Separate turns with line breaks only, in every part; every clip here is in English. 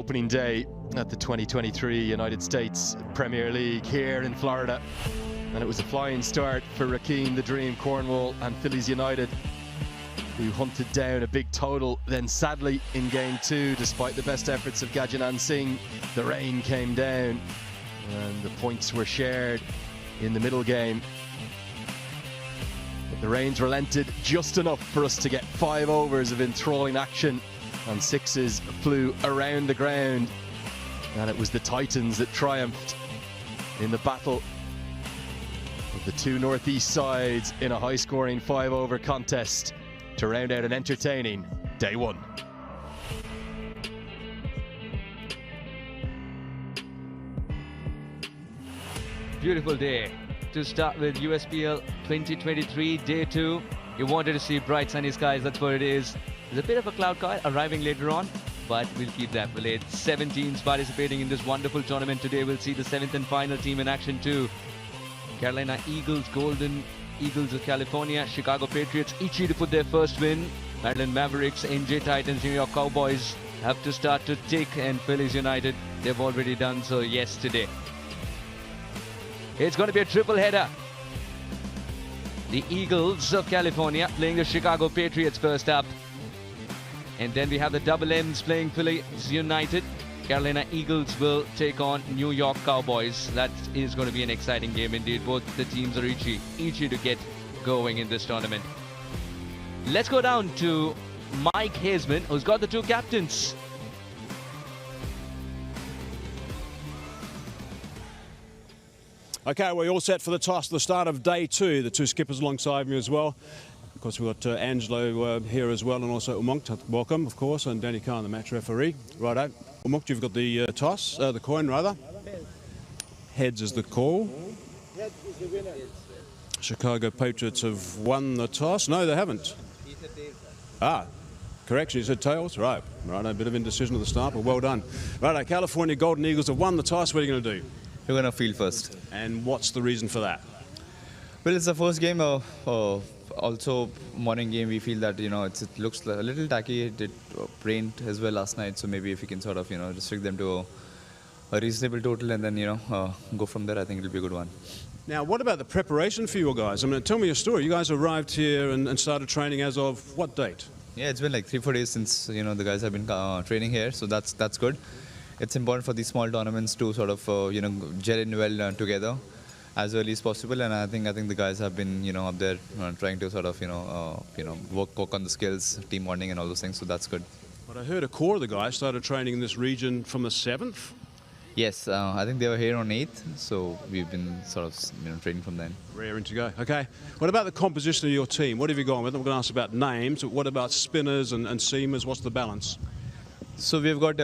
opening day at the 2023 United States Premier League here in Florida. And it was a flying start for Rakeem the Dream Cornwall and Phillies United, who hunted down a big total. Then sadly in game two, despite the best efforts of Gajanan Singh, the rain came down and the points were shared in the middle game. But the rains relented just enough for us to get 5 overs of enthralling action, and sixes flew around the ground, and it was the Titans that triumphed in the battle of the two northeast sides in a high-scoring 5-over contest to round out an entertaining day one.
Beautiful day to start with USPL 2023 day 2. You wanted to see bright sunny skies, that's what it is. There's a bit of a cloud cover arriving later on, but we'll keep that delayed. 7 teams participating in this wonderful tournament today. We'll see the 7th and final team in action too. Carolina Eagles, Golden Eagles of California, Chicago Patriots, each to put their first win. Maryland Mavericks, NJ Titans, New York Cowboys have to start to tick, and Phillies United, they've already done so yesterday. It's going to be a triple header. The Eagles of California playing the Chicago Patriots first up. And then we have the double M's playing Phillies United. Carolina Eagles will take on New York Cowboys. That is going to be an exciting game indeed. Both the teams are eachy to get going in this tournament. Let's go down to Mike Hazeman, who's got the two captains.
Okay, we're all set for the toss at the start of day 2. The two skippers alongside me as well. Of course, we've got Angelo here as well, and also Umunk, welcome, of course, and Danny Khan, the match referee. Righto. Umunk, you've got the toss, the coin rather. Heads is the call. Chicago Patriots have won the toss. No, they haven't. Correction, you said tails? Right, a bit of indecision at the start, but well done. Righto, California Golden Eagles have won the toss. What are you going to do?
We're going to field first.
And what's the reason for that?
Well, it's the first game. Also, morning game, we feel that, it looks a little tacky. It rained as well last night, so maybe if we can sort of, restrict them to a reasonable total and then, go from there, I think it'll be a good one.
Now, what about the preparation for you guys? I mean, tell me your story. You guys arrived here and started training as of what date?
Yeah, it's been like 3-4 days since, the guys have been training here, so that's good. It's important for these small tournaments to sort of, gel in well together as early as possible, and I think the guys have been, up there trying to sort of, work on the skills, team bonding, and all those things. So that's good.
But I heard a core of the guys started training in this region from the 7th.
Yes, I think they were here on 8th, so we've been sort of, training from then.
Raring to go. Okay. What about the composition of your team? What have you gone with? I'm going to ask about names, but what about spinners and seamers? What's the balance?
So we've got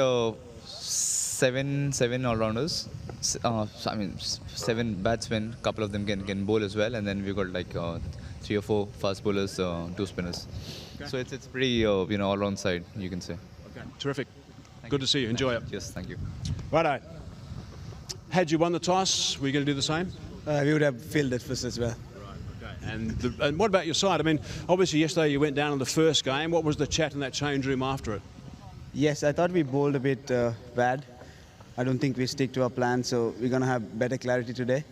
seven all-rounders. 7 batsmen. A couple of them can bowl as well, and then we've got like 3 or 4 fast bowlers, 2 spinners. Okay. So it's pretty all-round side, you can say.
Okay, terrific. Good to see you. Enjoy it.
Yes, thank you.
Righto. Had you won the toss, were you going to do the same?
We would have fielded first as well.
Right. Okay. And what about your side? I mean, obviously yesterday you went down in the first game. What was the chat in that change room after it?
Yes, I thought we bowled a bit bad. I don't think we stick to our plan, so we're going to have better clarity today.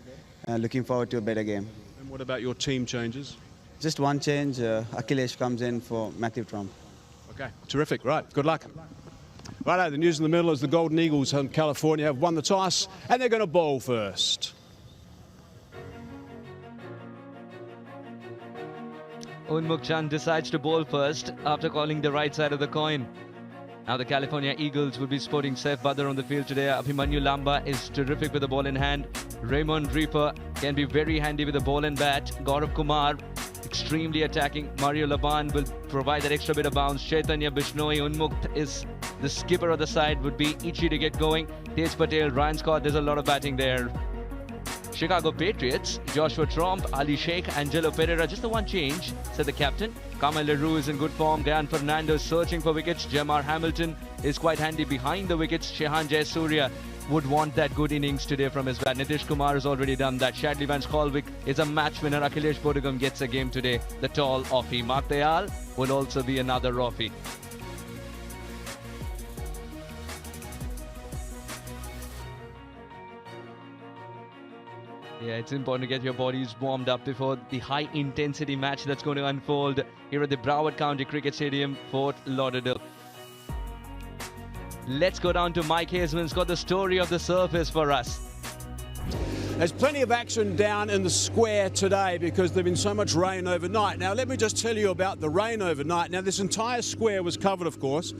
Looking forward to a better game.
And what about your team changes?
Just one change. Akhilesh comes in for Matthew Trump.
Okay, terrific. Right, good luck. Righto, the news in the middle is the Golden Eagles from California have won the toss, and they're going to bowl first.
Unmuk Chand decides to bowl first after calling the right side of the coin. Now the California Eagles will be sporting Saif Badr on the field today. Abhimanyu Lamba is terrific with the ball in hand. Raymond Reaper can be very handy with the ball and bat. Gaurav Kumar, extremely attacking. Mario Laban will provide that extra bit of bounce. Chaitanya Bishnoi, Unmukt is the skipper of the side, would be itchy to get going. Tej Patel, Ryan Scott, there's a lot of batting there. Chicago Patriots, Joshua Tromp, Ali Sheikh, Angelo Pereira, just the one change, said the captain. Carmel LaRue is in good form. Gayan Fernando searching for wickets. Jamar Hamilton is quite handy behind the wickets. Shehan Jayasuriya would want that good innings today from his bat. Nitish Kumar has already done that. Shadley Van Schalvik is a match winner. Akhilesh Bodhugam gets a game today. The tall offie. Mark Dayal will also be another offie. Yeah, it's important to get your bodies warmed up before the high-intensity match that's going to unfold here at the Broward County Cricket Stadium, Fort Lauderdale. Let's go down to Mike Hazeman's got the story of the surface for us.
There's plenty of action down in the square today because there's been so much rain overnight. Now, let me just tell you about the rain overnight. Now, this entire square was covered, of course.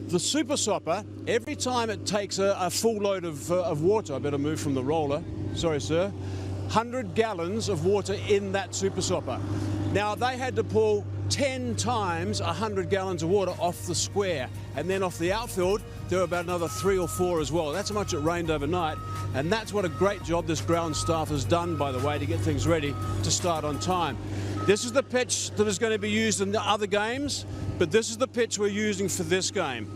The Super Sopper, every time it takes a full load of water, I better move from the roller, sorry sir, 100 gallons of water in that Super Sopper. Now, they had to pull 10 times 100 gallons of water off the square, and then off the outfield there were about another 3 or 4 as well. That's how much it rained overnight, and that's what a great job this ground staff has done, by the way, to get things ready to start on time. This is the pitch that is going to be used in the other games, but this is the pitch we're using for this game.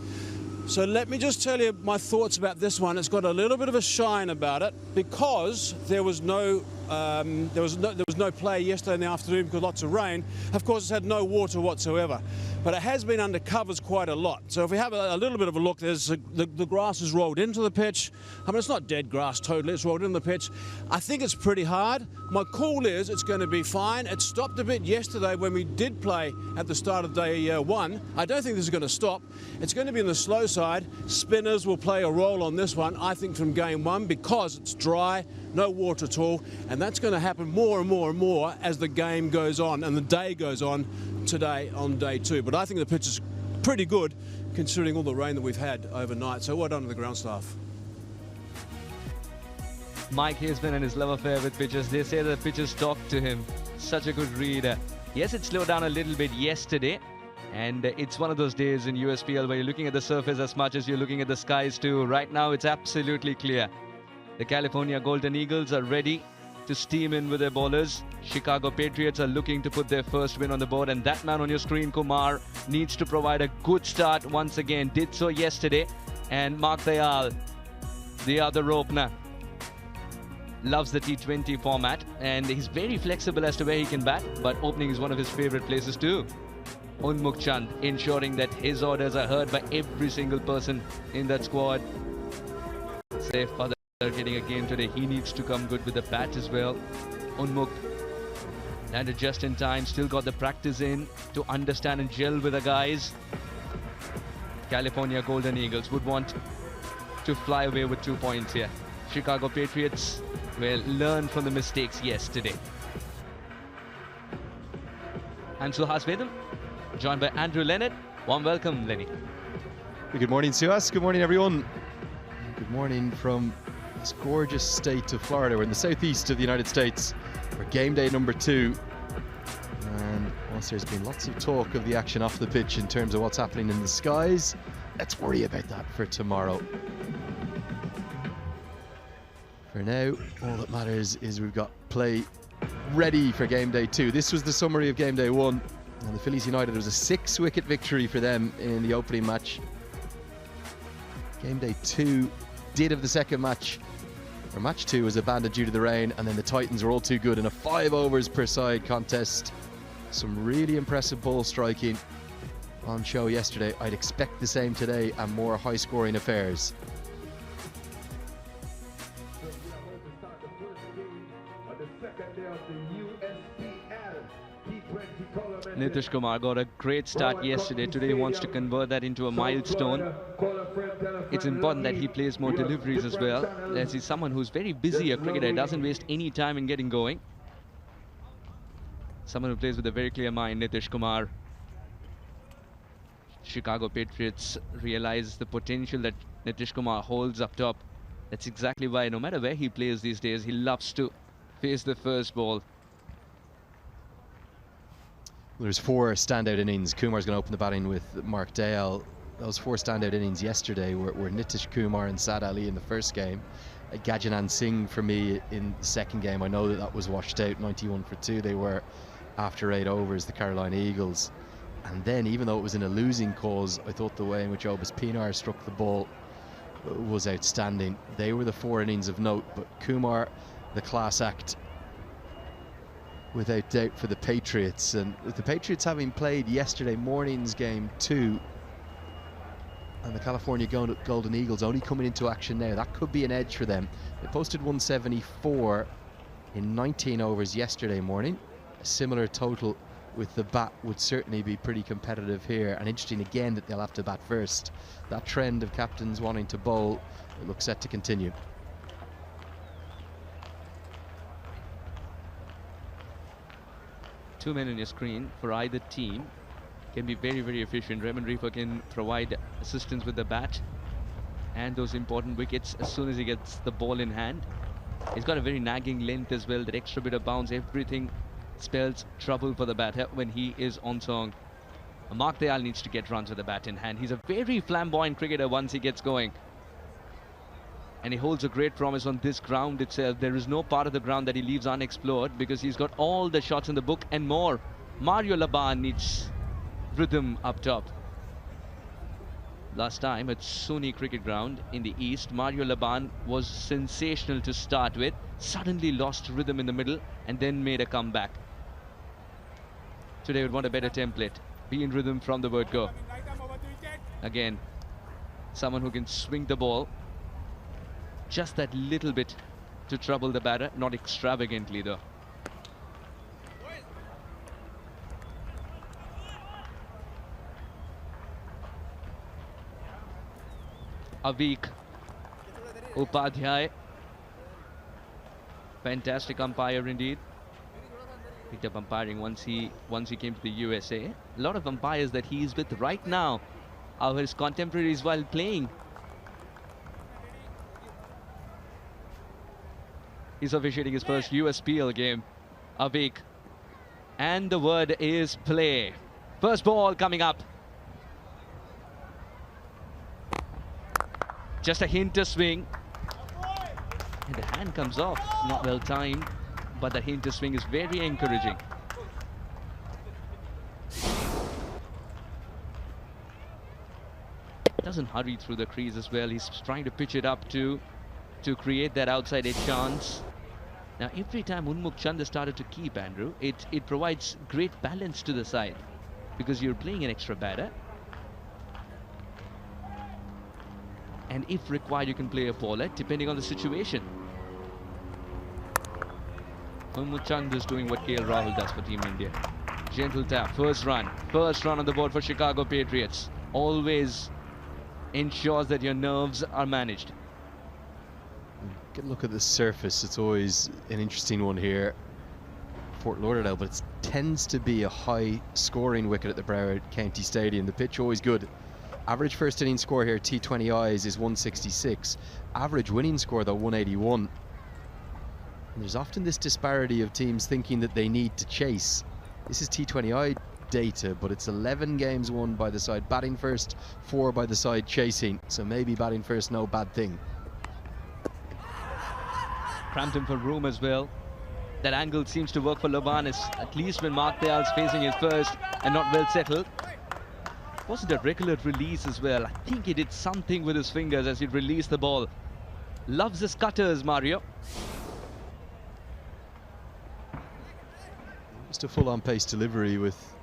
So let me just tell you my thoughts about this one. It's got a little bit of a shine about it because there was no play yesterday in the afternoon because lots of rain. Of course, it's had no water whatsoever, but it has been under covers quite a lot. So if we have a little bit of a look, there's the grass is rolled into the pitch. I mean, it's not dead grass totally, it's rolled into the pitch. I think it's pretty hard. My call is it's going to be fine. It stopped a bit yesterday when we did play at the start of day 1. I don't think this is going to stop. It's going to be on the slow side. Spinners will play a role on this one, I think, from game 1 because it's dry, no water at all, and that's going to happen more and more and more as the game goes on and the day goes on today on day 2. But I think the pitch is pretty good considering all the rain that we've had overnight. So well done to the ground staff.
Mike Hazeman and his love affair with pitches. They say that pitches talk to him. Such a good reader. Yes, it slowed down a little bit yesterday, and it's one of those days in USPL where you're looking at the surface as much as you're looking at the skies too. Right now, it's absolutely clear. The California Golden Eagles are ready to steam in with their bowlers. Chicago Patriots are looking to put their first win on the board, and that man on your screen, Kumar, needs to provide a good start once again. Did so yesterday, and Mark Dayal, the other opener, loves the T20 format, and he's very flexible as to where he can bat, but opening is one of his favorite places too. Unmukh Chand ensuring that his orders are heard by every single person in that squad. Safe Father getting a game today. He needs to come good with the bat as well. Unmukh landed just in time, still got the practice in to understand and gel with the guys. California Golden Eagles would want to fly away with 2 points here. Chicago Patriots will learn from the mistakes yesterday. I'm Suhas Vedam, joined by Andrew Leonard. Warm welcome, Lenny.
Good morning, Suhas. Good morning, everyone. Good morning from this gorgeous state of Florida. We're in the southeast of the United States for game day number 2. And whilst there's been lots of talk of the action off the pitch in terms of what's happening in the skies, let's worry about that for tomorrow. For now, all that matters is we've got play ready for game day 2. This was the summary of game day 1. And the Phillies United, was a 6-wicket victory for them in the opening match. Game day 2 did of the second match, or match 2 was abandoned due to the rain, and then the Titans were all too good in a 5 overs per side contest. Some really impressive ball striking on show yesterday. I'd expect the same today and more high scoring affairs.
Nitish Kumar got a great start yesterday. Today he wants to convert that into a milestone. It's important that he plays more deliveries as well, as he's someone who's very busy, a cricketer, doesn't waste any time in getting going. Someone who plays with a very clear mind, Nitish Kumar. Chicago Patriots realize the potential that Nitish Kumar holds up top. That's exactly why, no matter where he plays these days, he loves to face the first ball.
There's 4 standout innings. Kumar's going to open the batting with Mark Dayal. Those 4 standout innings yesterday were Nitish Kumar and Sad Ali in the first game. Gajanan Singh for me in the second game. I know that was washed out, 91 for 2. They were after 8 overs, the Carolina Eagles. And then, even though it was in a losing cause, I thought the way in which Obus Pinar struck the ball was outstanding. They were the 4 innings of note, but Kumar, the class act, without doubt, for the Patriots. And the Patriots, having played yesterday morning's game 2, and the California Golden Eagles only coming into action now, that could be an edge for them. They posted 174 in 19 overs yesterday morning. A similar total with the bat would certainly be pretty competitive here, and interesting again that they'll have to bat first. That trend of captains wanting to bowl, it looks set to continue.
Two men on your screen for either team can be very, very efficient. Raymond Reefer can provide assistance with the bat and those important wickets as soon as he gets the ball in hand. He's got a very nagging length as well. That extra bit of bounce, everything spells trouble for the batter when he is on song. Mark Dayal needs to get runs with the bat in hand. He's a very flamboyant cricketer once he gets going. And he holds a great promise on this ground itself. There is no part of the ground that he leaves unexplored because he's got all the shots in the book and more. Mario Laban needs rhythm up top. Last time at Sony Cricket Ground in the East, Mario Laban was sensational to start with. Suddenly lost rhythm in the middle and then made a comeback. Today would want a better template. Be in rhythm from the word go. Again, someone who can swing the ball just that little bit to trouble the batter, not extravagantly though. Avik Upadhyay, fantastic umpire indeed. Picked up umpiring once he came to the USA. A lot of umpires that he's with right now are his contemporaries while playing. He's officiating his first USPL game, Avik. And the word is play. First ball coming up. Just a hint to swing. And the hand comes off. Not well timed, but the hint to swing is very encouraging. Doesn't hurry through the crease as well. He's trying to pitch it up to create that outside edge chance. Now every time Unmukh Chand has started to keep, Andrew, it provides great balance to the side because you're playing an extra batter. And if required, you can play a bowler depending on the situation. Unmukh Chand is doing what KL Rahul does for Team India. Gentle tap, first run on the board for Chicago Patriots. Always ensures that your nerves are managed.
Get a look at the surface. It's always an interesting one here, Fort Lauderdale, but it tends to be a high scoring wicket at the Broward County Stadium. The pitch always good. Average first inning score here, T20I's, is 166. Average winning score though, 181. And there's often this disparity of teams thinking that they need to chase. This is T20I data, but it's 11 games won by the side batting first, 4 by the side chasing. So maybe batting first, no bad thing.
Cramped him for room as well. That angle seems to work for Laban, at least when Mark Dayal's facing his first and not well settled. Wasn't a regular release as well. I think he did something with his fingers as he released the ball. Loves his cutters, Mario.
Just a full-on pace delivery with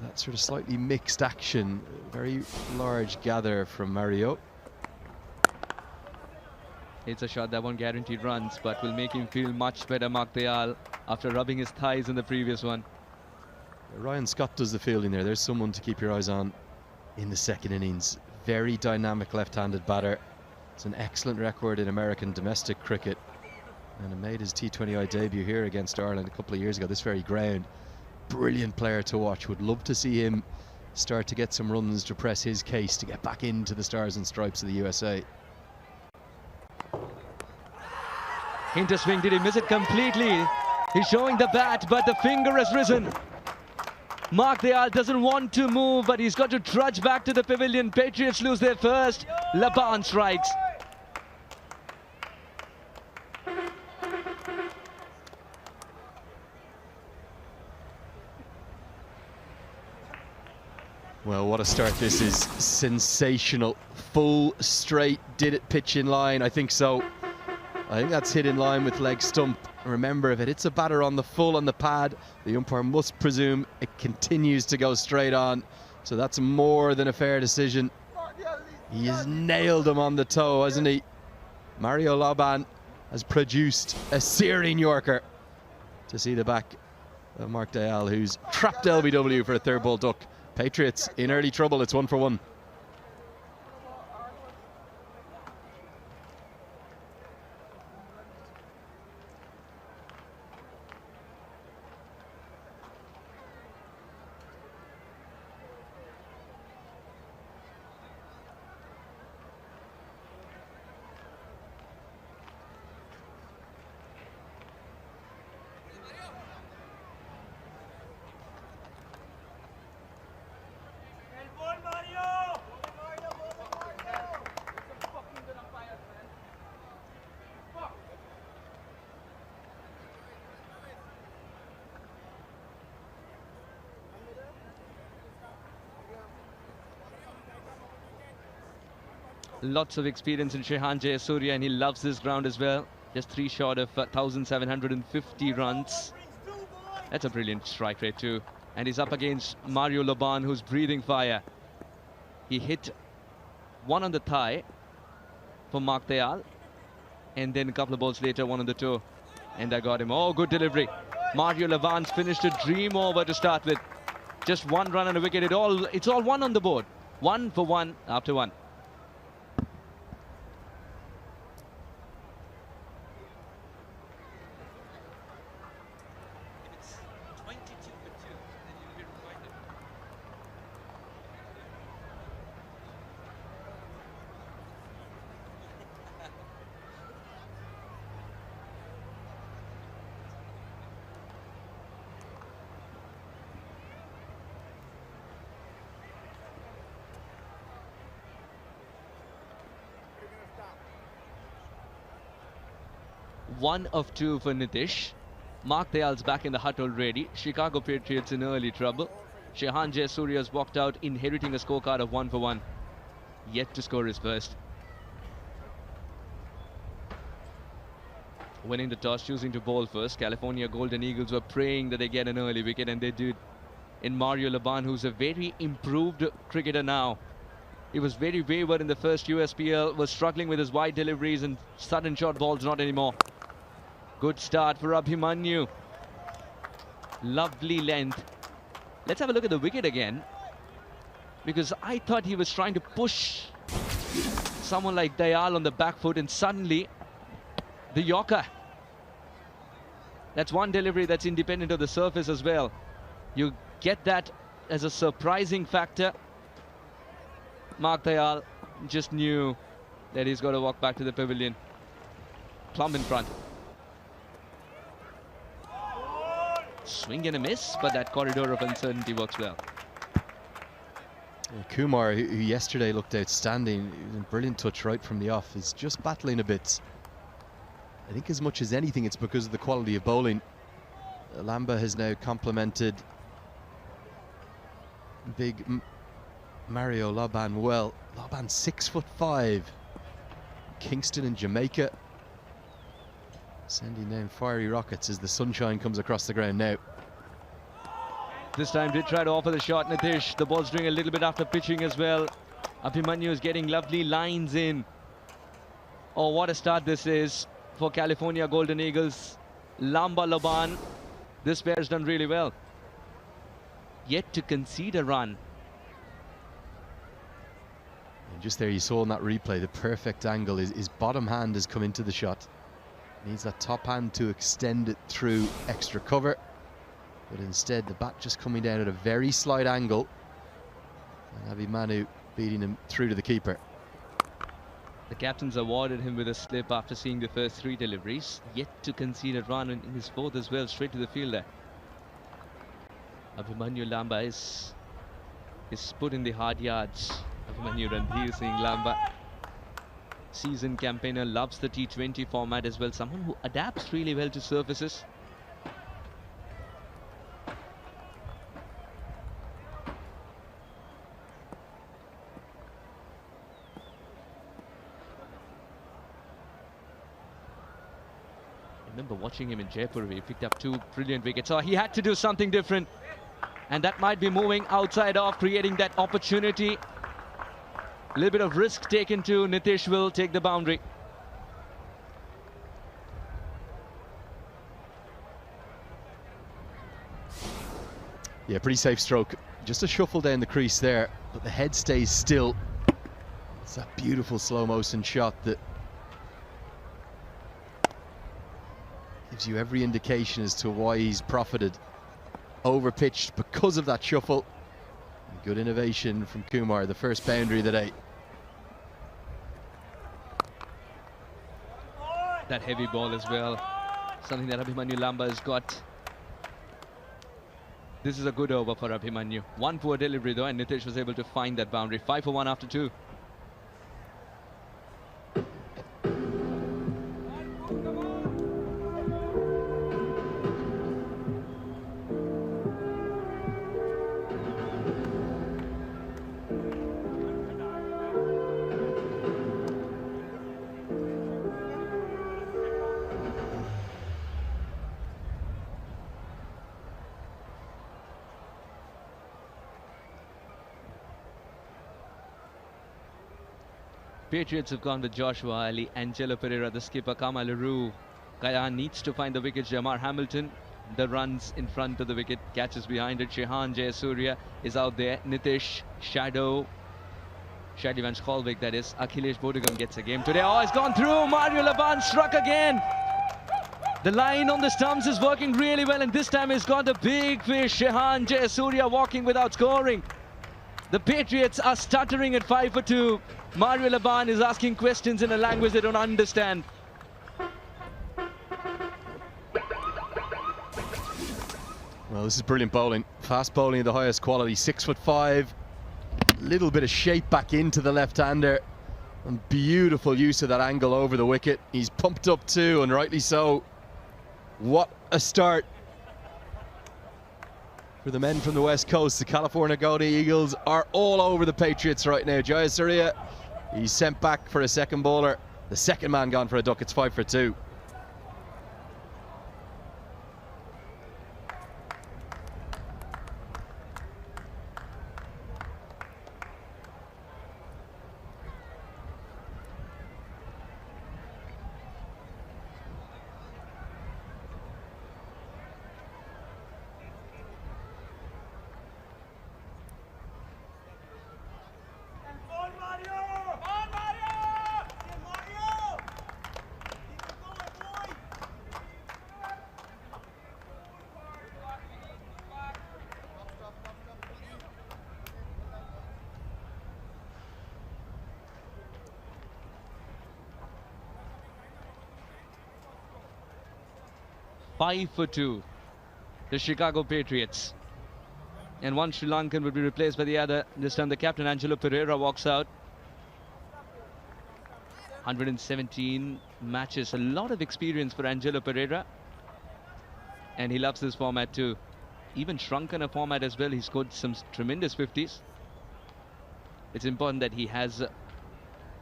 that sort of slightly mixed action. Very large gather from Mario.
It's a shot that won't guarantee runs, but will make him feel much better, Mark Dayal, after rubbing his thighs in the previous one.
Ryan Scott does the fielding there. There's someone to keep your eyes on in the second innings. Very dynamic left-handed batter. It's an excellent record in American domestic cricket. And he made his T20I debut here against Ireland a couple of years ago, this very ground. Brilliant player to watch. Would love to see him start to get some runs to press his case to get back into the Stars and Stripes of the USA.
Into swing, did he miss it completely? He's showing the bat, but the finger has risen. Mark Dayal doesn't want to move, but he's got to trudge back to the pavilion. Patriots lose their first. Laban strikes.
Well, what a start this is. Sensational. Full straight. Did it pitch in line? I think so. I think that's hit in line with leg stump. Remember, if it hits a batter on the full on the pad, the umpire must presume it continues to go straight on. So that's more than a fair decision. He has nailed him on the toe, hasn't he? Mario Laban has produced a searing Yorker to see the back of Mark Dayal, who's trapped LBW for a third ball duck. Patriots in early trouble. It's 1 for 1.
Lots of experience in Shehan Jayasuriya, and he loves this ground as well. Just 3 short of 1,750 runs. That's a brilliant strike rate too. And he's up against Mario Laban, who's breathing fire. He hit one on the thigh for Mark Dayal, and then a couple of balls later, one on the toe. And I got him. Oh, good delivery. Mario Laban's finished a dream over to start with. Just 1 run and a wicket. It's all 1 on the board. 1 for 1 after 1. One of 2 for Nitish. Mark Dayal's back in the hut already. Chicago Patriots in early trouble. Shehan Jayasuriya's walked out, inheriting a scorecard of 1 for 1. Yet to score his first. Winning the toss, choosing to bowl first. California Golden Eagles were praying that they get an early wicket, and they did. In Mario Laban, who's a very improved cricketer now. He was very wayward in the first USPL, was struggling with his wide deliveries and sudden short balls, not anymore. Good start for Abhimanyu. Lovely length. Let's have a look at the wicket again, because I thought he was trying to push someone like Dayal on the back foot, and suddenly the Yorker. That's one delivery that's independent of the surface as well. You get that as a surprising factor. Mark Dayal just knew that he's got to walk back to the pavilion. Plumb in front. Swing and a miss, but that corridor of uncertainty works well.
Kumar, who yesterday looked outstanding, a brilliant touch right from the off, is just battling a bit. I think as much as anything, it's because of the quality of bowling. Lamba has now complemented big Mario Laban well. Laban 6'5". Kingston in Jamaica, sending down fiery rockets as the sunshine comes across the ground now.
This time did try to offer the shot, Nitish. The ball's doing a little bit after pitching as well. Abhimanyu is getting lovely lines in. Oh, what a start this is for California Golden Eagles. Lamba Laban, this pair's done really well. Yet to concede a run.
And just there you saw in that replay, the perfect angle. His bottom hand has come into the shot. Needs that top hand to extend it through extra cover, but instead the bat just coming down at a very slight angle, and Abhimanyu beating him through to the keeper.
The captains awarded him with a slip after seeing the first 3 deliveries. Yet to concede a run in his 4th as well, straight to the fielder. Abhimanyu Lamba is put in the hard yards. Abhimanyu Randhir Singh Lamba, seasoned campaigner, loves the T20 format as well. Someone who adapts really well to surfaces. I remember watching him in Jaipur. He picked up 2 brilliant wickets. So he had to do something different, and that might be moving outside off, creating that opportunity. A little bit of risk taken too. Nitish will take the boundary.
Yeah, pretty safe stroke. Just a shuffle down the crease there, but the head stays still. It's that beautiful slow motion shot that gives you every indication as to why he's profited over pitch because of that shuffle. Good innovation from Kumar, the first boundary of the day.
That heavy ball as well, something that Abhimanyu Lamba has got. This is a good over for Abhimanyu. One poor delivery though, and Nitish was able to find that boundary. 5 for 1 after 2. Patriots have gone with Joshua Ali, Angelo Pereira, the skipper, Kamal Aru. Kaya needs to find the wicket. Jamar Hamilton, the runs in front of the wicket, catches behind it. Shehan Jayasuriya is out there. Nitish, Shadow, Shadi Van Schalvik, that is. Akhilesh Bodhigam gets a game today. Oh, it's gone through. Mario Laban struck again. The line on the stumps is working really well, and this time he's got a big fish. Shehan Jayasuriya walking without scoring. The Patriots are stuttering at 5 for 2. Mario Laban is asking questions in a language they don't understand.
Well, this is brilliant bowling. Fast bowling of the highest quality. 6'5". Little bit of shape back into the left-hander. And beautiful use of that angle over the wicket. He's pumped up too, and rightly so. What a start for the men from the West Coast. The California Golden Eagles are all over the Patriots right now. Jayasuriya, he's sent back for a second bowler. The second man gone for a duck. It's 5 for 2.
Five for 2, the Chicago Patriots. And one Sri Lankan will be replaced by the other. This time the captain, Angelo Pereira, walks out. 117 matches, a lot of experience for Angelo Pereira. And he loves this format too. Even shrunken a format as well, he scored some tremendous 50s. It's important that he has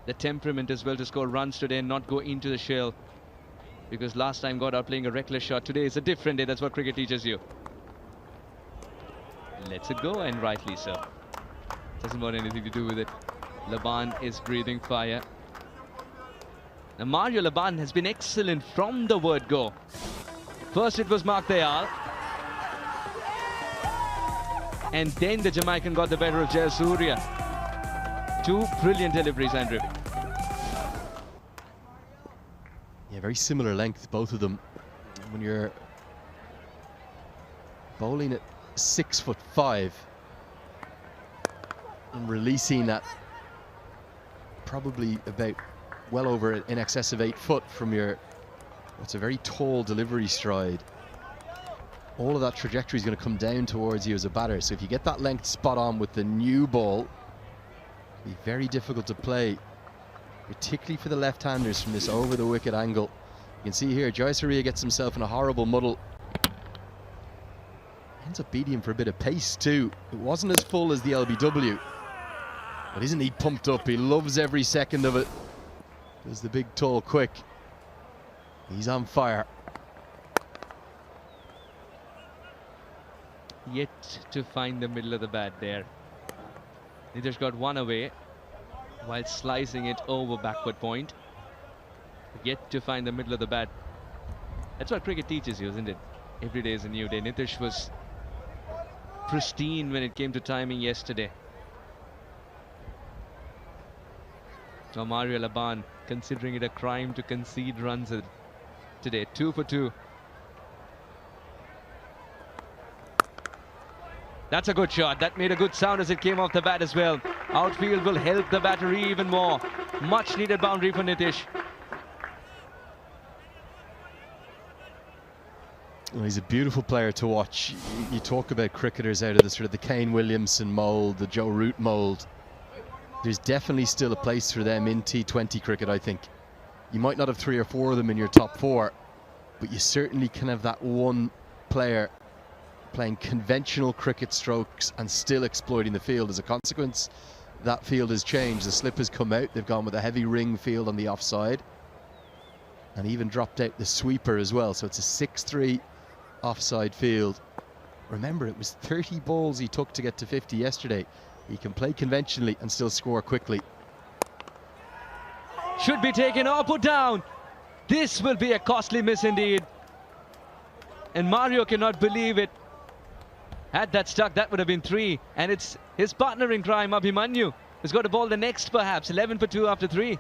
the temperament as well to score runs today and not go into the shell. Because last time got out playing a reckless shot. Today is a different day. That's what cricket teaches you. Lets it go, and rightly so. Doesn't want anything to do with it. Laban is breathing fire. Now Mario Laban has been excellent from the word go. First it was Mark Dayal. And then the Jamaican got the better of Jayasuriya. 2 brilliant deliveries, Andrew.
Yeah, very similar length, both of them. When you're bowling at 6'5" and releasing that probably about well over in excess of 8 foot from your, what's a very tall delivery stride. All of that trajectory is going to come down towards you as a batter. So if you get that length spot on with the new ball, it'll be very difficult to play, particularly for the left-handers from this over-the-wicket angle. You can see here, Jayasuriya gets himself in a horrible muddle. Ends up beating him for a bit of pace too. It wasn't as full as the LBW, but isn't he pumped up? He loves every second of it. Does the big, tall, quick. He's on fire.
Yet to find the middle of the bat there. Nitish got one away while slicing it over backward point. Yet to find the middle of the bat. That's what cricket teaches you, isn't it? Every day is a new day. Nitish was pristine when it came to timing yesterday. Now Mario Laban considering it a crime to concede runs today. 2 for 2. That's a good shot. That made a good sound as it came off the bat as well. Outfield will help the battery even more. Much needed boundary for Nitish.
Well, he's a beautiful player to watch. You talk about cricketers out of the sort of the Kane Williamson mould, the Joe Root mould. There's definitely still a place for them in T20 cricket, I think. You might not have 3 or 4 of them in your top 4, but you certainly can have that one player playing conventional cricket strokes and still exploiting the field. As a consequence, that field has changed. The slip has come out. They've gone with a heavy ring field on the offside and even dropped out the sweeper as well. So it's a 6-3 offside field. Remember, it was 30 balls he took to get to 50 yesterday. He can play conventionally and still score quickly.
Should be taken or put down. This will be a costly miss indeed. And Mario cannot believe it. Had that stuck, that would have been 3. And it's his partner in crime, Abhimanyu, who's got to bowl the next perhaps. 11 for 2 after 3.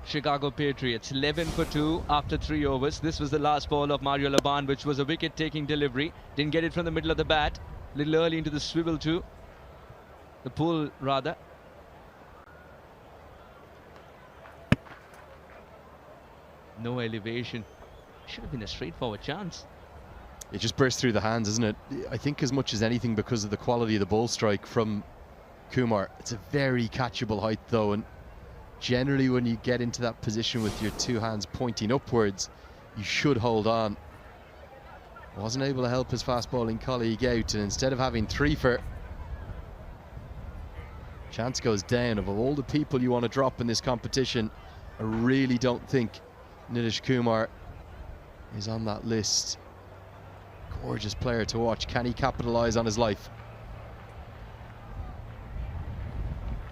Chicago Patriots 11 for 2 after 3 overs. This was the last ball of Mario Laban, which was a wicket-taking delivery. Didn't get it from the middle of the bat. A little early into the swivel too. The pull, rather. No elevation. Should have been a straightforward chance.
It just burst through the hands, isn't it? I think as much as anything because of the quality of the ball strike from Kumar. It's a very catchable height though, and generally when you get into that position with your 2 hands pointing upwards, you should hold on. Wasn't able to help his fast bowling colleague out, and instead of having 3 for, chance goes down. Of all the people you want to drop in this competition, I really don't think Nitish Kumar is on that list. Gorgeous player to watch. Can he capitalise on his life?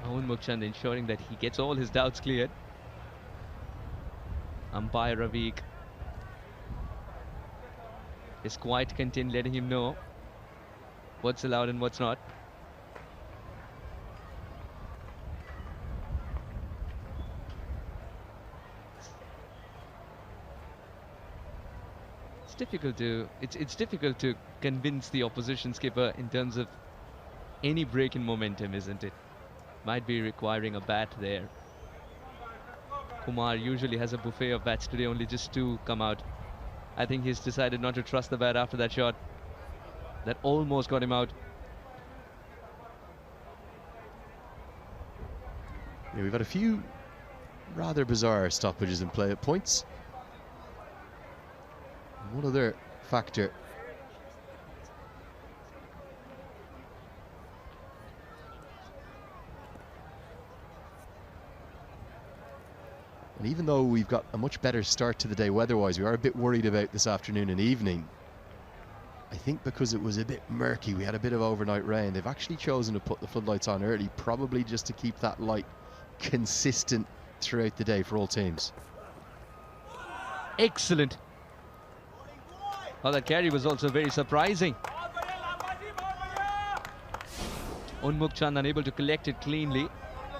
Owen Mukchand ensuring that he gets all his doubts cleared. Umpire Raviq is quite content, letting him know what's allowed and what's not. It's difficult to convince the opposition skipper in terms of any break in momentum, isn't it? Might be requiring a bat there. Kumar usually has a buffet of bats. Today only just 2 come out. I think he's decided not to trust the bat after that shot that almost got him out.
Yeah, we've had a few rather bizarre stoppages in play at points. One other factor. And even though we've got a much better start to the day weather-wise, we are a bit worried about this afternoon and evening. I think because it was a bit murky, we had a bit of overnight rain, they've actually chosen to put the floodlights on early, probably just to keep that light consistent throughout the day for all teams.
Excellent. Well, that carry was also very surprising. Unmukh Chand unable to collect it cleanly,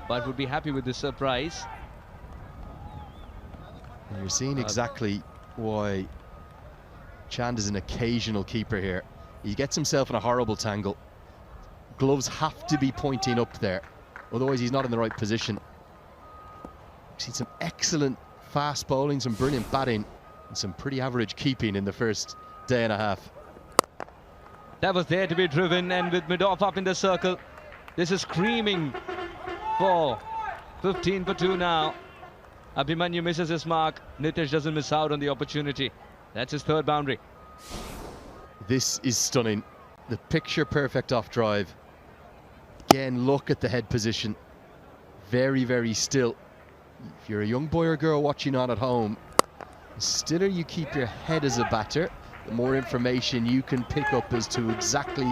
but would be happy with the surprise.
And you're seeing exactly why Chand is an occasional keeper here. He gets himself in a horrible tangle. Gloves have to be pointing up there, otherwise he's not in the right position. We've seen some excellent fast bowling, some brilliant batting, and some pretty average keeping in the first day and a half.
That was there to be driven, and with mid-off up in the circle, this is screaming for 15 for 2 now. Abhimanyu misses his mark. Nitish doesn't miss out on the opportunity. That's his 3rd boundary.
This is stunning. The picture perfect off drive. Again, look at the head position. Very, very still. If you're a young boy or girl watching on at home, the stiller you keep your head as a batter, the more information you can pick up as to exactly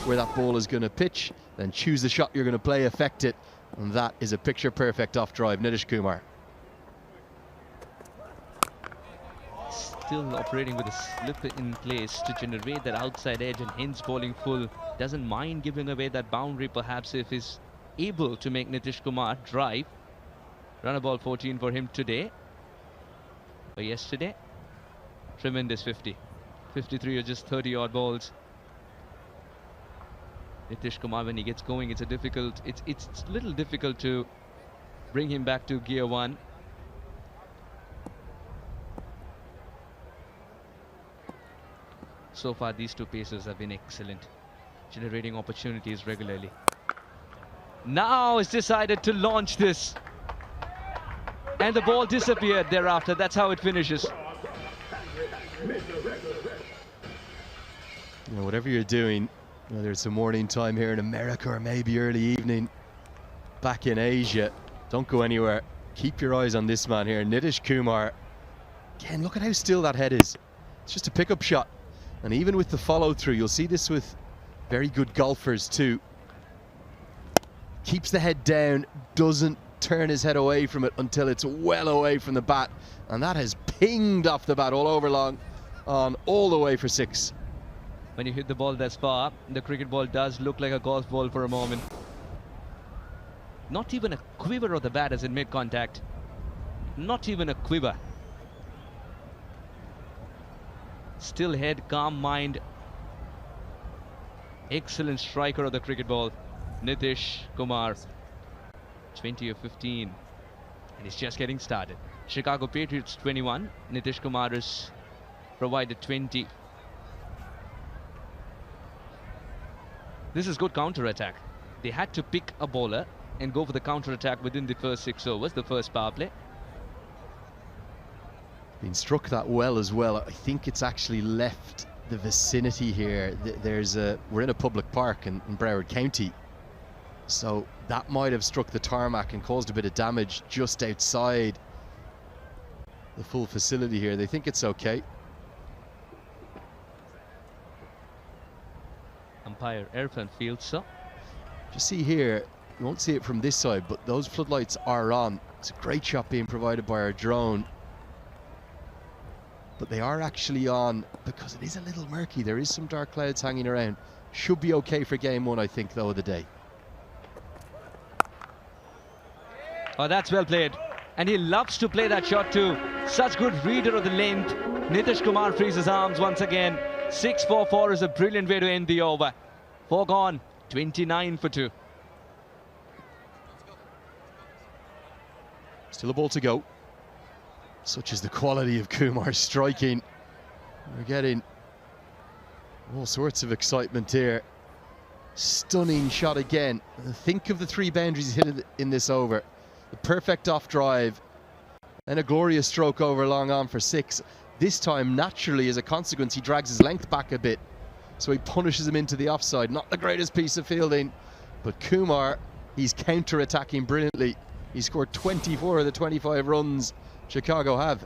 where that ball is going to pitch, then choose the shot you're going to play, affect it, and that is a picture perfect off drive. Nitish Kumar.
Still operating with a slip in place to generate that outside edge, and hence bowling full. Doesn't mind giving away that boundary perhaps if he's able to make Nitish Kumar drive. Run a ball 14 for him today. But yesterday, tremendous 50. 53 or just 30 odd balls. Nitish Kumar, when he gets going, it's a little difficult to bring him back to gear one. So far, these two pacers have been excellent, generating opportunities regularly. Now it's decided to launch this. And the ball disappeared thereafter. That's how it finishes.
You know, whatever you're doing, whether it's a morning time here in America or maybe early evening back in Asia, don't go anywhere. Keep your eyes on this man here, Nitish Kumar. Again, look at how still that head is. It's just a pickup shot. And even with the follow through, you'll see this with very good golfers too. Keeps the head down, doesn't turn his head away from it until it's well away from the bat. And that has pinged off the bat all over long on all the way for 6.
When you hit the ball that far, the cricket ball does look like a golf ball for a moment. Not even a quiver of the bat as it made contact. Not even a quiver. Still head, calm mind. Excellent striker of the cricket ball, Nitish Kumar. 20 of 15. And he's just getting started. Chicago Patriots 21. Nitish Kumar has provided 20. This is good counter-attack. They had to pick a bowler and go for the counter-attack within the first 6 overs, the first power play.
Been struck that well as well. I think it's actually left the vicinity here. We're in a public park in Broward County, so that might have struck the tarmac and caused a bit of damage just outside the full facility here. They think it's okay.
Umpire Irfan fields so.
Just see here, you won't see it from this side, but those floodlights are on. It's a great shot being provided by our drone. But they are actually on because it is a little murky. There is some dark clouds hanging around. Should be okay for game one, I think, though, of the day.
Oh, that's well played. And he loves to play that shot too. Such good reader of the length. Nitish Kumar frees his arms once again. 6 for 4 is a brilliant way to end the over. 4 gone, 29 for 2.
Still a ball to go. Such is the quality of Kumar's striking. We're getting all sorts of excitement here. Stunning shot again. Think of the 3 boundaries he hit in this over. The perfect off drive and a glorious stroke over long on for 6. This time, naturally, as a consequence, he drags his length back a bit. So he punishes him into the offside. Not the greatest piece of fielding, but Kumar, he's counter-attacking brilliantly. He scored 24 of the 25 runs Chicago have.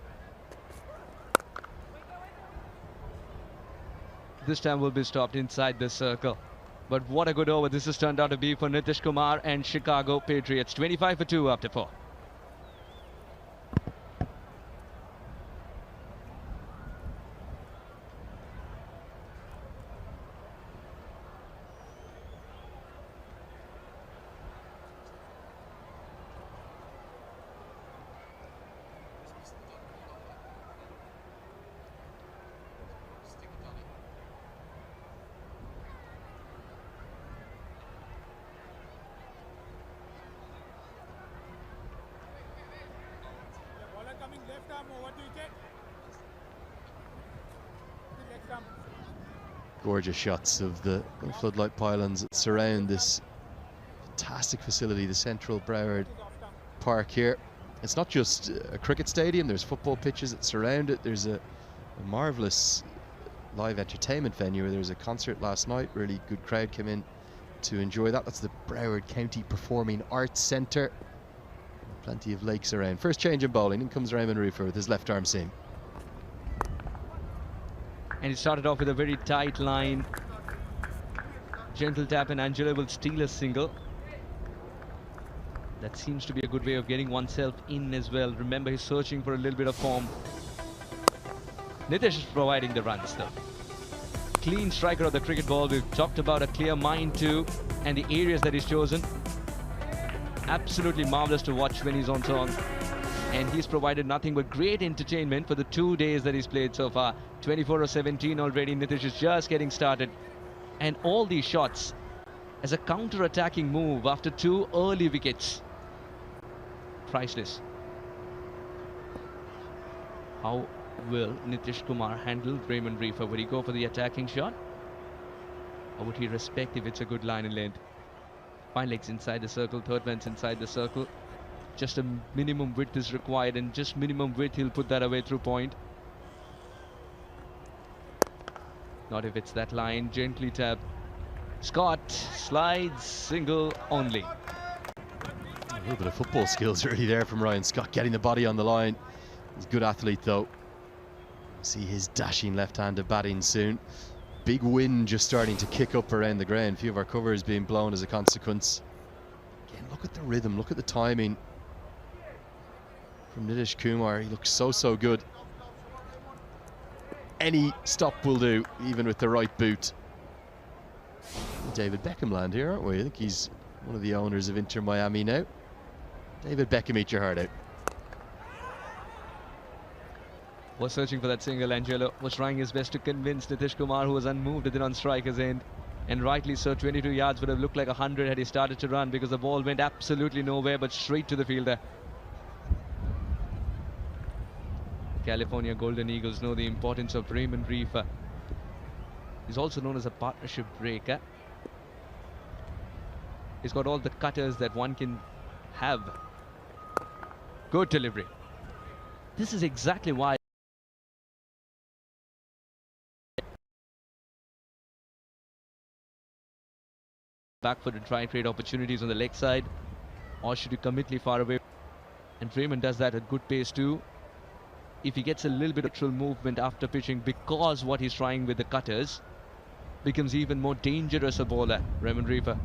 This time will be stopped inside the circle. But what a good over this has turned out to be for Nitish Kumar and Chicago Patriots. 25 for 2 after 4.
Gorgeous shots of the floodlight pylons that surround this fantastic facility, the Central Broward Park here. It's not just a cricket stadium, there's football pitches that surround it. There's a marvellous live entertainment venue where there was a concert last night. Really good crowd came in to enjoy that. That's the Broward County Performing Arts Centre. Plenty of lakes around. First change in bowling. In comes Raymond Rufer with his left arm seam.
And he started off with a very tight line. Gentle tap, and Angelo will steal a single. That seems to be a good way of getting oneself in as well. Remember, he's searching for a little bit of form. Nitish is providing the runs though. Clean striker of the cricket ball. We've talked about a clear mind too, and the areas that he's chosen. Absolutely marvelous to watch when he's on song. And he's provided nothing but great entertainment for the 2 days that he's played so far. 24 or 17 already. Nitish is just getting started. And all these shots as a counter-attacking move after 2 early wickets. Priceless. How will Nitish Kumar handle Raymond Reefer? Would he go for the attacking shot? Or would he respect if it's a good line and length? 5 legs inside the circle, third man's inside the circle. Just a minimum width is required, and just minimum width, he'll put that away through point. Not if it's that line. Gently tap. Scott slides, single only.
A little bit of football skills really there from Ryan Scott, getting the body on the line. He's a good athlete though. See his dashing left-handed batting soon. Big wind just starting to kick up around the ground. A few of our covers being blown as a consequence. Again, look at the rhythm, look at the timing from Nitish Kumar. He looks so good. Any stop will do, even with the right boot. David Beckham land here, aren't we? I think he's one of the owners of Inter Miami now. David Beckham, eat your heart out.
Was searching for that single. Angelo was trying his best to convince Nitish Kumar, who was unmoved at it on striker's end. And rightly so. 22 yards would have looked like 100 had he started to run, because the ball went absolutely nowhere but straight to the fielder. California Golden Eagles know the importance of Raymond Reefer. He's also known as a partnership breaker. He's got all the cutters that one can have. Good delivery. This is exactly why back foot and try and create opportunities on the leg side, or should you commit far away? And Raymond does that at good pace too. If he gets a little bit of lateral movement after pitching, because what he's trying with the cutters becomes even more dangerous a bowler. Raymond Reefer,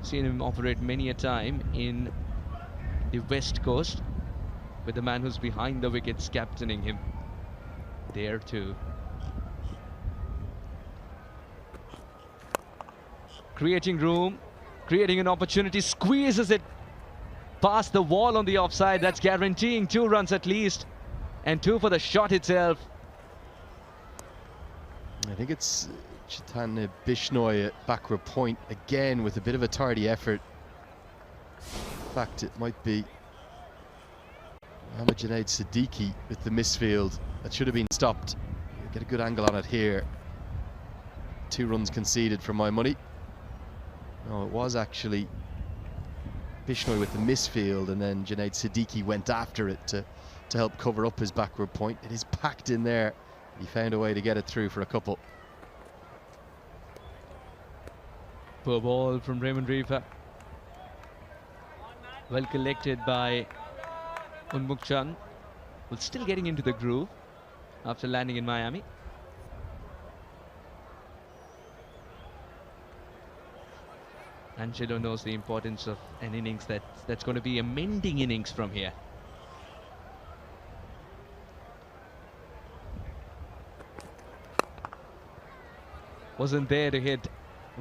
seen him operate many a time in the West Coast, with the man who's behind the wickets captaining him there too. Creating room, creating an opportunity, squeezes it past the wall on the offside. That's guaranteeing 2 runs at least, and 2 for the shot itself.
I think it's Chaitanya Bishnoi at backward point again with a bit of a tardy effort. In fact, it might be Mohammad Junaid Siddiqui with the misfield. That should have been stopped. Get a good angle on it here. 2 runs conceded for my money. No, it was actually Bishnoi with the misfield, and then Junaid Siddiqui went after it to help cover up his backward point. It is packed in there. He found a way to get it through for a couple.
Poor ball from Raymond Reefer. Well collected by Unmuk Chand. Well, still getting into the groove after landing in Miami. Angelo knows the importance of an innings that's going to be a mending innings from here. Wasn't there to hit.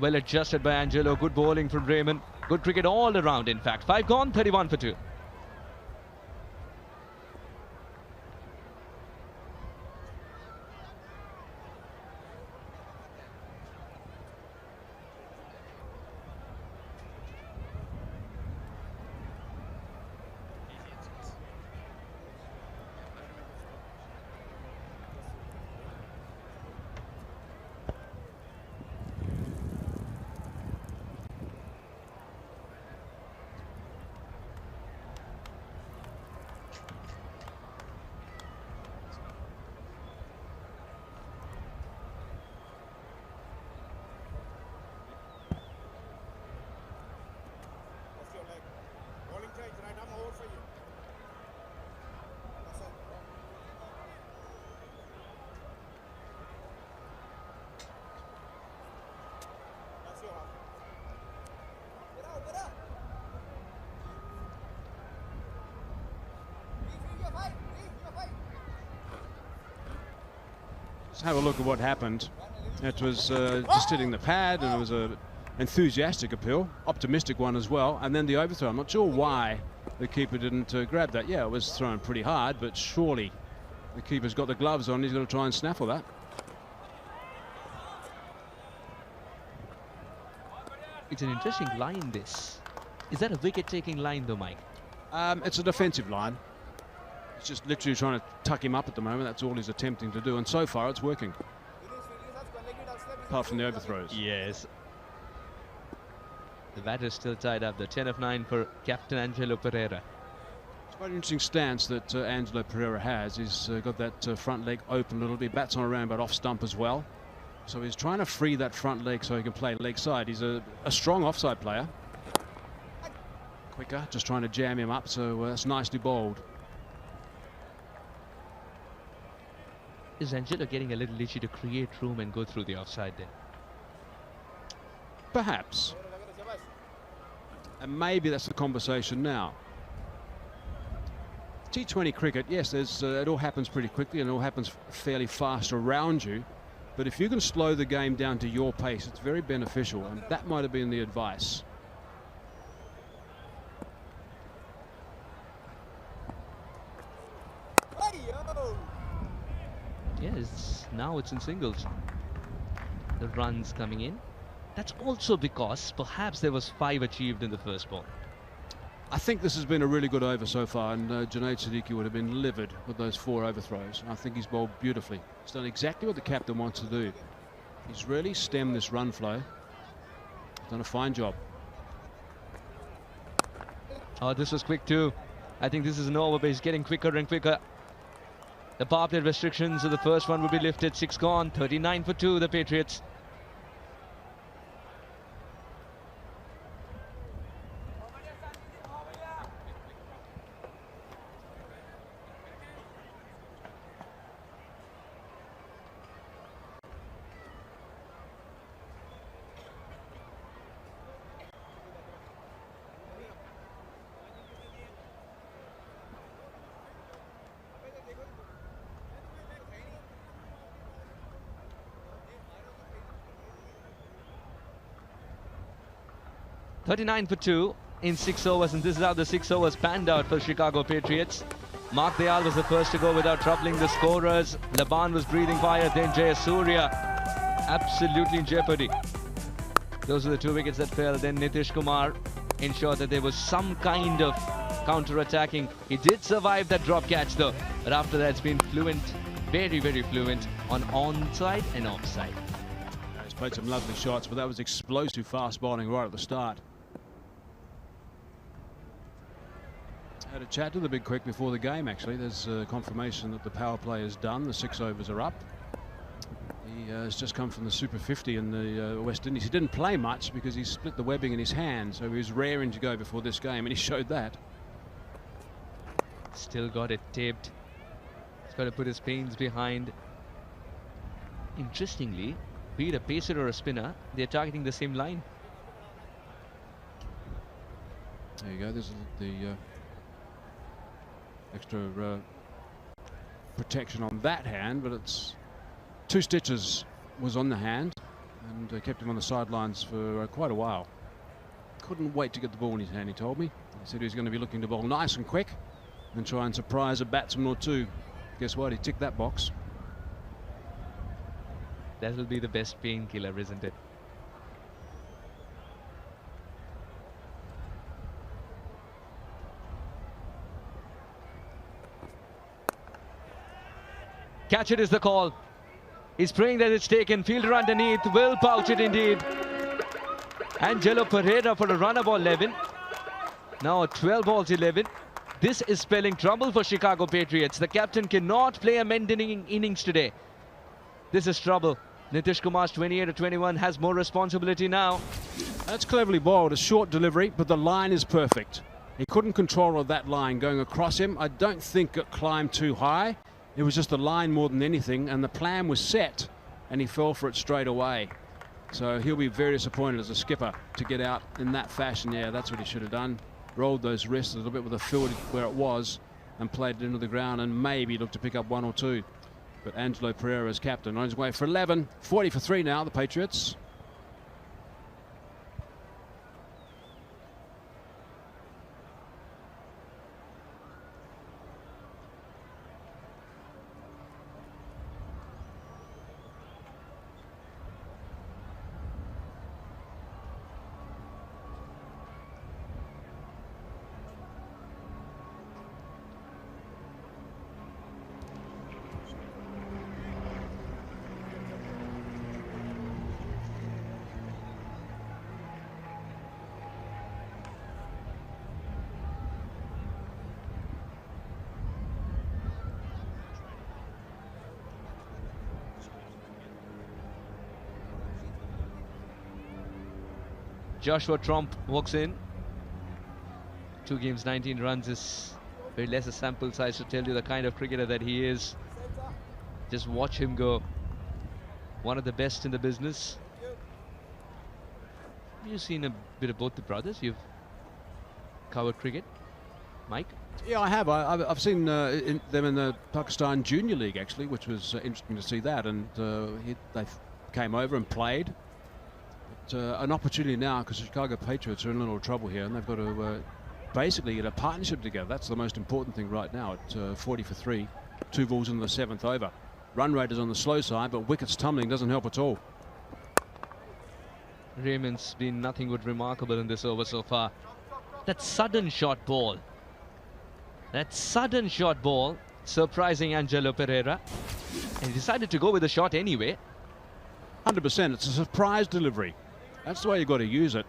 Well adjusted by Angelo. Good bowling from Raymond. Good cricket all around, in fact. 5 gone, 31 for 2.
Let's have a look at what happened. It was just hitting the pad, and it was a enthusiastic appeal, optimistic one as well, and then the overthrow. I'm not sure why the keeper didn't grab that. Yeah, it was thrown pretty hard, but surely the keeper's got the gloves on. He's got to try and snaffle that.
It's an interesting line, this. Is that a wicket-taking line, though, Mike?
It's a defensive line. It's just literally trying to tuck him up at the moment. That's all he's attempting to do, and so far it's working. Apart from the overthrows.
Yes. The batter's still tied up. The 10 of 9 for Captain Angelo Pereira.
It's quite an interesting stance that Angelo Pereira has. He's got that front leg open a little bit. Bats on around, but off stump as well. So he's trying to free that front leg so he can play leg side. He's a strong offside player. Quicker, just trying to jam him up. So that's nicely bowled.
Is Angelo getting a little itchy to create room and go through the offside there?
Perhaps. And maybe that's the conversation now. T20 cricket, yes, it all happens pretty quickly and it all happens fairly fast around you. But if you can slow the game down to your pace, it's very beneficial, and that might have been the advice.
Yes, now it's in singles. The runs coming in. That's also because perhaps there was 5 achieved in the first ball.
I think this has been a really good over so far, and Junaid Siddiqui would have been livid with those 4 overthrows. I think he's bowled beautifully. He's done exactly what the captain wants to do. He's really stemmed this run flow. Done a fine job.
Oh, this was quick too. I think this is an over, but he's getting quicker and quicker. The power play restrictions of the first one will be lifted. 6 gone, 39 for 2, the Patriots. .39 for 2 in 6 overs, and this is how the 6 overs panned out for Chicago Patriots. Mark Dayal was the first to go without troubling the scorers. Laban was breathing fire, then Jayasuriya absolutely in jeopardy. Those are the 2 wickets that fell. Then Nitish Kumar ensured that there was some kind of counter-attacking. He did survive that drop catch though, but after that it's been fluent, very, very fluent on onside and offside.
He's played some lovely shots, but that was explosive fast bowling right at the start. Had a chat to the big quick before the game, actually. There's confirmation that the power play is done. The 6 overs are up. He has just come from the Super 50 in the West Indies. He didn't play much because he split the webbing in his hand, so he was raring to go before this game, and he showed that.
Still got it taped. He's got to put his pains behind. Interestingly, be it a pacer or a spinner, they're targeting the same line.
There you go. This is the extra protection on that hand, but it's 2 stitches was on the hand and kept him on the sidelines for quite a while. Couldn't wait to get the ball in his hand, he told me. He said he was going to be looking to bowl nice and quick and try and surprise a batsman or 2. Guess what? He ticked that box.
That will be the best painkiller, isn't it? Catch it is the call. He's praying that it's taken. Fielder underneath will pouch it indeed. Angelo Pereira for a run of 11. Now 12 balls 11. This is spelling trouble for Chicago Patriots. The captain cannot play a maintaining innings today. This is trouble. Nitish Kumar's 28 or 21 has more responsibility now.
That's cleverly bowled. A short delivery, but the line is perfect. He couldn't control that line going across him. I don't think it climbed too high. It was just the line more than anything, and the plan was set, and he fell for it straight away. So he'll be very disappointed as a skipper to get out in that fashion. Yeah, that's what he should have done. Rolled those wrists a little bit with the field where it was and played it into the ground and maybe looked to pick up 1 or 2. But Angelo Pereira is captain on his way for 11. 40 for 3 now, the Patriots.
Joshua Trump walks in. 2 games, 19 runs is very less a sample size to tell you the kind of cricketer that he is. Just watch him go. One of the best in the business. You've seen a bit of both the brothers. You've covered cricket, Mike?
Yeah, I have. I've seen them in the Pakistan Junior League, actually, which was interesting to see that. And they came over and played. An opportunity now, because the Chicago Patriots are in a little trouble here, and they've got to basically get a partnership together. That's the most important thing right now at 40 for 3. 2 balls in the 7th over. Run rate is on the slow side, but wickets tumbling doesn't help at all.
Raymond's been nothing but remarkable in this over so far. That sudden shot ball. That sudden shot ball surprising Angelo Pereira. And he decided to go with the shot anyway.
100%. It's a surprise delivery. That's the way you've got to use it.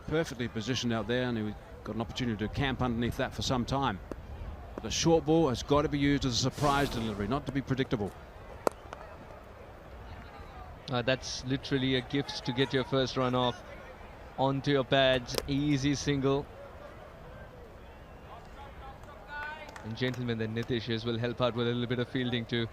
Perfectly positioned out there, and he got an opportunity to camp underneath that for some time. The short ball has got to be used as a surprise delivery, not to be predictable.
That's literally a gift to get your first run off. Onto your pads, easy single. And gentlemen, the Nitishers will help out with a little bit of fielding too.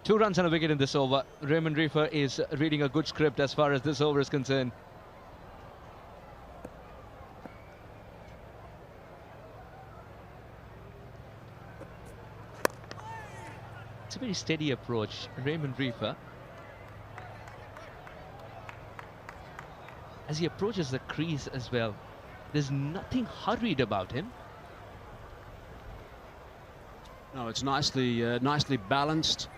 Two runs and a wicket in this over. Raymond Reefer is reading a good script as far as this over is concerned. It's a very steady approach. Raymond Reefer, as he approaches the crease as well, there's nothing hurried about him.
No, it's nicely balanced.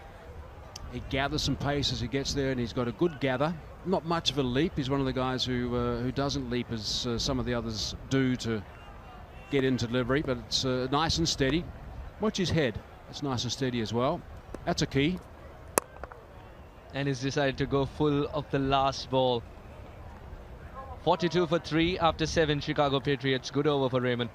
He gathers some pace as he gets there, and he's got a good gather. Not much of a leap. He's one of the guys who doesn't leap as some of the others do to get into delivery, but it's nice and steady. Watch his head. It's nice and steady as well. That's a key.
And he's decided to go full of the last ball. 42 for 3 after 7, Chicago Patriots. Good over for Raymond.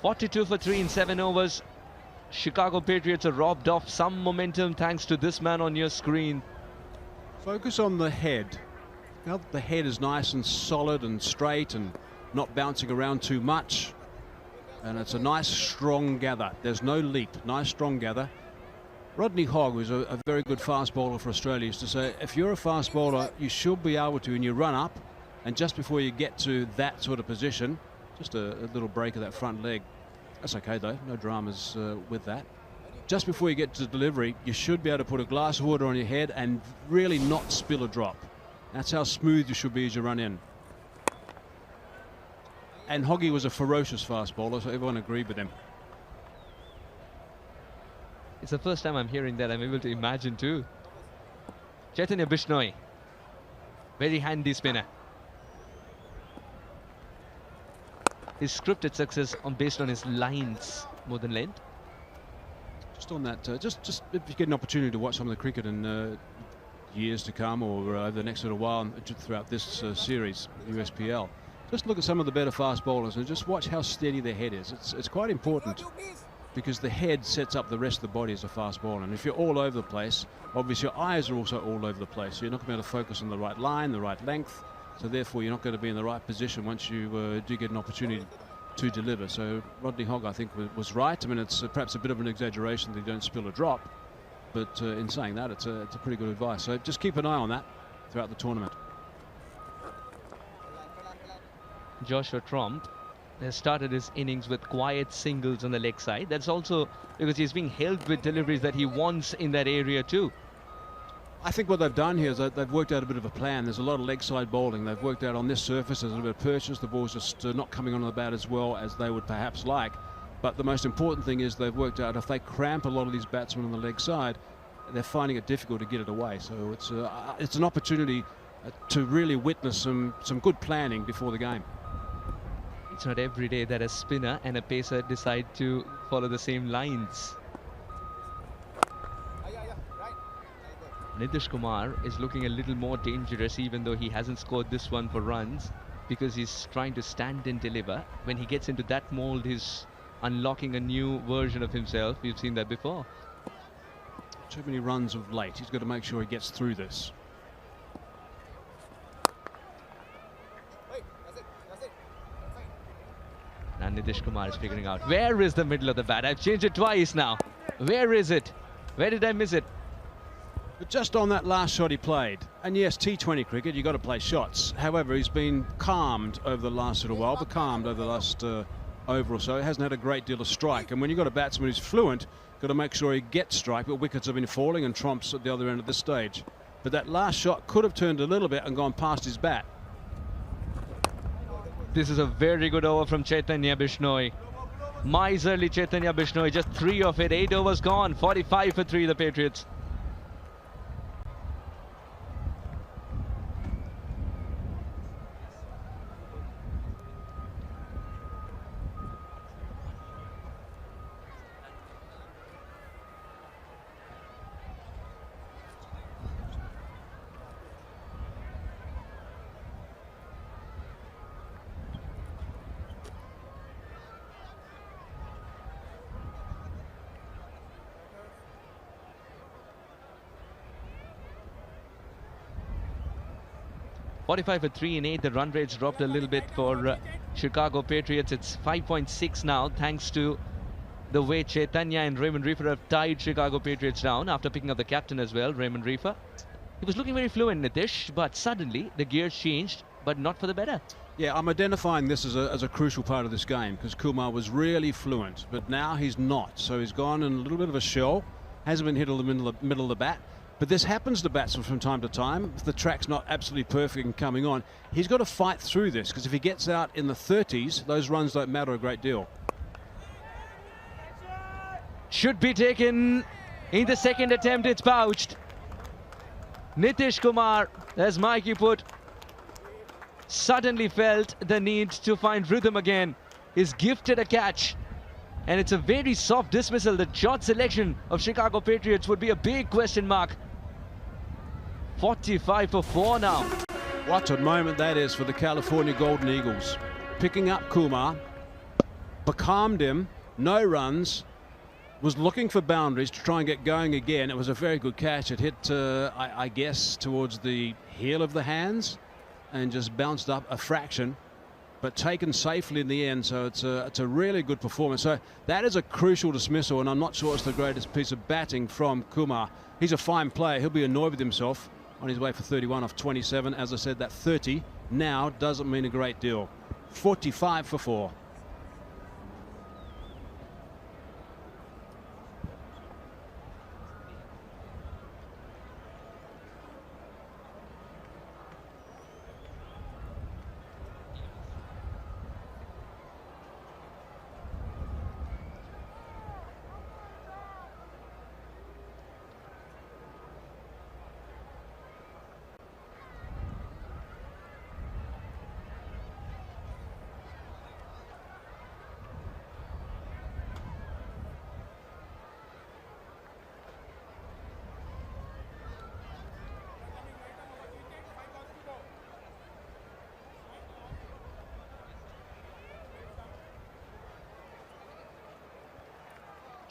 .42 for 3 in 7 overs. Chicago Patriots are robbed of some momentum thanks to this man on your screen.
Focus on the head. Now the head is nice and solid and straight and not bouncing around too much. And it's a nice strong gather. There's no leap. Nice strong gather. Rodney Hogg, who's a very good fast bowler for Australia, used to say, if you're a fast bowler, you should be able to, in your run up, and just before you get to that sort of position, just a little break of that front leg. That's okay though, no dramas with that. Just before you get to delivery, you should be able to put a glass of water on your head and really not spill a drop. That's how smooth you should be as you run in. and Hoggy was a ferocious fast bowler, so everyone agreed with him.
It's the first time I'm hearing that. I'm able to imagine too. Chaitanya Bishnoi, very handy spinner. His scripted success based on his lines more than length.
Just on that, just if you get an opportunity to watch some of the cricket in years to come or over the next little while throughout this series, USPL, just look at some of the better fast bowlers and just watch how steady their head is. It's quite important because the head sets up the rest of the body as a fast bowler. And if you're all over the place, obviously your eyes are also all over the place. So you're not going to be able to focus on the right line, the right length. So therefore, you're not going to be in the right position once you do get an opportunity to deliver. So Rodney Hogg, I think, was right. I mean, it's perhaps a bit of an exaggeration that you don't spill a drop. But in saying that, it's a pretty good advice. So just keep an eye on that throughout the tournament.
Joshua Tromp has started his innings with quiet singles on the leg side. That's also because he's being helped with deliveries that he wants in that area too.
I think what they've done here is that they've worked out a bit of a plan. There's a lot of leg side bowling. They've worked out on this surface, there's a little bit of purchase. The ball's just not coming onto the bat as well as they would perhaps like. But the most important thing is they've worked out if they cramp a lot of these batsmen on the leg side, they're finding it difficult to get it away. So it's an opportunity to really witness some good planning before the game.
It's not every day that a spinner and a pacer decide to follow the same lines. Nitish Kumar is looking a little more dangerous, even though he hasn't scored this one for runs, because he's trying to stand and deliver. When he gets into that mold, he's unlocking a new version of himself. We've seen that before.
Too many runs of late. He's got to make sure he gets through this.
Now Nitish Kumar is figuring out where is the middle of the bat. I've changed it twice now. Where is it? Where did I miss it?
But just on that last shot he played, and yes, T20 cricket, you've got to play shots. However, he's been calmed over the last little while, but calmed over the last over or so. He hasn't had a great deal of strike. And when you've got a batsman who's fluent, got to make sure he gets strike, but wickets have been falling and Tromp's at the other end of this stage. But that last shot could have turned a little bit and gone past his bat.
This is a very good over from Chaitanya Bishnoi. Miserly Chaitanya Bishnoi, just 3 of it, 8 overs gone, 45 for 3 the Patriots. .45 for 3 in 8. The run rate's dropped a little bit for Chicago Patriots. It's 5.6 now, thanks to the way Chaitanya and Raymond Reefer have tied Chicago Patriots down after picking up the captain as well, Raymond Reefer. He was looking very fluent, Nitish, but suddenly the gears changed, but not for the better.
Yeah, I'm identifying this as a crucial part of this game because Kumar was really fluent, but now he's not. So he's gone in a little bit of a shell, hasn't been hit in the middle of the bat. But this happens to batsmen from time to time. If the track's not absolutely perfect and coming on, he's got to fight through this because if he gets out in the 30s, those runs don't matter a great deal.
Should be taken in the second attempt. It's pouched. Nitish Kumar, as Mikey put, suddenly felt the need to find rhythm again. He's gifted a catch. And it's a very soft dismissal. The shot selection of Chicago Patriots would be a big question mark. 45 for 4 now.
What a moment that is for the California Golden Eagles. Picking up Kumar, becalmed him, no runs, was looking for boundaries to try and get going again. It was a very good catch. It hit, I guess, towards the heel of the hands and just bounced up a fraction, but taken safely in the end. So it's a really good performance. So that is a crucial dismissal, and I'm not sure it's the greatest piece of batting from Kumar. He's a fine player. He'll be annoyed with himself on his way for 31 off 27. As I said, that 30 now doesn't mean a great deal. 45 for 4.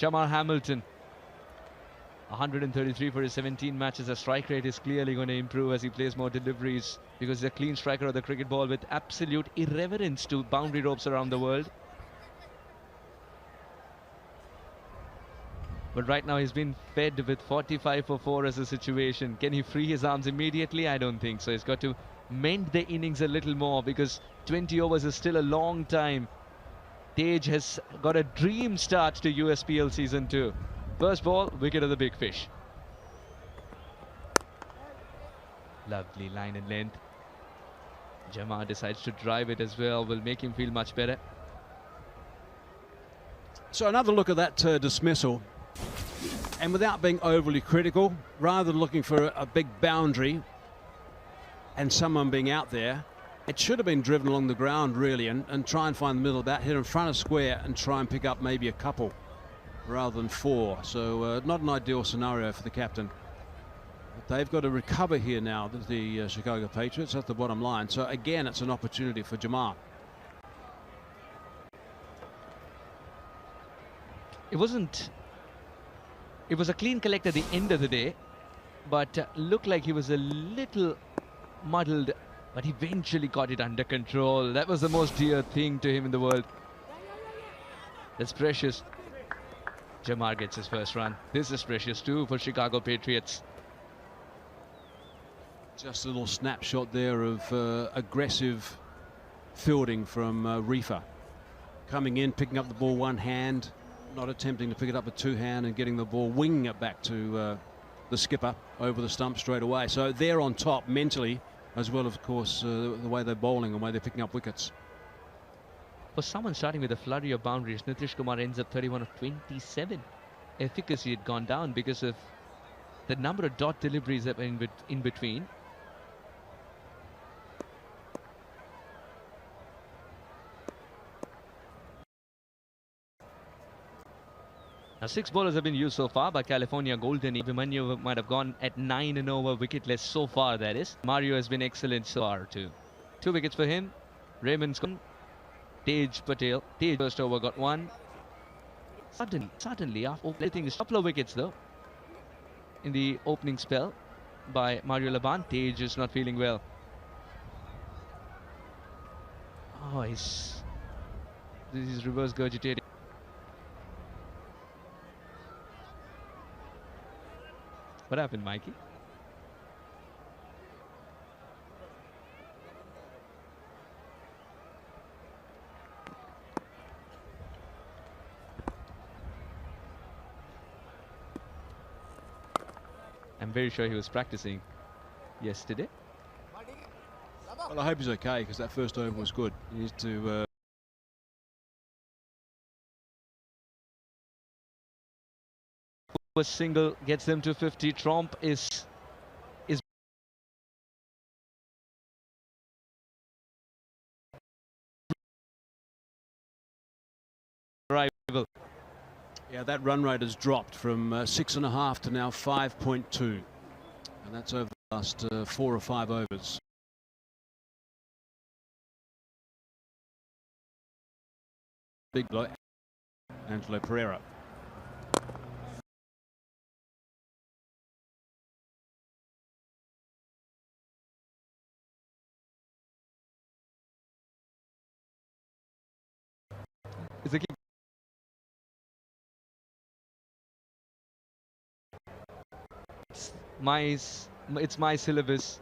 Jamar Hamilton, 133 for his 17 matches. The strike rate is clearly going to improve as he plays more deliveries, because he's a clean striker of the cricket ball with absolute irreverence to boundary ropes around the world. But right now he's been fed with 45 for 4 as a situation. Can he free his arms immediately? I don't think so. He's got to mend the innings a little more, because 20 overs is still a long time. Tej has got a dream start to USPL Season 2. First ball, wicket of the big fish. Lovely line and length. Jamar decides to drive it as well. Will make him feel much better.
So another look at that dismissal. And without being overly critical, rather than looking for a big boundary and someone being out there, it should have been driven along the ground really, and try and find the middle of that, hit in front of square and try and pick up maybe a couple rather than 4. So not an ideal scenario for the captain. But they've got to recover here now, the Chicago Patriots. That's the bottom line. So again, it's an opportunity for Jamar.
It was a clean collect at the end of the day, but looked like he was a little muddled, but he eventually got it under control. That was the most dear thing to him in the world. That's precious. Jamar gets his first run. This is precious too for Chicago Patriots.
Just a little snapshot there of aggressive fielding from Reefer. Coming in, picking up the ball one hand, not attempting to pick it up with two hand, and getting the ball, winging it back to the skipper over the stump straight away. So they're on top mentally, as well, of course, the way they're bowling and the way they're picking up wickets.
For someone starting with a flurry of boundaries, Nitish Kumar ends up 31 of 27. Efficacy had gone down because of the number of dot deliveries that were in between. Now 6 bowlers have been used so far by California Golden. Abhimanyu might have gone at 9 and over, wicketless so far, that is. Mario has been excellent so far too. 2 wickets for him. Raymond's gone. Tej Patel. Tej first over got 1. Suddenly, after opening a couple of wickets though, in the opening spell by Mario Laban, Tej is not feeling well. Oh, this is reverse gurgitating. What happened, Mikey? I'm very sure he was practicing yesterday.
Well, I hope he's okay, because that first over was good. He needs to
A single gets them to 50. Tromp is rival.
yeah, that run rate has dropped from 6.5 to now 5.2, and that's over the last 4 or 5 overs. Big blow, Angelo Pereira.
It's a keep. It's my syllabus.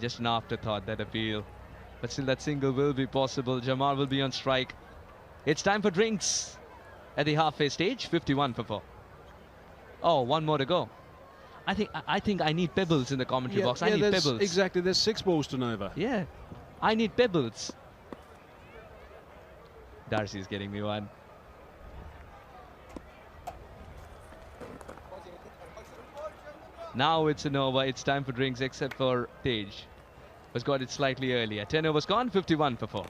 Just an afterthought, that appeal. But still, that single will be possible. Jamar will be on strike. It's time for drinks at the halfway stage. 51 for 4. Oh, 1 more to go. I think I need pebbles in the commentary box. I need pebbles.
Exactly, there's 6 balls to Nova.
Yeah, I need pebbles. Darcy's getting me one. Now it's an over. It's time for drinks, except for Tej, who's got it slightly earlier. 10 overs gone, 51 for 4.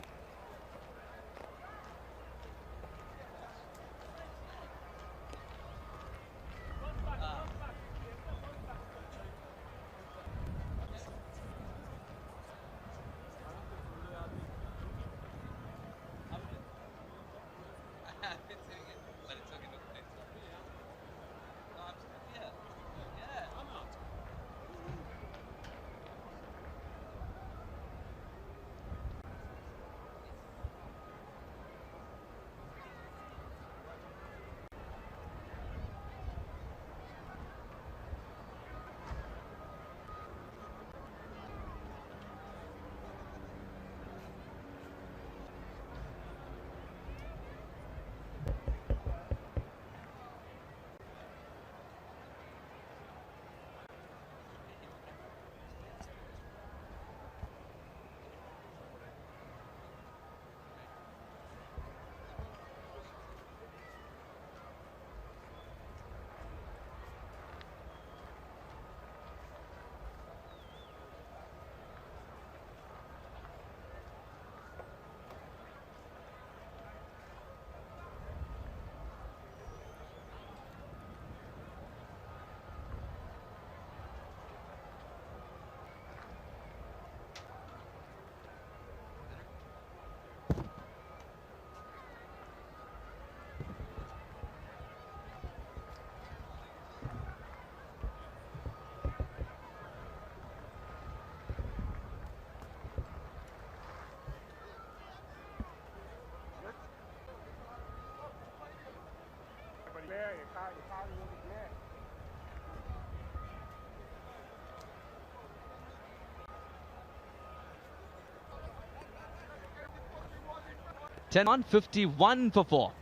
10 on, 51 for 4.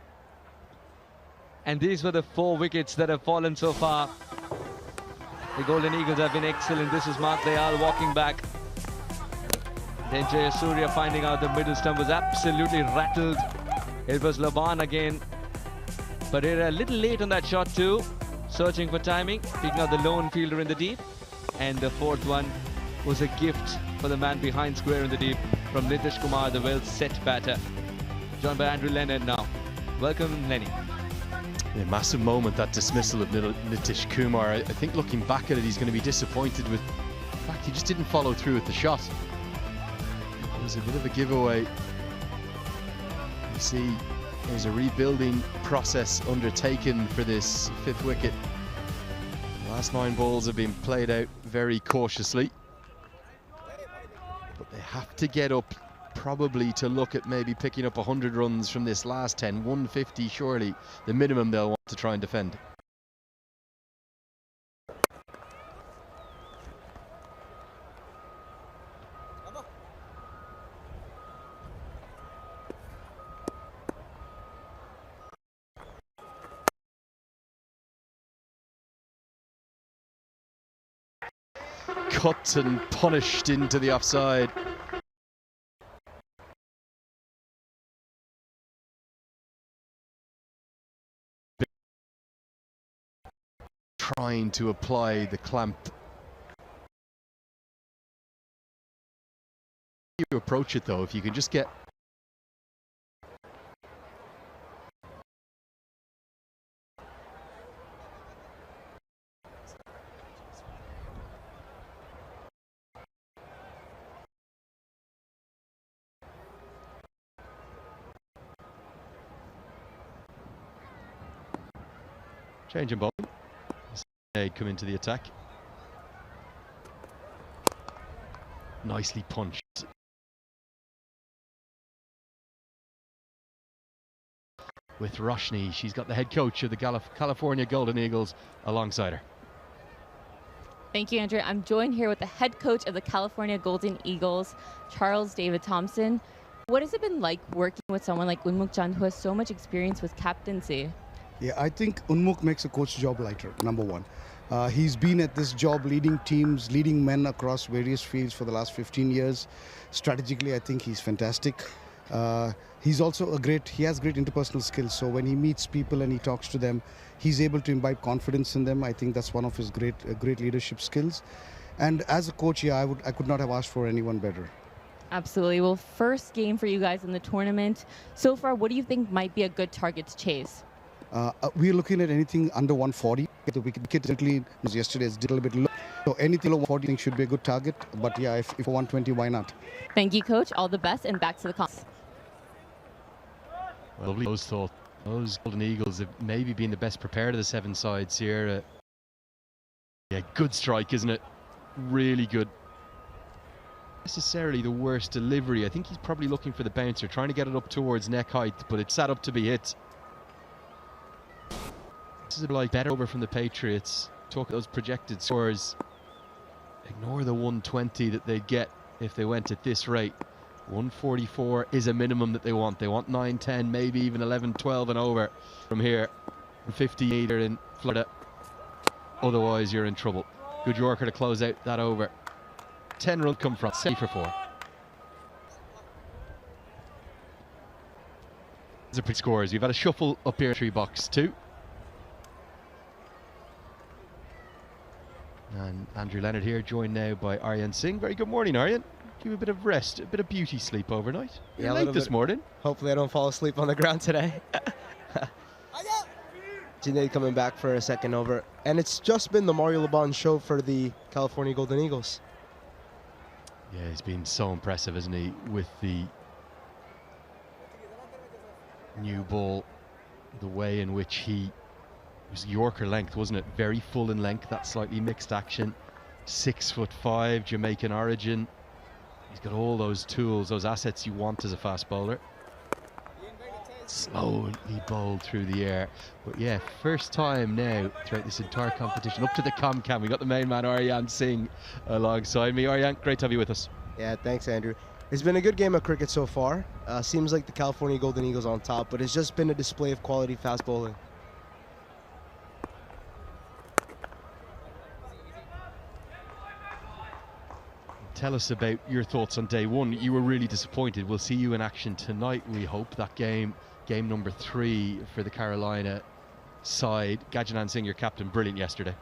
And these were the 4 wickets that have fallen so far. The Golden Eagles have been excellent. This is Mark Dayal walking back. Then Jayasuriya finding out the middle stump was absolutely rattled. It was Laban again. But they're a little late on that shot too. Searching for timing, picking out the lone fielder in the deep. And the 4th one was a gift for the man behind square in the deep from Nitish Kumar, the well-set batter. Joined by Andrew Leonard now. Welcome, Lenny.
A massive moment, that dismissal of Nitish Kumar. I think looking back at it, he's going to be disappointed with the fact he just didn't follow through with the shot. It was a bit of a giveaway. You see, there's a rebuilding process undertaken for this 5th wicket. The last 9 balls have been played out very cautiously. But they have to get up probably to look at maybe picking up 100 runs from this last 10. 150 surely the minimum they'll want to try and defend. Cut and punished into the offside. Trying to apply the clamp. You approach it though, if you can just get change and bowling. Come into the attack. Nicely punched. With Roshni, she's got the head coach of the California Golden Eagles alongside her.
Thank you, Andrew. I'm joined here with the head coach of the California Golden Eagles, Charles David Thompson. What has it been like working with someone like Unmuk Chand, who has so much experience with captaincy?
Yeah, I think Unmuk makes a coach's job lighter, number one. He's been at this job leading teams, leading men across various fields for the last 15 years. Strategically, I think he's fantastic. He's also he has great interpersonal skills. So when he meets people and he talks to them, he's able to imbibe confidence in them. I think that's one of his great leadership skills. And as a coach, yeah, I could not have asked for anyone better.
Absolutely. Well, first game for you guys in the tournament. So far, what do you think might be a good target to chase?
We're looking at anything under 140. The wicket yesterday is a little bit low. So anything below 140 I think should be a good target. But yeah, if for 120, why not?
Thank you, Coach. All the best, and back to the call.
Well, those Golden Eagles have maybe been the best prepared of the 7 sides here. Yeah, good strike, isn't it? Really good. Necessarily the worst delivery. I think he's probably looking for the bouncer, trying to get it up towards neck height, but it's set up to be hit. This is like better over from the Patriots. Talk those projected scores. Ignore the 120 that they'd get if they went at this rate. 144 is a minimum that they want. They want 9, 10, maybe even 11, 12 and over from here. 50 meter in Florida. Otherwise, you're in trouble. Good Yorker to close out that over. 10 run come from 7 for 4. These are pretty scores. We've had a shuffle up here, 3 box 2. And Andrew Leonard here, joined now by Aryan Singh. Very good morning, Aryan. Give you a bit of rest, a bit of beauty sleep overnight. You're late this morning.
Hopefully I don't fall asleep on the ground today. Junaid coming back for a second over. And it's just been the Mario Laban show for the California Golden Eagles.
Yeah, he's been so impressive, isn't he, with the new ball, the way in which he was Yorker length, wasn't it? Very full in length, that slightly mixed action. 6'5", Jamaican origin. He's got all those tools, those assets you want as a fast bowler. Slowly bowled through the air. But yeah, first time now throughout this entire competition. Up to the cam. We got the main man, Aryan Singh, alongside me. Aryan, great to have you with us.
Yeah, thanks, Andrew. It's been a good game of cricket so far. Seems like the California Golden Eagles on top, but it's just been a display of quality fast bowling.
Tell us about your thoughts on day one. You were really disappointed. We'll see you in action tonight, we hope. That game number 3 for the Carolina side. Gajanan Singh, your captain, brilliant yesterday.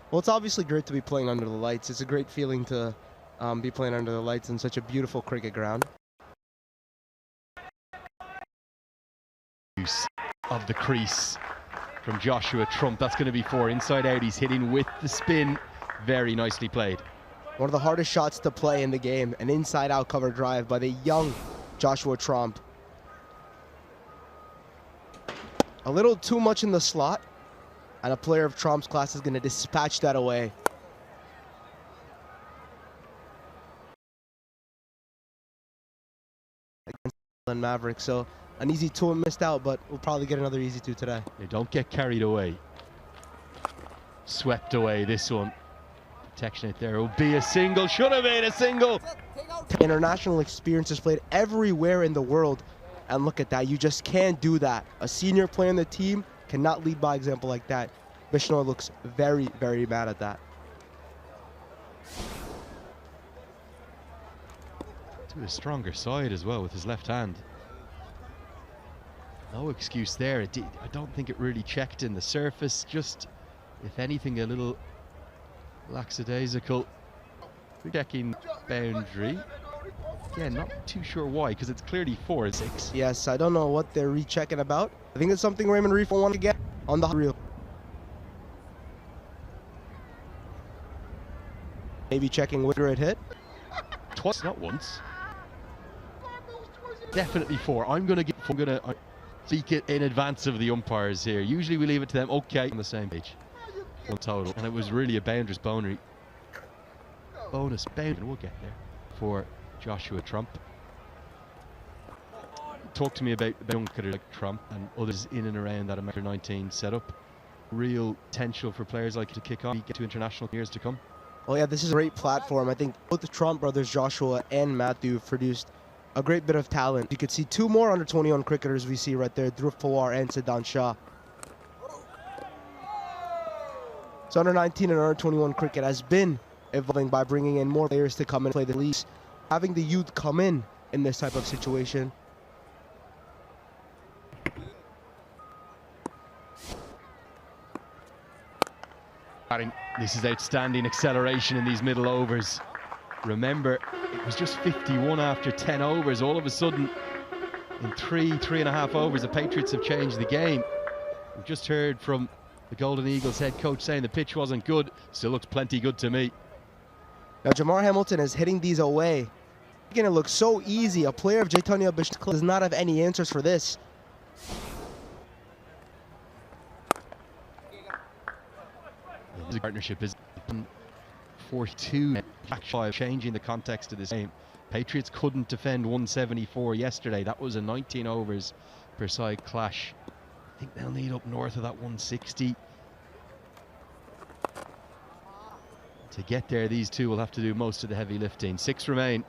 Well, it's obviously great to be playing under the lights. It's a great feeling to be playing under the lights in such a beautiful cricket ground.
Use of the crease from Joshua Trump. That's going to be 4. Inside out, he's hitting with the spin. Very nicely played.
One of the hardest shots to play in the game, an inside-out cover drive by the young Joshua Trump. A little too much in the slot, and a player of Trump's class is going to dispatch that away. Against the Mavericks, so an easy 2 missed out, but we'll probably get another easy 2 today.
They don't get carried away. Swept away this one. Protection out there will be a single. Should have made a single.
International experience is played everywhere in the world, and look at that. You just can't do that. A senior player in the team cannot lead by example like that. Bishnoi looks very, very mad at that.
To a stronger side as well with his left hand. No excuse there. I don't think it really checked in the surface. Just, if anything, a little lackadaisical. Checking boundary. Again, not too sure why, because it's clearly 4 and 6.
Yes, I don't know what they're rechecking about. I think it's something Raymond Reef will want to get on the reel. Maybe checking whether it hit.
Twice, not once. Definitely 4. I'm going to speak it in advance of the umpires here. Usually we leave it to them. Okay, on the same page. One total, and it was really a bonus boundary. Bonus boundary, we'll get there for Joshua Trump. Talk to me about young cricketers like Trump and others in and around that America 19 setup. Real potential for players like to kick on, get to international years to come.
Oh yeah, this is a great platform. I think both the Trump brothers, Joshua and Matthew, have produced a great bit of talent. You could see 2 more under 21 cricketers we see right there, Dhruv Pawar and Siddhant Shah. So under 19 and under 21 cricket has been evolving by bringing in more players to come and play the leagues. Having the youth come in this type of situation.
This is outstanding acceleration in these middle overs. Remember, it was just 51 after 10 overs. All of a sudden, in 3.5 overs, the Patriots have changed the game. We've just heard from the Golden Eagles head coach saying the pitch wasn't good. Still looks plenty good to me.
Now Jamar Hamilton is hitting these away. Again, it looks so easy. A player of Chaitanya Bishnoi does not have any answers for this.
The partnership is 42, changing the context of this game. Patriots couldn't defend 174 yesterday. That was a 19 overs per side clash. I think they'll need up north of that 160. To get there, these two will have to do most of the heavy lifting. 6 remain.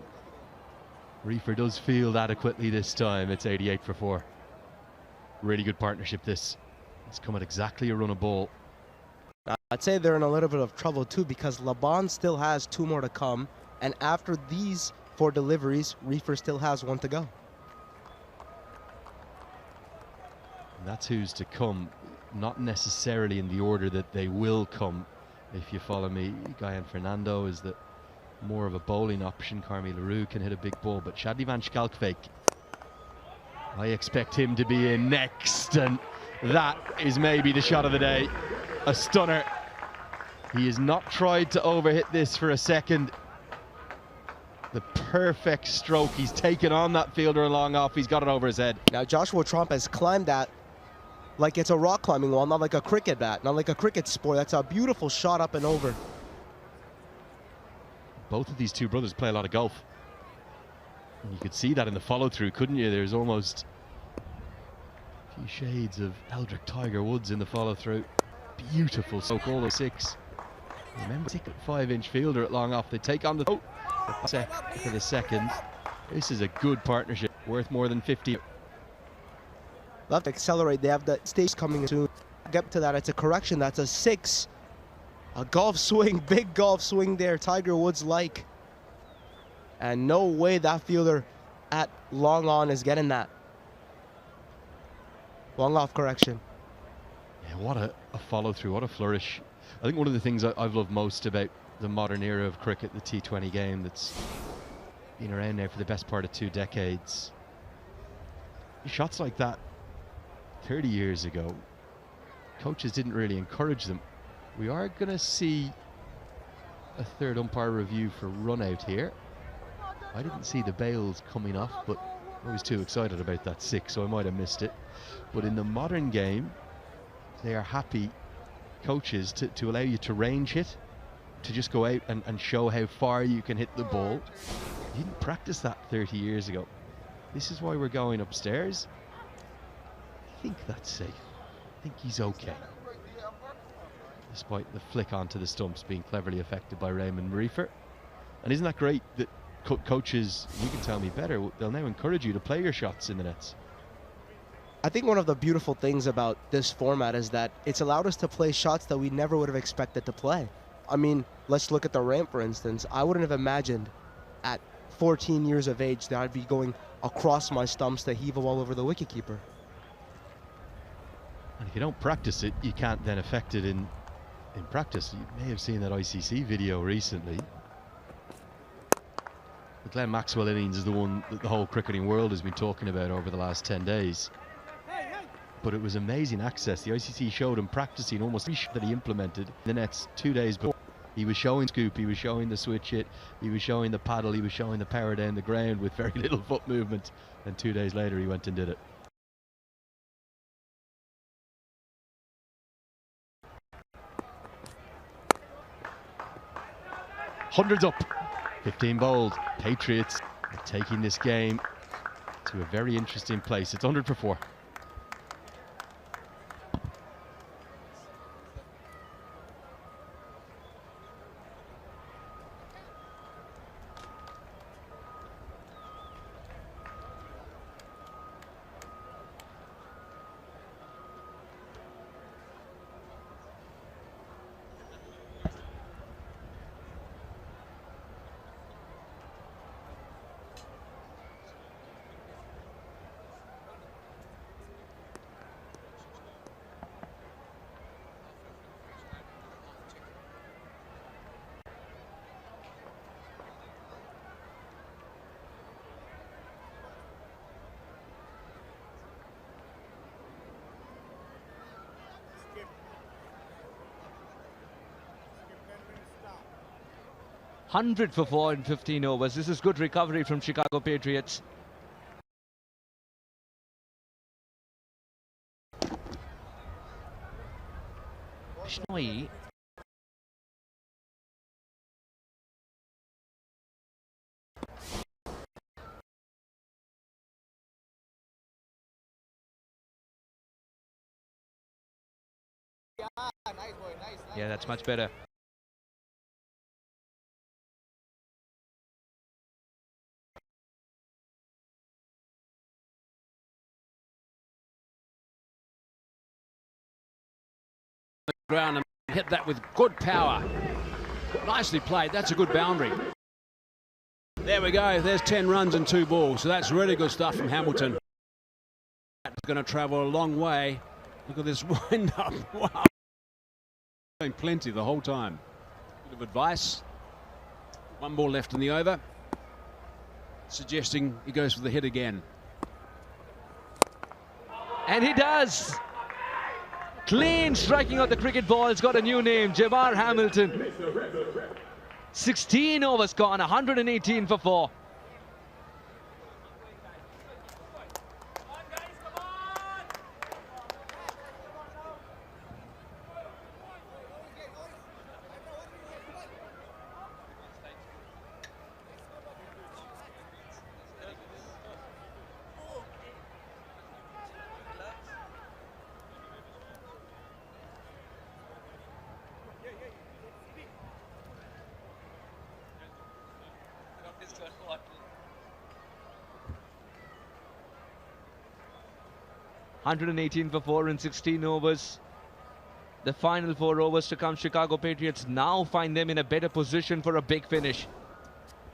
Reefer does field adequately this time. It's 88 for 4. Really good partnership this. It's come at exactly a run of ball.
I'd say they're in a little bit of trouble too, because Laban still has 2 more to come, and after these 4 deliveries, Reefer still has 1 to go.
And that's who's to come, not necessarily in the order that they will come, if you follow me. Guyan Fernando is the more of a bowling option. Carmi LaRue can hit a big ball, but Shadley Van Schalkwyk, I expect him to be in next, and that is maybe the shot of the day. A stunner. He has not tried to overhit this for a second. The perfect stroke. He's taken on that fielder long off. He's got it over his head.
Now Joshua Trump has climbed that like it's a rock climbing wall, not like a cricket bat, not like a cricket sport. That's a beautiful shot up and over.
Both of these two brothers play a lot of golf. And you could see that in the follow through, couldn't you? There's almost a few shades of Eldrick Tiger Woods in the follow through. Beautiful stroke, all of 6. Remember, 5-inch fielder at long off. They take on the for the second. This is a good partnership, worth more than 50.
They'll have to accelerate. They have the stage coming soon. Get to that. It's a correction. That's a 6. A golf swing, big golf swing there. Tiger Woods like. And no way that fielder at long on is getting that. Long off correction.
Yeah, what a follow through, what a flourish. I think one of the things I've loved most about the modern era of cricket, the T20 game that's been around now for the best part of 2 decades. Shots like that 30 years ago, coaches didn't really encourage them. We are going to see a third umpire review for run out here. I didn't see the bails coming off, but I was too excited about that 6, so I might have missed it. But in the modern game, they are happy, coaches, to allow you to range hit, to just go out and show how far you can hit the ball. You didn't practice that 30 years ago. This is why we're going upstairs. I think that's safe. I think he's okay. Despite the flick onto the stumps being cleverly affected by Raymond Reefer. And isn't that great that coaches, you can tell me better, they'll now encourage you to play your shots in the nets.
I think one of the beautiful things about this format is that it's allowed us to play shots that we never would have expected to play. I mean, let's look at the ramp, for instance. I wouldn't have imagined at 14 years of age that I'd be going across my stumps to heave a ball over the wicketkeeper.
And if you don't practice it, you can't then affect it in practice. You may have seen that ICC video recently. The Glenn Maxwell innings is the one that the whole cricketing world has been talking about over the last 10 days. But it was amazing access. The ICC showed him practicing almost every shot that he implemented in the nets 2 days before. He was showing scoop, he was showing the switch hit, he was showing the paddle, he was showing the power down the ground with very little foot movement. And 2 days later he went and did it. Hundreds up, 15 bowled. Patriots are taking this game to a very interesting place. It's 100 for 4.
$100 for 4 in 15 overs. This is good recovery from Chicago Patriots. Bishnoi. Yeah, that's much better.
Ground and hit that with good power. Nicely played. That's a good boundary. There we go. There's 10 runs and 2 balls. So that's really good stuff from Hamilton. That's going to travel a long way. Look at this wind up. Wow. Plenty the whole time. Bit of advice. 1 ball left in the over. Suggesting he goes for the hit again.
And he does. Clean striking out the cricket ball. It's got a new name, Jabbar Hamilton. 16 overs gone, 118 for 4. 118 for 4 in 16 overs. The final 4 overs to come. Chicago Patriots now find them in a better position for a big finish.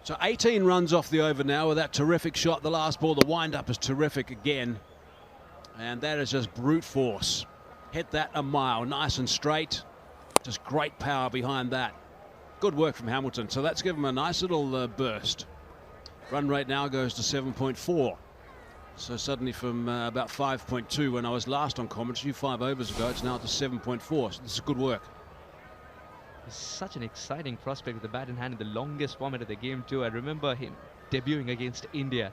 So 18 runs off the over now with that terrific shot. The last ball, the wind-up is terrific again. And that is just brute force. Hit that a mile, nice and straight. Just great power behind that. Good work from Hamilton. So that's given him a nice little burst. Run rate now goes to 7.4. So suddenly from about 5.2 when I was last on commentary 5 overs ago, it's now to 7.4. So this is good work.
He's such an exciting prospect with the bat in hand in the longest format of the game too. I remember him debuting against India.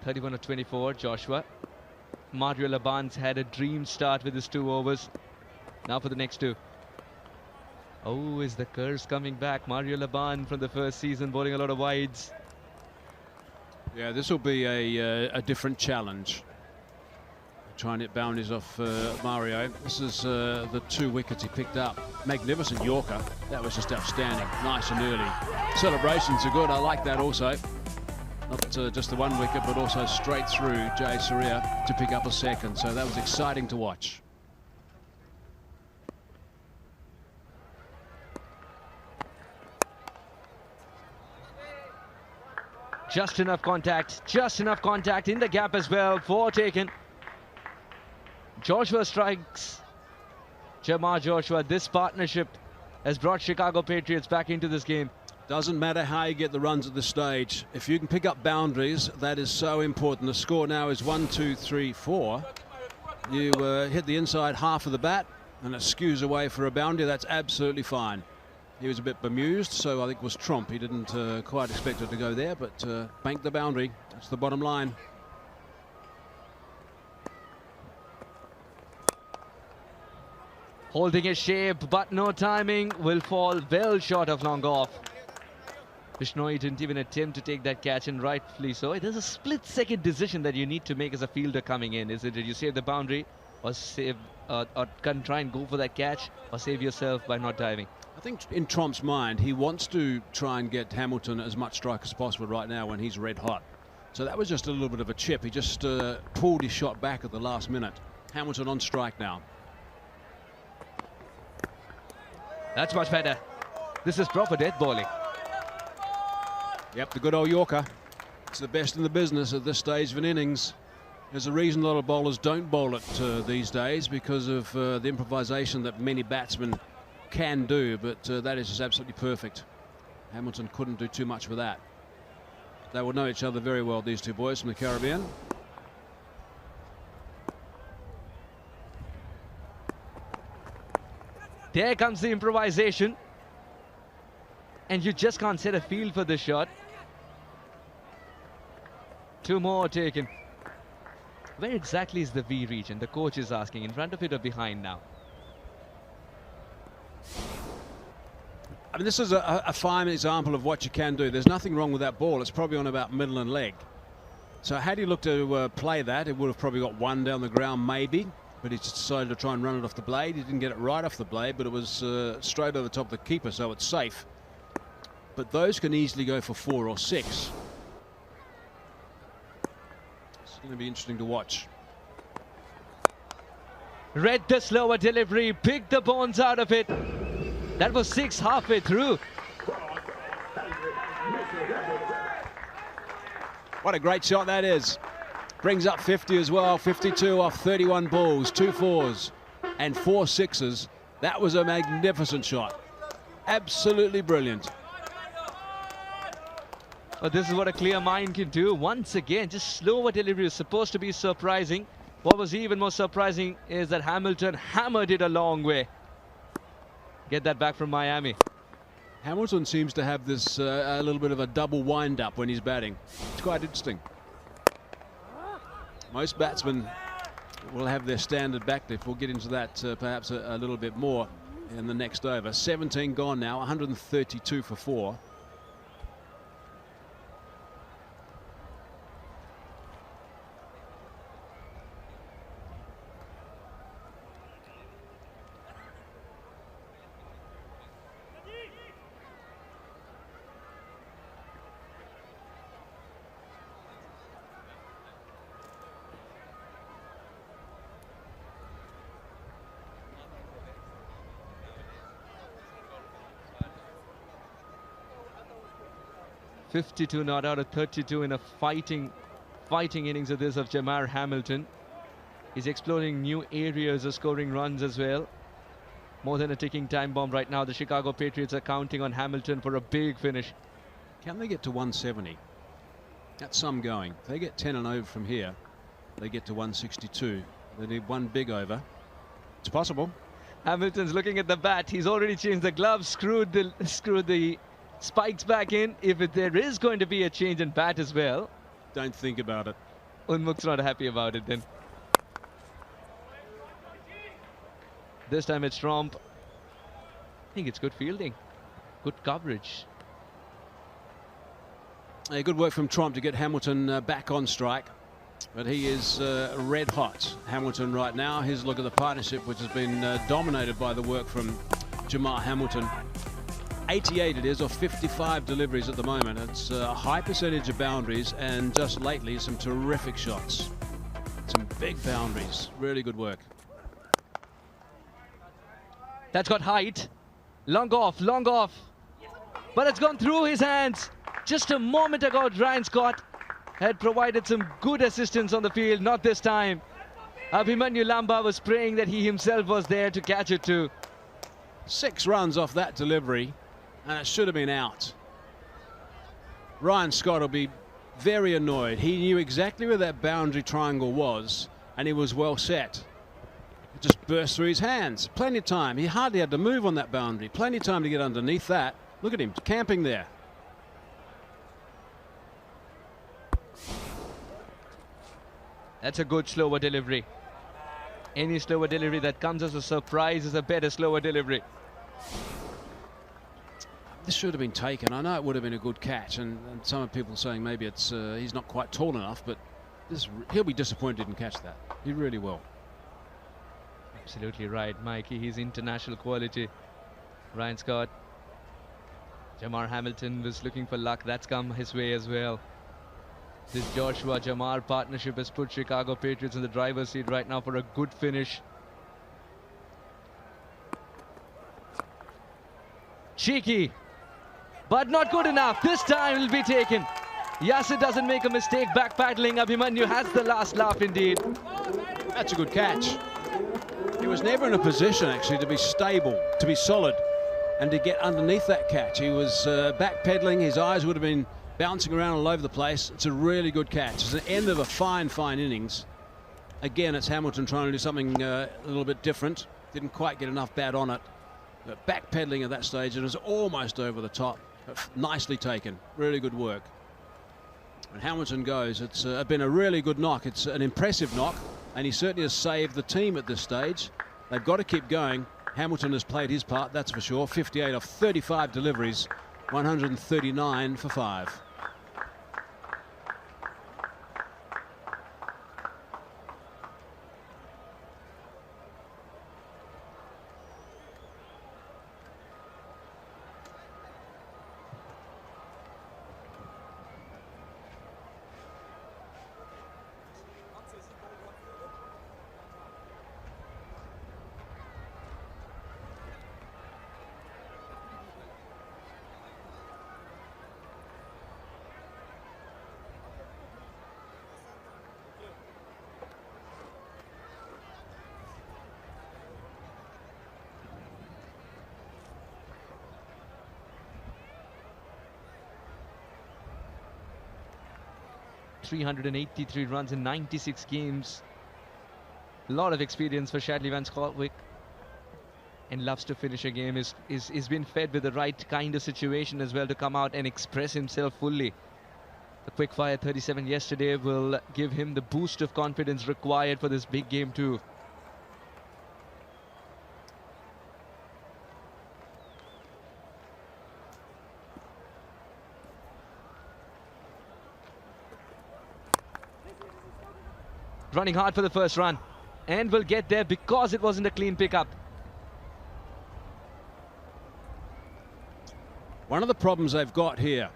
31 of 24, Joshua. Mario Laban's had a dream start with his 2 overs. Now for the next 2. Oh, is the curse coming back? Mario Laban from the first season bowling a lot of wides.
Yeah, this will be a different challenge. Trying to hit boundaries off Mario. This is the 2 wickets he picked up. Magnificent Yorker. That was just outstanding. Nice and early. Celebrations are good. I like that also. Not just the 1 wicket, but also straight through Jay Surya to pick up a second. So that was exciting to watch.
Just enough contact in the gap as well. 4 taken. Joshua strikes. Jamar Joshua. This partnership has brought Chicago Patriots back into this game.
Doesn't matter how you get the runs at this stage. If you can pick up boundaries, that is so important. The score now is 1, 2, 3, 4. You hit the inside half of the bat and it skews away for a boundary. That's absolutely fine. He was a bit bemused, so I think it was Trump. He didn't quite expect it to go there, but banked the boundary. That's the bottom line.
Holding his shape, but no timing. Will fall well short of long off. Bishnoi didn't even attempt to take that catch, and rightfully so. It is a split-second decision that you need to make as a fielder coming in. Is it that you save the boundary, or save, or try and go for that catch, or save yourself by not diving?
I think in Trump's mind, he wants to try and get Hamilton as much strike as possible right now when he's red hot. So that was just a little bit of a chip. He just pulled his shot back at the last minute. Hamilton on strike now.
That's much better. This is proper death bowling.
Yep, the good old Yorker. It's the best in the business at this stage of an innings. There's a reason a lot of bowlers don't bowl it these days, because of the improvisation that many batsmen can do, but that is just absolutely perfect. Hamilton couldn't do too much with that. They will know each other very well, these 2 boys from the Caribbean.
There comes the improvisation. And you just can't set a field for this shot. 2 more taken. Where exactly is the V region? The coach is asking. In front of it or behind now?
I mean, this is a fine example of what you can do. There's nothing wrong with that ball. It's probably on about middle and leg. So had he looked to play that, it would have probably got 1 down the ground maybe. But he just decided to try and run it off the blade. He didn't get it right off the blade, but it was straight over the top of the keeper, so it's safe. But those can easily go for 4 or 6. It's going to be interesting to watch.
Read the slower delivery, picked the bones out of it. That was 6 halfway through.
What a great shot that is. Brings up 50 as well. 52 off 31 balls, 2 4s and 4 6s. That was a magnificent shot. Absolutely brilliant.
But this is what a clear mind can do. Once again, just slower delivery is supposed to be surprising. What was even more surprising is that Hamilton hammered it a long way. Get that back from Miami.
Hamilton seems to have this a little bit of a double wind-up when he's batting. It's quite interesting. Most batsmen will have their standard backlift. We'll get into that perhaps a little bit more in the next over. 17 gone now, 132 for 4.
52 not out of 32 in a fighting innings of this of Jamar Hamilton. He's exploring new areas of scoring runs as well. More than a ticking time bomb right now. The Chicago Patriots are counting on Hamilton for a big finish.
Can they get to 170? That's some going. If they get 10 and over from here, they get to 162. They need one big over. It's possible.
Hamilton's looking at the bat. He's already changed the gloves, screwed the spikes back in. If there is going to be a change in bat as well.
Don't think about it.
Unmukh's not happy about it then. This time it's Tromp. I think it's good fielding. Good coverage.
Good work from Tromp to get Hamilton back on strike. But he is red hot, Hamilton, right now. His look at the partnership, which has been dominated by the work from Jamar Hamilton. 88 it is, or 55 deliveries at the moment. It's a high percentage of boundaries, and just lately some terrific shots. Some big boundaries. Really good work.
That's got height. Long off. But it's gone through his hands. Just a moment ago, Ryan Scott had provided some good assistance on the field. Not this time. Abhimanyu Lamba was praying that he himself was there to catch it too.
6 runs off that delivery, and it should have been out. Ryan Scott will be very annoyed. He knew exactly where that boundary triangle was, and he was well set. It just burst through his hands. Plenty of time. He hardly had to move on that boundary. Plenty of time to get underneath that. Look at him camping there.
That's a good slower delivery. Any slower delivery that comes as a surprise is a better slower delivery.
This should have been taken. I know it would have been a good catch, and some people saying maybe it's he's not quite tall enough, but he'll be disappointed he didn't catch that. He really will.
Absolutely right, Mikey. He's international quality. Ryan Scott. Jamar Hamilton was looking for luck. That's come his way as well. This Joshua Jamar partnership has put Chicago Patriots in the driver's seat right now for a good finish. Cheeky, but not good enough. This time it'll be taken. Yasir doesn't make a mistake back paddling. Abhimanyu has the last laugh indeed.
That's a good catch. He was never in a position actually to be stable, to be solid, and to get underneath that catch. He was backpedaling. His eyes would have been bouncing around all over the place. It's a really good catch. It's an end of a fine innings. Again, it's Hamilton trying to do something a little bit different. Didn't quite get enough bat on it. But backpedaling at that stage, it was almost over the top. Nicely taken. Really good work. And Hamilton goes. It's been a really good knock. It's an impressive knock, and he certainly has saved the team at this stage. They've got to keep going. Hamilton has played his part, that's for sure. 58 off 35 deliveries, 139 for 5.
.383 runs in 96 games. A lot of experience for Shadley Van Schalkwyk, and loves to finish a game. Is been fed with the right kind of situation as well to come out and express himself fully. The quick fire 37 yesterday will give him the boost of confidence required for this big game too. Running hard for the first run, and will get there because it wasn't a clean pickup.
One of the problems they've got here,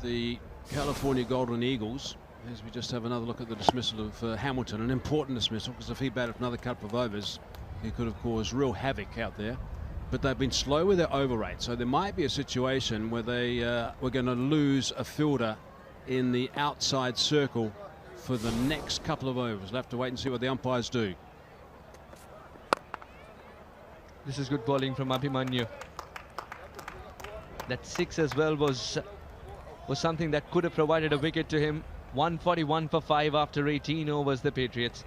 the California Golden Eagles, as we just have another look at the dismissal of Hamilton, an important dismissal, because if he batted another couple of overs, he could have caused real havoc out there. but they've been slow with their over rate. So there might be a situation where we're going to lose a fielder in the outside circle for the next couple of overs. We'll have to wait and see what the umpires do.
This is good bowling from Abhimanyu. That 6 as well was something that could have provided a wicket to him. 141 for 5 after 18 overs, the Patriots.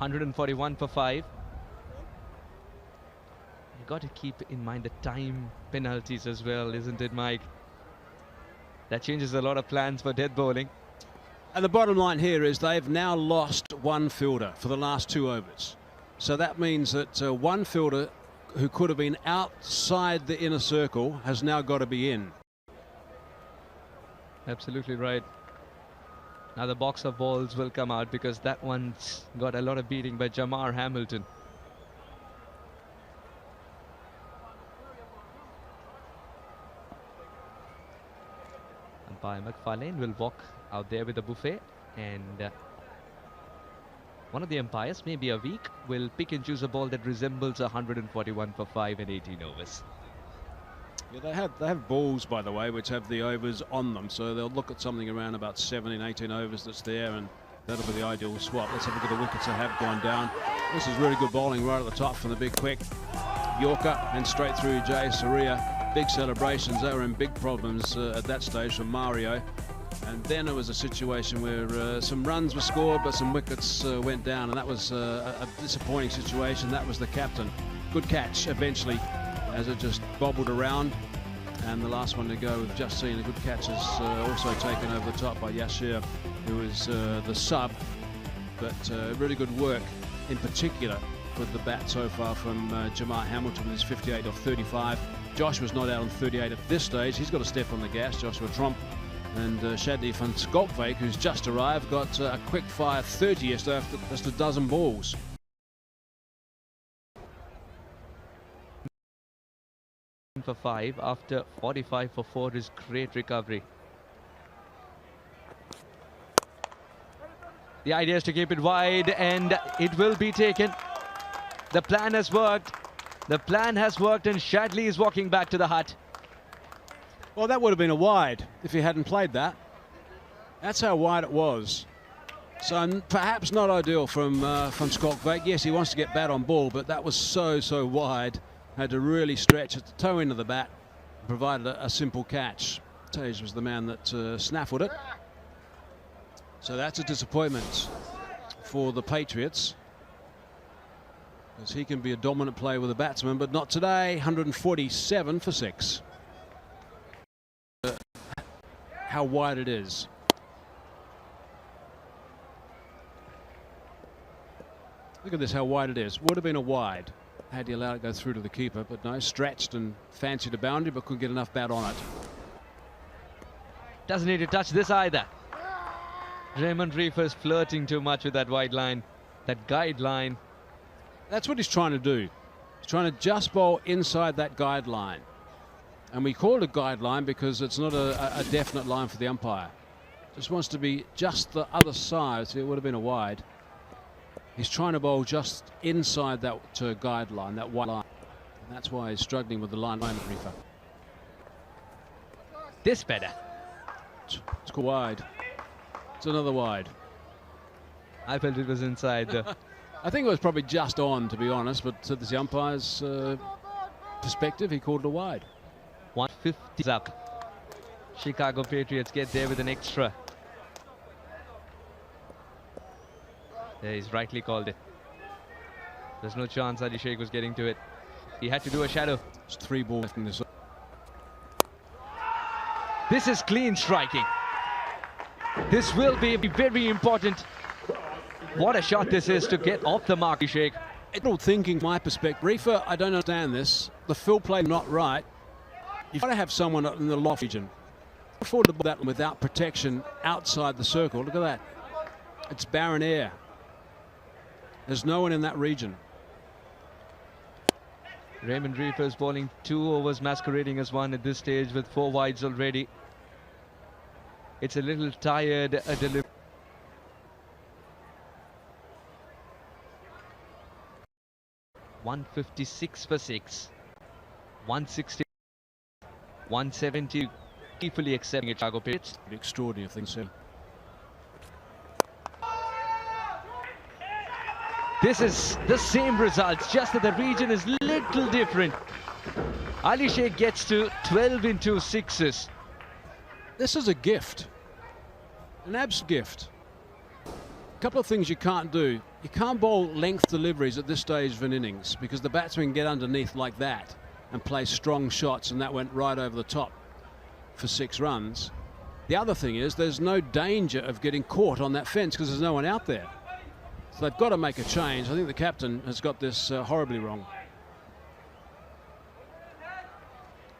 $141 for 5. You got to keep in mind the time penalties as well, isn't it, Mike? That changes a lot of plans for dead bowling.
And the bottom line here is they've now lost one fielder for the last 2 overs. So that means that one fielder who could have been outside the inner circle has now got to be in.
Absolutely right. Now the box of balls will come out because that one's got a lot of beating by Jamar Hamilton. Umpire McFarlane will walk out there with the buffet, and one of the umpires, maybe a week, will pick and choose a ball that resembles 141 for 5 in 18 overs.
Yeah, they have balls, by the way, which have the overs on them, so they'll look at something around about 17, 18 overs that's there, and that'll be the ideal swap. Let's have a look at the wickets that have gone down. This is really good bowling right at the top from the big quick Yorker, and straight through Jay Surya. Big celebrations. They were in big problems at that stage from Mario, and then it was a situation where some runs were scored but some wickets went down, and that was a disappointing situation. That was the captain. Good catch eventually, as it just bobbled around, and the last one to go, we've just seen a good catch is also taken over the top by Yashir, who is the sub, but really good work in particular with the bat so far from Jamar Hamilton with his 58 off 35. Joshua's not out on 38 at this stage. He's got to step on the gas, Joshua Tromp, and Shadley van Skolkwyk, who's just arrived, got a quick fire 30 yesterday after just a dozen balls.
For 5 after 45 for 4 is great recovery. The idea is to keep it wide, and it will be taken. The plan has worked. The plan has worked, and Shadley is walking back to the hut.
Well, that would have been a wide if he hadn't played that. That's how wide it was. So perhaps not ideal from Skolkwyk. Yes, he wants to get bat on ball, but that was so wide. Had to really stretch at the toe end of the bat, provided a simple catch. Tage was the man that snaffled it. So that's a disappointment for the Patriots, because he can be a dominant player with a batsman, but not today. 147 for 6. How wide it is. Look at this, how wide it is. Would have been a wide had he allowed it to go through to the keeper, but no, stretched and fancied a boundary, but couldn't get enough bat on it.
Doesn't need to touch this either. Raymond Reef is flirting too much with that wide line, that guideline.
That's what he's trying to do. He's trying to just bowl inside that guideline. And we call it a guideline because it's not a definite line for the umpire. Just wants to be just the other side, so it would have been a wide. He's trying to bowl just inside that guideline, that white line. And that's why he's struggling with the line reefer.
This better.
It's called wide. It's another wide.
I felt it was inside though.
I think it was probably just on, to be honest, but to the umpire's perspective, he called it a wide.
150 up. Chicago Patriots get there with an extra. Yeah, he's rightly called it. There's no chance Adi Sheikh was getting to it. He had to do a shadow.
It's 3 balls in this.
This is clean striking. This will be very important. What a shot this is to get off the mark, Sheikh.
Little thinking from my perspective. Reefer, I don't understand this. The fill play not right. You've got to have someone in the loft region. Afford to that without protection outside the circle. Look at that. It's barren air. There's no one in that region.
Raymond Reefer's bowling 2 overs, masquerading as 1 at this stage with 4 wides already. It's a little tired delivery. .156 for 6. 160. 170. Fully accepting it, Chicago Patriots.
Extraordinary thing, sir.
This is the same results, just that the region is little different. Ali Sheikh gets to 12 into 6s.
This is a gift. An absolute gift. A couple of things you can't do. You can't bowl length deliveries at this stage of an innings because the batsman can get underneath like that and play strong shots, and that went right over the top for 6 runs. The other thing is there's no danger of getting caught on that fence because there's no one out there. So they've got to make a change. I think the captain has got this horribly wrong.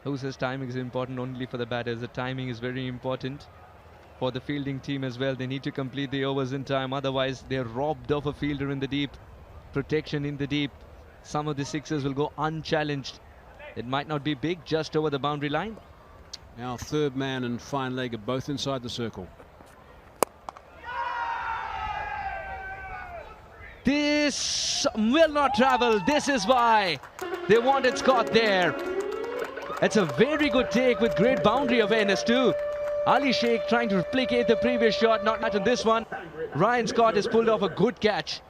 Who says timing is important only for the batters? The timing is very important for the fielding team as well. They need to complete the overs in time, otherwise they're robbed of a fielder in the deep. Protection in the deep. Some of the 6s will go unchallenged. It might not be big, just over the boundary line.
Now third man and fine leg are both inside the circle.
This will not travel. This is why they wanted Scott there. It's a very good take with great boundary awareness too. Ali Sheikh trying to replicate the previous shot, not on this one. Ryan Scott has pulled off a good catch.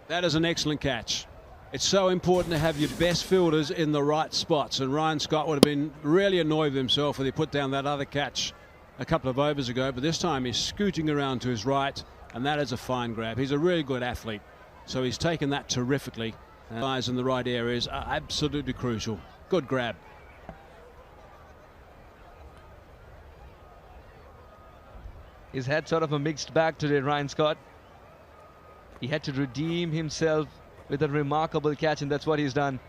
That is an excellent catch. It's so important to have your best fielders in the right spots, and Ryan Scott would have been really annoyed with himself if he put down that other catch a couple of overs ago, but this time he's scooting around to his right, and that is a fine grab. He's a really good athlete, so he's taken that terrifically. Eyes in the right areas are absolutely crucial. Good grab.
He's had sort of a mixed bag today, Ryan Scott. He had to redeem himself with a remarkable catch, and that's what he's done.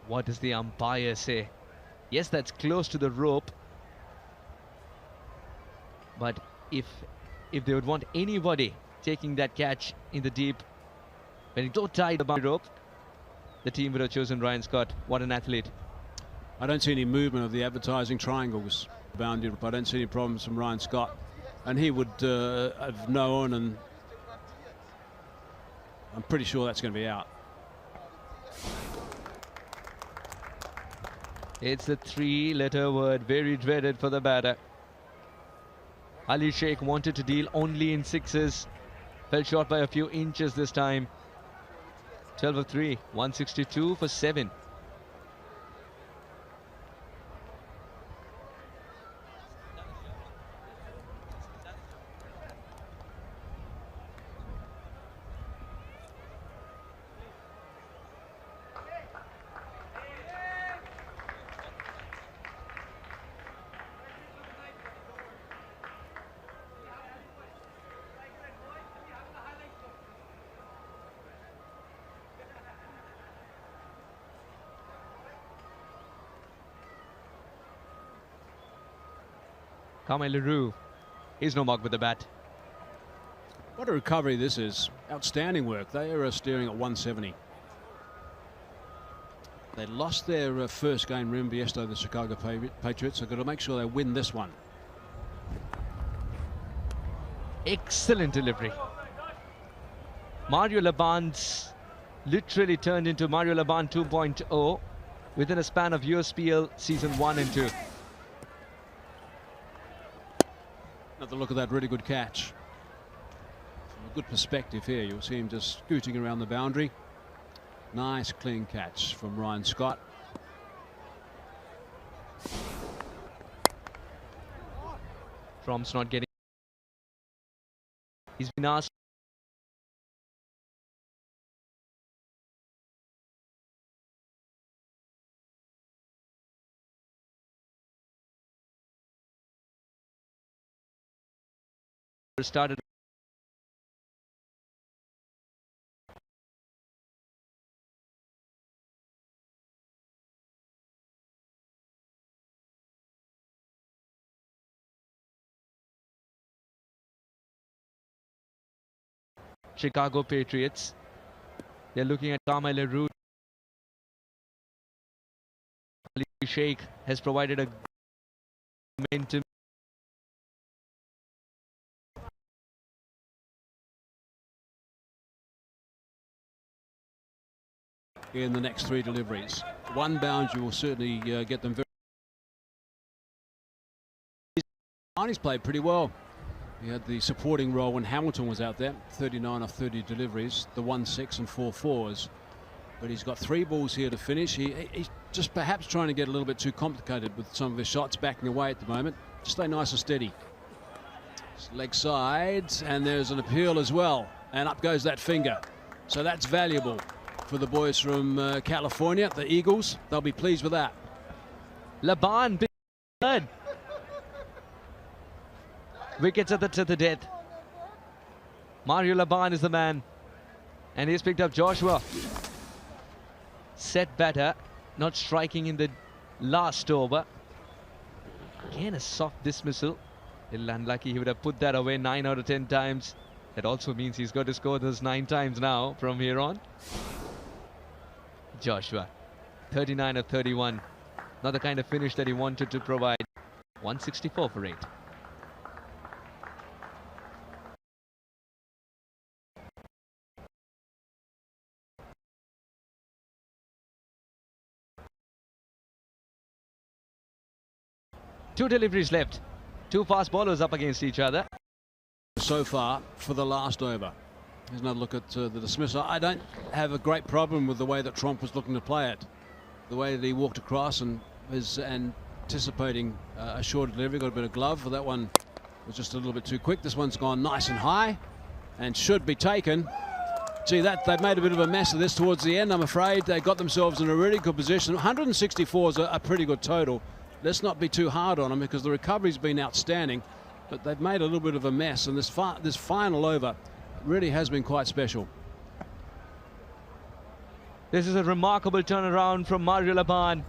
What does the umpire say? Yes, that's close to the rope. But if they would want anybody taking that catch in the deep, when it's so tight the boundary rope, the team would have chosen Ryan Scott. What an athlete.
I don't see any movement of the advertising triangles boundary rope. I don't see any problems from Ryan Scott. And he would have known, and I'm pretty sure that's going to be out.
It's the 3-letter word, very dreaded for the batter. Ali Sheikh wanted to deal only in 6s. Fell short by a few inches this time. 12 of 3, 162 for 7. Kamil LaRue, he's no mug with the bat.
What a recovery this is. Outstanding work. They are steering at 170. They lost their first game, remember, yesterday, the Chicago Patriots. They've got to make sure they win this one.
Excellent delivery. Mario Laban's literally turned into Mario Laban 2.0 within a span of USPL season 1 and 2.
Another look at that really good catch. From a good perspective here, you'll see him just scooting around the boundary. Nice clean catch from Ryan Scott.
From's not getting. He's been asked started. Chicago Patriots. They're looking at Carmelo Root. Ali Sheikh has provided a momentum.
In the next 3 deliveries. One boundary will certainly get them very. He's played pretty well. He had the supporting role when Hamilton was out there, 39 off 30 deliveries, the 1-6 and 4-4s. But he's got 3 balls here to finish. He's just perhaps trying to get a little bit too complicated with some of his shots, backing away at the moment. Just stay nice and steady. Leg side, and there's an appeal as well. And up goes that finger. So that's valuable for the boys from California, the Eagles. They'll be pleased with that.
Laban, big third. Wickets at the death. Mario Laban is the man. And he's picked up Joshua. Set batter, not striking in the last over. Again, a soft dismissal. A little unlucky, he would have put that away 9 out of 10 times. That also means he's got to score those 9 times now from here on. Joshua, 39 of 31. Not the kind of finish that he wanted to provide. 164 for 8. Two deliveries left. 2 fast bowlers up against each other.
So far for the last over. Here's another look at the dismissal. I don't have a great problem with the way that Trump was looking to play it. The way that he walked across and was anticipating a short delivery. Got a bit of glove, but that one was just a little bit too quick. This one's gone nice and high and should be taken. Gee, they've made a bit of a mess of this towards the end, I'm afraid. They got themselves in a really good position. 164 is a pretty good total. Let's not be too hard on them because the recovery's been outstanding, but they've made a little bit of a mess, and this final over really has been quite special.
This is a remarkable turnaround from Mario Laban.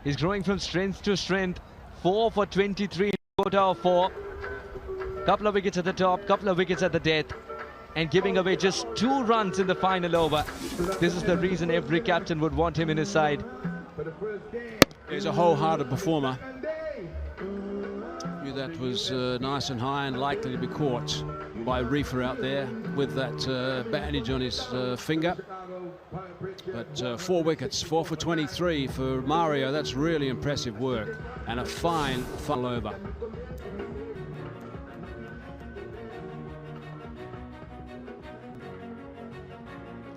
He's growing from strength to strength. 4 for 23, quota of 4. Couple of wickets at the top, couple of wickets at the death, and giving away just 2 runs in the final over. This is the reason every captain would want him in his side.
He's a wholehearted performer. Knew that was nice and high and likely to be caught by Reefer out there with that bandage on his finger. But 4 wickets, 4 for 23 for Mario. That's really impressive work and a fine final over.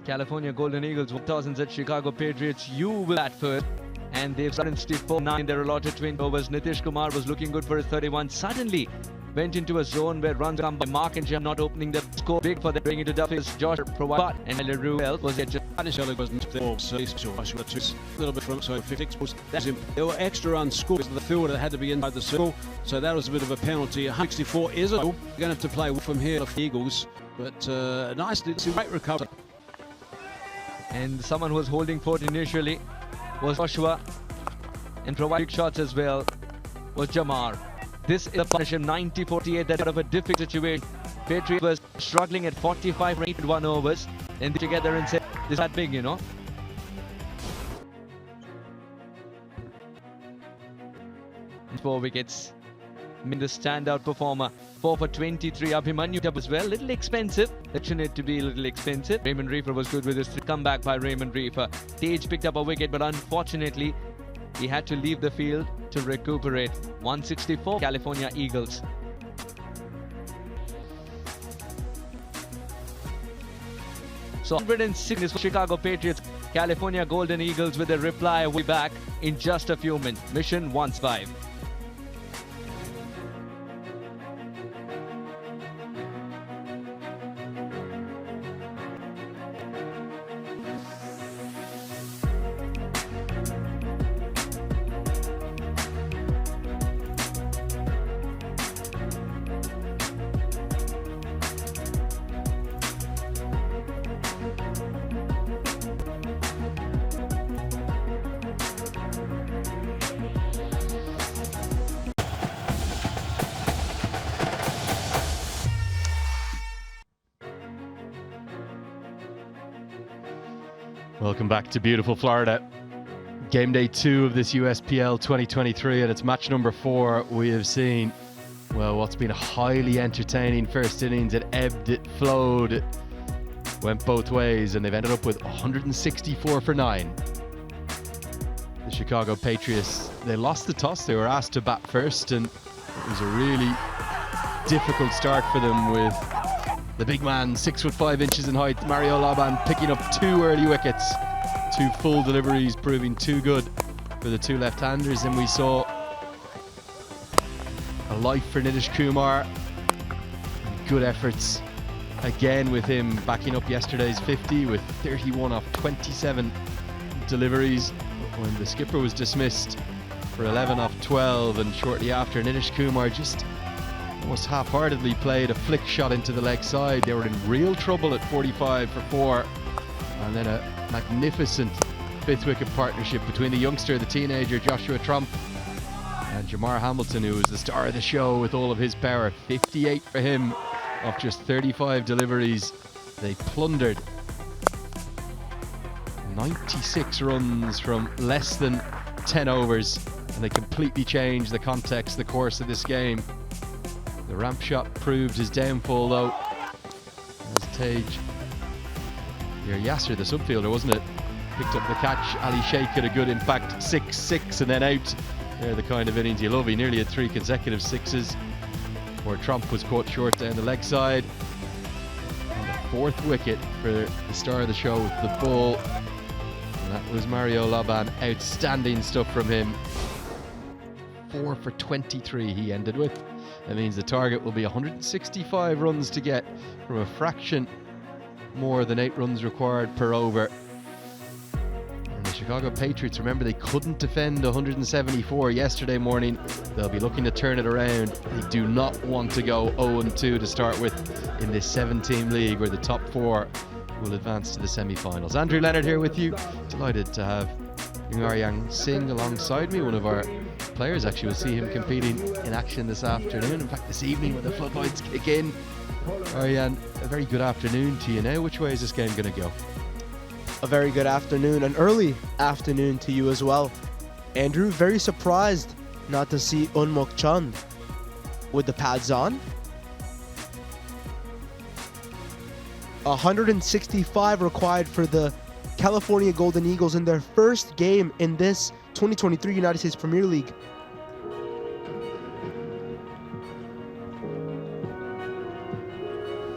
California Golden Eagles 1000s at Chicago Patriots. You will bat first. And they've started 4-9 in their allotted 20 overs. Nitish Kumar was looking good for his 31. Suddenly went into a zone where runs come by. Mark and Jam not opening the score big for them. Bringing it to Duffy's Josh provide. And Ruel was there.
A little bit from so 56 there were extra runs scored because the fielder had to be inside the circle, so that was a bit of a penalty. 164 is a going to have to play from here for the Eagles, but nicely, great recovery.
And someone who was holding fort initially was Joshua, and providing shots as well was Jamar. This is a partnership 90-48 that out of a difficult situation. Patriots was struggling at 45 for 81 overs, and together and said, "This is that big, you know." 4 wickets. I mean, the standout performer. 4 for 23. Abhimanyu as well. Little expensive. That shouldn't to be a little expensive. Raymond Reefer was good with his comeback by Raymond Reefer. Tage picked up a wicket, but unfortunately, he had to leave the field to recuperate. 164 California Eagles. So 106 is for Chicago Patriots. California Golden Eagles with a reply. We'll be back in just a few minutes. Mission 1-5.
Welcome back to beautiful Florida. Game day 2 of this USPL 2023, and it's match number 4. We have seen, well, what's been a highly entertaining first innings. It ebbed, it flowed, it went both ways, and they've ended up with 164 for 9. The Chicago Patriots, they lost the toss. They were asked to bat first, and it was a really difficult start for them with the big man, 6'5" in height, Mario Laban, picking up 2 early wickets. 2 full deliveries proving too good for the 2 left-handers, and we saw a life for Nitish Kumar. Good efforts again with him backing up yesterday's 50 with 31 off 27 deliveries when the skipper was dismissed for 11 off 12, and shortly after, Nitish Kumar just almost half-heartedly played a flick shot into the leg side. They were in real trouble at 45 for 4, and then a magnificent 5th wicket partnership between the youngster, the teenager Joshua Trump, and Jamar Hamilton, who was the star of the show with all of his power. 58 for him off just 35 deliveries. They plundered 96 runs from less than 10 overs, and they completely changed the context, the course of this game. The ramp shot proved his downfall though, as Tage, Yasser, the subfielder, wasn't it, picked up the catch. Ali Sheikh had a good impact, 6-6 and then out. They're the kind of innings you love. He nearly had 3 consecutive 6s, where Trump was caught short down the leg side. And the 4th wicket for the star of the show with the ball, and that was Mario Laban. Outstanding stuff from him. 4 for 23 he ended with. That means the target will be 165 runs to get from a fraction more than 8 runs required per over. And the Chicago Patriots, remember, they couldn't defend 174 yesterday morning. They'll be looking to turn it around. They do not want to go 0-2 to start with in this 7-team league, where the top 4 will advance to the semi-finals. Andrew Leonard here with you. Delighted to have Aryang Singh alongside me, one of our players. Actually, we'll see him competing in action this afternoon. In fact, this evening when the floodlights kick in. Aryan, a very good afternoon to you now. Which way is this game going to go?
A very good afternoon, an early afternoon to you as well. Andrew, very surprised not to see Unmuk Chand with the pads on. 165 required for the California Golden Eagles in their first game in this 2023 United States Premier League.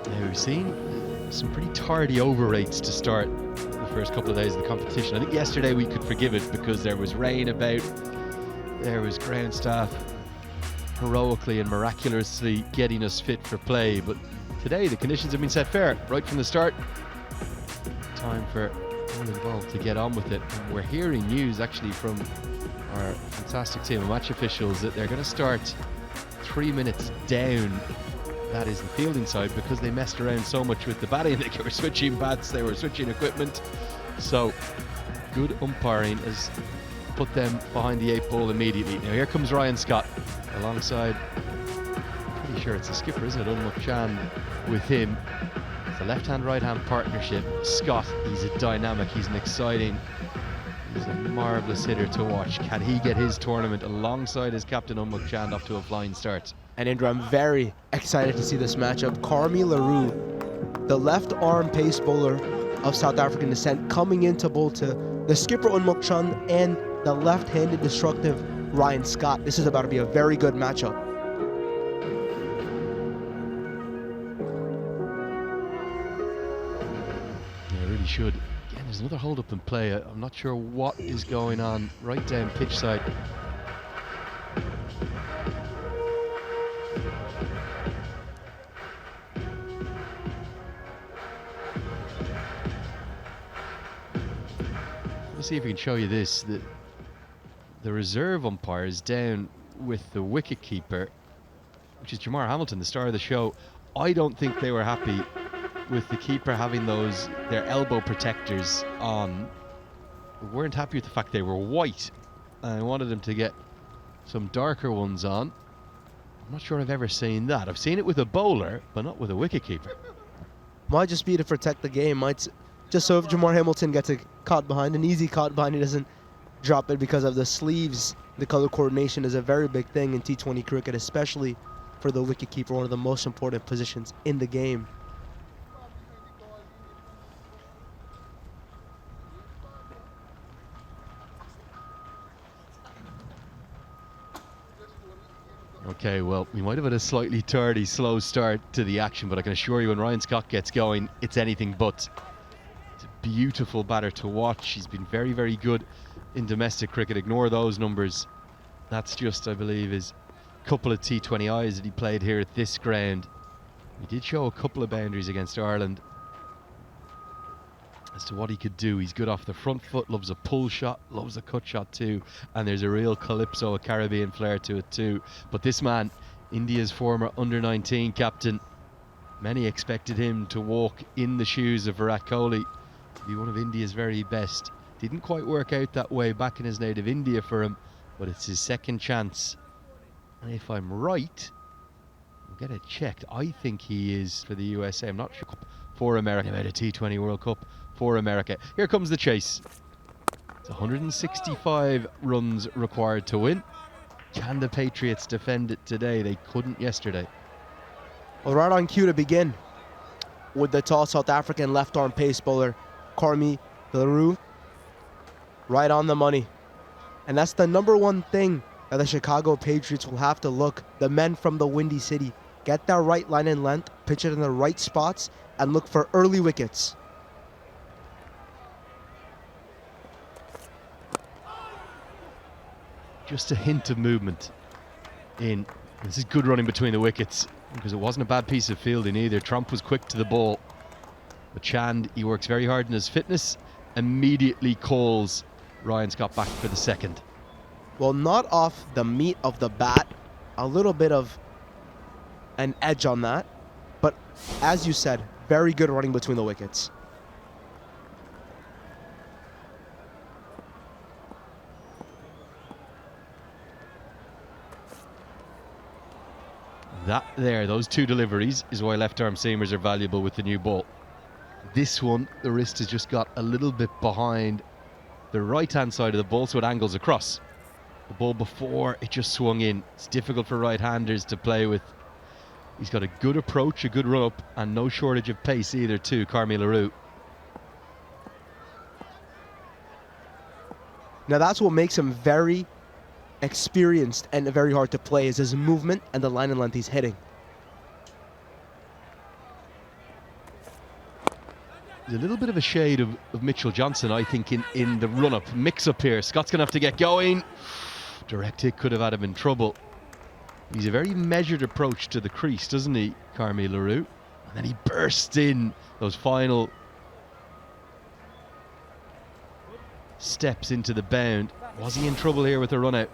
Now, we've seen some pretty tardy over rates to start the first couple of days of the competition. I think yesterday we could forgive it because there was rain about, there was ground staff heroically and miraculously getting us fit for play, but today the conditions have been set fair right from the start. Time for all involved to get on with it. And we're hearing news actually from our fantastic team of match officials that they're going to start 3 minutes down, that is the fielding side, because they messed around so much with the batting. They were switching bats, they were switching equipment. So good umpiring has put them behind the 8 ball immediately. Now here comes Ryan Scott alongside, pretty sure it's the skipper, isn't it, Unmuk Chand with him. It's a left-hand, right-hand partnership. Scott, he's a dynamic, he's an exciting, he's a marvellous hitter to watch. Can he get his tournament alongside his captain Unmuk Chand off to a flying start?
And Andrew, I'm very excited to see this matchup. Carmi LaRue, the left arm pace bowler of South African descent, coming in to bowl to the skipper Unmuk Chand and the left-handed destructive Ryan Scott. This is about to be a very good matchup.
Should. Again, there's another hold up in play. I'm not sure what is going on right down pitch side. Let's see if we can show you this. The reserve umpire is down with the wicket keeper, which is Jamar Hamilton, the star of the show. I don't think they were happy with the keeper having their elbow protectors on. We weren't happy with the fact they were white. I wanted them to get some darker ones on. I'm not sure I've ever seen that. I've seen it with a bowler, but not with a wicketkeeper.
Might just be to protect the game. Might just so if Jamar Hamilton gets a caught behind, an easy caught behind. He doesn't drop it because of the sleeves. The color coordination is a very big thing in T20 cricket, especially for the wicketkeeper, one of the most important positions in the game.
Okay, well, we might have had a slightly tardy, slow start to the action, but I can assure you when Ryan Scott gets going, it's anything but. It's a beautiful batter to watch. He's been very, very good in domestic cricket. Ignore those numbers. That's just, I believe, his couple of T20Is that he played here at this ground. He did show a couple of boundaries against Ireland as to what he could do. He's good off the front foot, loves a pull shot, loves a cut shot too, and there's a real calypso, a Caribbean flair to it too. But this man, India's former under-19 captain, many expected him to walk in the shoes of Virat Kohli, to be one of India's very best. Didn't quite work out that way back in his native India for him, but it's his second chance. And if I'm right, we'll get it checked. I think he is for the USA. I'm not sure. For America, made a T20 World Cup for America. Here comes the chase. It's 165 runs required to win. Can the Patriots defend it today? They couldn't yesterday.
Well, right on cue to begin with the tall South African left-arm pace bowler, Carmi Leroux. Right on the money. And that's the number one thing that the Chicago Patriots will have to look. The men from the Windy City. Get that right line and length, pitch it in the right spots, and look for early wickets.
Just a hint of movement in. This is good running between the wickets because it wasn't a bad piece of fielding either. Trump was quick to the ball. But Chand, he works very hard in his fitness, immediately calls Ryan Scott back for the second.
Well, not off the meat of the bat. A little bit of an edge on that. But as you said, very good running between the wickets.
That there, those two deliveries is why left-arm seamers are valuable with the new ball. This one, the wrist has just got a little bit behind the right-hand side of the ball, so it angles across. The ball before, it just swung in. It's difficult for right-handers to play with. He's got a good approach, a good run-up, and no shortage of pace either too, Carmi Leroux.
Now that's what makes him very experienced and very hard to play, is his movement and the line and length he's hitting.
There's a little bit of a shade of Mitchell Johnson, I think, in the run-up. Mix-up here. Scott's going to have to get going. Direct hit could have had him in trouble. He's a very measured approach to the crease, doesn't he, Carmi Leroux? And then he bursts in those final steps into the bound. Was he in trouble here with the run-out?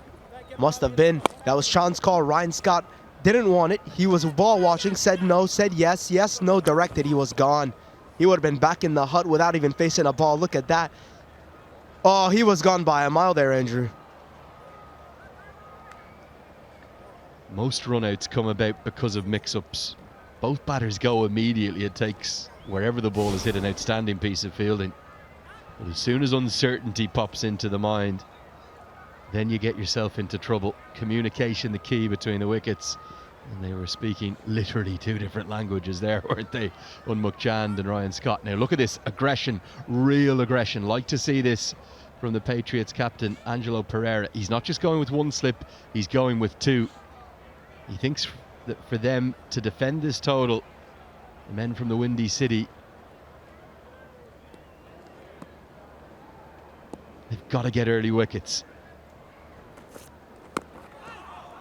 Must have been. That was Sean's call. Ryan Scott didn't want it. He was ball watching, said no, said yes, yes, no, directed. He was gone. He would have been back in the hut without even facing a ball. Look at that. Oh, he was gone by a mile there, Andrew.
Most run-outs come about because of mix-ups. Both batters go immediately. It takes, wherever the ball is hit, an outstanding piece of fielding. But as soon as uncertainty pops into the mind, then you get yourself into trouble. Communication, the key between the wickets. And they were speaking literally two different languages there, weren't they? Unmukt Chand and Ryan Scott. Now look at this aggression, real aggression. Like to see this from the Patriots captain, Angelo Pereira. He's not just going with one slip, he's going with two. He thinks that for them to defend this total, the men from the Windy City, they've got to get early wickets.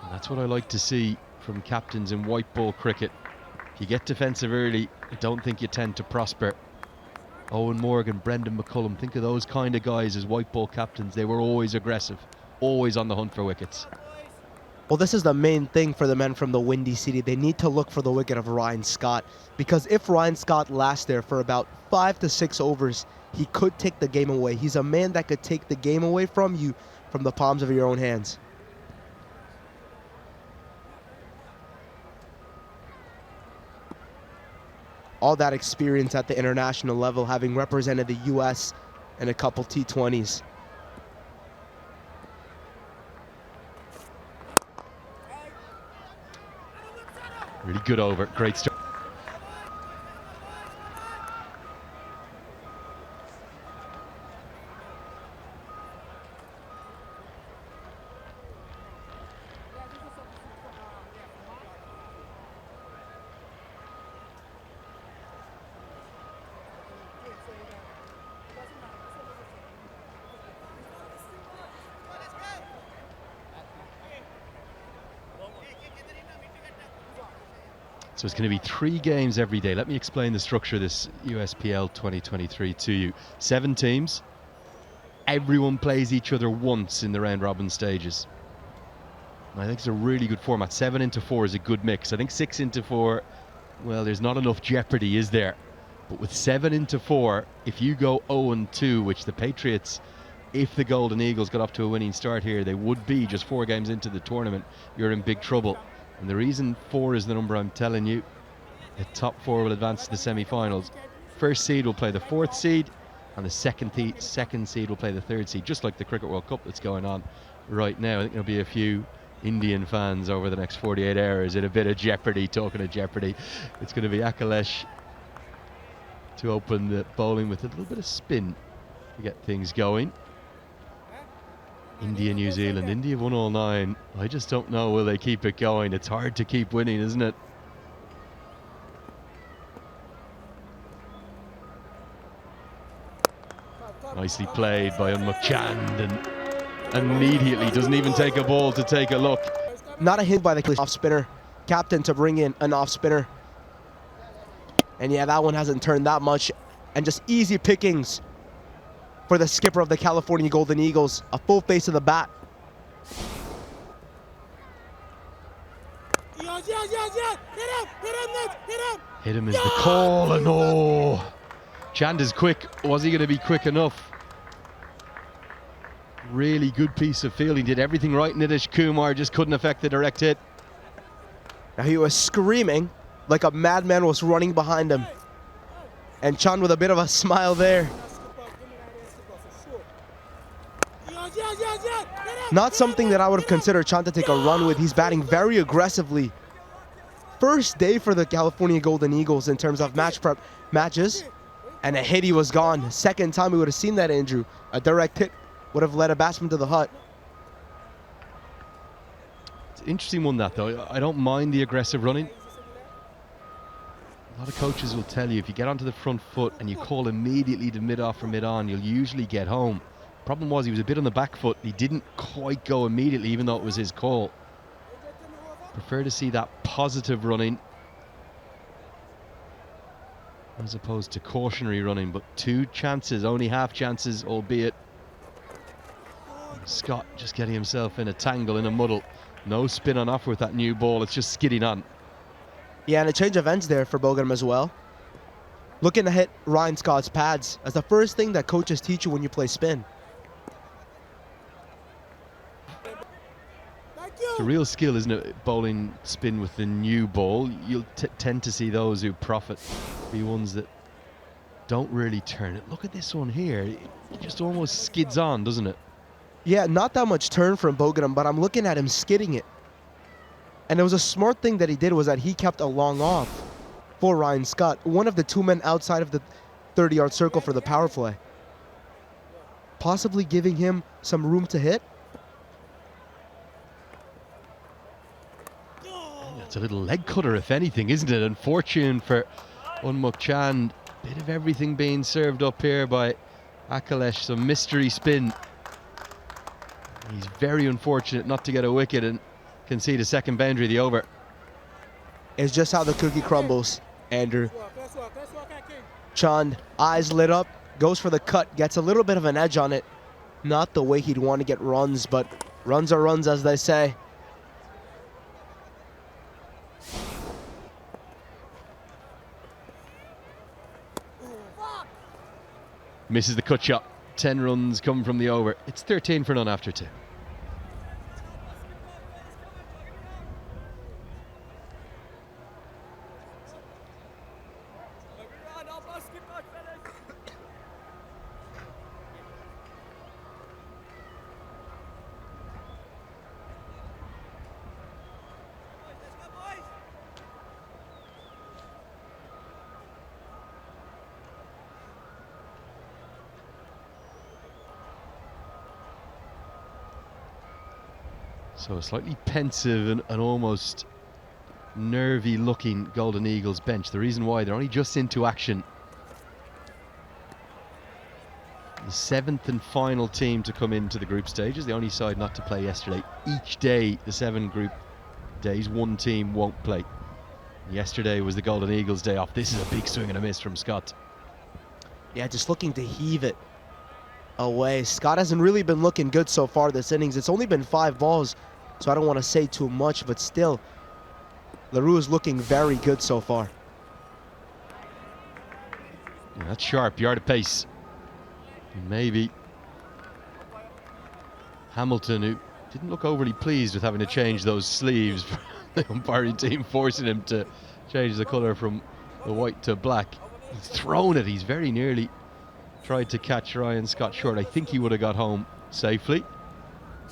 And that's what I like to see from captains in white ball cricket. If you get defensive early, I don't think you tend to prosper. Owen Morgan, Brendan McCullum, think of those kind of guys as white ball captains. They were always aggressive, always on the hunt for wickets.
Well, this is the main thing for the men from the Windy City. They need to look for the wicket of Ryan Scott, because if Ryan Scott lasts there for about 5 to 6 overs, he could take the game away. He's a man that could take the game away from you from the palms of your own hands. All that experience at the international level, having represented the U.S. and a couple T20s.
Really good over. Great start. So it's going to be 3 games every day. Let me explain the structure of this USPL 2023 to you. 7 teams. Everyone plays each other once in the round robin stages. And I think it's a really good format. 7 into 4 is a good mix. I think 6 into 4, well, there's not enough jeopardy, is there? But with 7 into 4, if you go 0-2, which the Patriots, if the Golden Eagles got off to a winning start here, they would be just 4 games into the tournament, you're in big trouble. And the reason 4 is the number I'm telling you, the top 4 will advance to the semi-finals. First seed will play the 4th seed, and the second seed will play the 3rd seed, just like the Cricket World Cup that's going on right now. I think there'll be a few Indian fans over the next 48 hours in a bit of jeopardy. Talking of jeopardy, it's going to be Akalesh to open the bowling with a little bit of spin to get things going. India, New Zealand. India won all 9. I just don't know, will they keep it going? It's hard to keep winning, isn't it? Nicely played by Unmukhchand, and immediately doesn't even take a ball to take a look.
Not a hint by the off spinner. Captain to bring in an off spinner. And yeah, that one hasn't turned that much. And just easy pickings for the skipper of the California Golden Eagles. A full face of the bat.
Hit him is the call, and oh, Chand is quick. Was he going to be quick enough? Really good piece of fielding. Did everything right. Nitish Kumar just couldn't affect the direct hit.
Now he was screaming like a madman was running behind him. And Chand with a bit of a smile there. Not something that I would have considered Chand to take a run with. He's batting very aggressively. First day for the California Golden Eagles in terms of match prep matches. And a hit, he was gone. Second time we would have seen that, Andrew. A direct hit would have led a batsman to the hut.
It's an interesting one, that, though. I don't mind the aggressive running. A lot of coaches will tell you if you get onto the front foot and you call immediately to mid-off or mid-on, you'll usually get home. Problem was he was a bit on the back foot. He didn't quite go immediately, even though it was his call. Prefer to see that positive running as opposed to cautionary running. But 2 chances, only half chances, albeit. Scott just getting himself in a tangle, in a muddle. No spin on offer with that new ball. It's just skidding on.
Yeah, and a change of ends there for Bogan as well. Looking to hit Ryan Scott's pads as the first thing that coaches teach you when you play spin.
It's a real skill, isn't it? Bowling spin with the new ball. You'll tend to see those who profit be ones that don't really turn it. Look at this one here. It just almost skids on, doesn't it?
Yeah, not that much turn from Bogan, but I'm looking at him skidding it. And it was a smart thing that he did was that he kept a long off for Ryan Scott, one of the 2 men outside of the 30-yard circle for the power play. Possibly giving him some room to hit.
It's a little leg cutter, if anything, isn't it? Unfortunate for Unmukhchand. Bit of everything being served up here by Akalesh. Some mystery spin. He's very unfortunate not to get a wicket and concede a second boundary of the over.
It's just how the cookie crumbles, Andrew. Chand, eyes lit up, goes for the cut, gets a little bit of an edge on it. Not the way he'd want to get runs, but runs are runs, as they say.
Misses the cut shot. 10 runs come from the over. It's 13 for none after 2. So a slightly pensive and almost nervy looking Golden Eagles bench. The reason why, they're only just into action. The 7th and final team to come into the group stages, the only side not to play yesterday. Each day, the 7 group days, one team won't play. Yesterday was the Golden Eagles' day off. This is a big swing and a miss from Scott.
Yeah, just looking to heave it away. Scott hasn't really been looking good so far this innings. It's only been 5 balls, so I don't want to say too much, but still, LaRue is looking very good so far.
Yeah, that's sharp, yard of pace. Maybe Hamilton, who didn't look overly pleased with having to change those sleeves, the umpiring team forcing him to change the colour from the white to black. He's thrown it, he's very nearly tried to catch Ryan Scott short. I think he would have got home safely.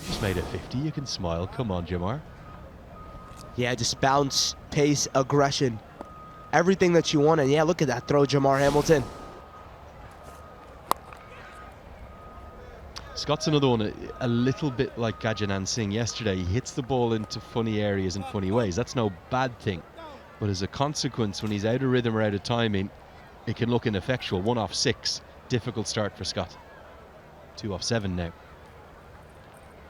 Just made a 50, you can smile. Come on, Jamar.
Yeah, just bounce, pace, aggression. Everything that you want, and yeah, look at that throw, Jamar Hamilton.
Scott's another one, a little bit like Gajanan Singh yesterday. He hits the ball into funny areas and funny ways. That's no bad thing. But as a consequence, when he's out of rhythm or out of timing, it can look ineffectual. 1 off 6. Difficult start for Scott. 2 off 7 now.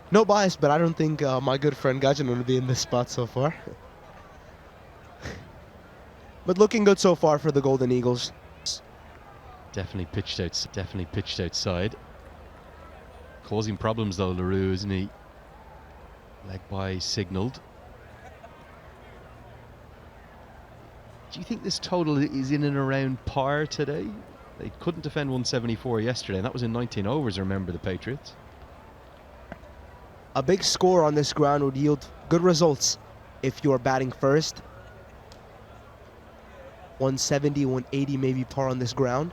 No bias, but I don't think my good friend Gajanan will be in this spot so far. But looking good so far for the Golden Eagles.
Definitely pitched outside. Causing problems though, LaRue, isn't he? Leg by signalled. Do you think this total is in and around par today? They couldn't defend 174 yesterday, and that was in 19 overs, remember, the Patriots.
A big score on this ground would yield good results if you are batting first. 170, 180 maybe par on this ground.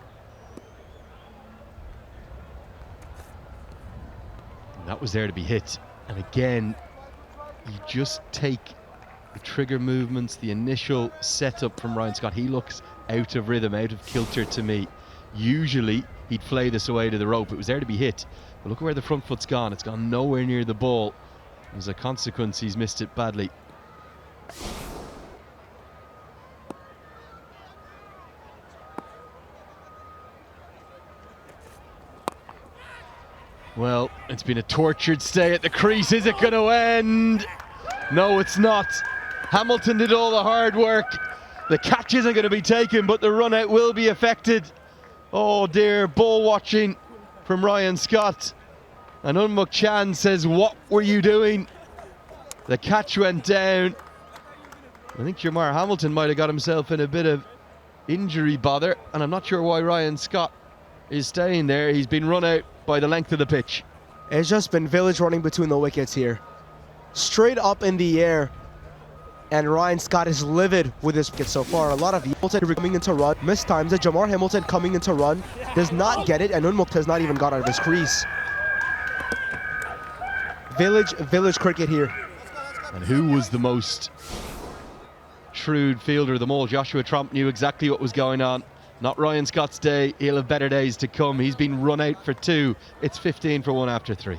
That was there to be hit, and again you just take the trigger movements, the initial setup from Ryan Scott. He looks out of rhythm, out of kilter to me. Usually he'd flay this away to the rope. It was there to be hit, but look where the front foot's gone. It's gone nowhere near the ball. As a consequence, he's missed it badly. Well, it's been a tortured stay at the crease. Is it going to end? No, it's not. Hamilton did all the hard work. The catch isn't going to be taken, but the run out will be affected. Oh dear, ball watching from Ryan Scott. And Unmuk Chan says, what were you doing? The catch went down. I think Jamar Hamilton might have got himself in a bit of injury bother, and I'm not sure why Ryan Scott is staying there. He's been run out by the length of the pitch.
It's just been Village running between the wickets here. Straight up in the air. And Ryan Scott is livid with his wicket so far. A lot of Hamilton coming into run. Mistimes it. Jamar Hamilton coming into run. Does not get it, and Unmuk has not even got out of his crease. Village cricket here.
And who was the most shrewd fielder of them all? Joshua Tromp knew exactly what was going on. Not Ryan Scott's day. He'll have better days to come. He's been run out for 2. It's 15 for 1 after 3.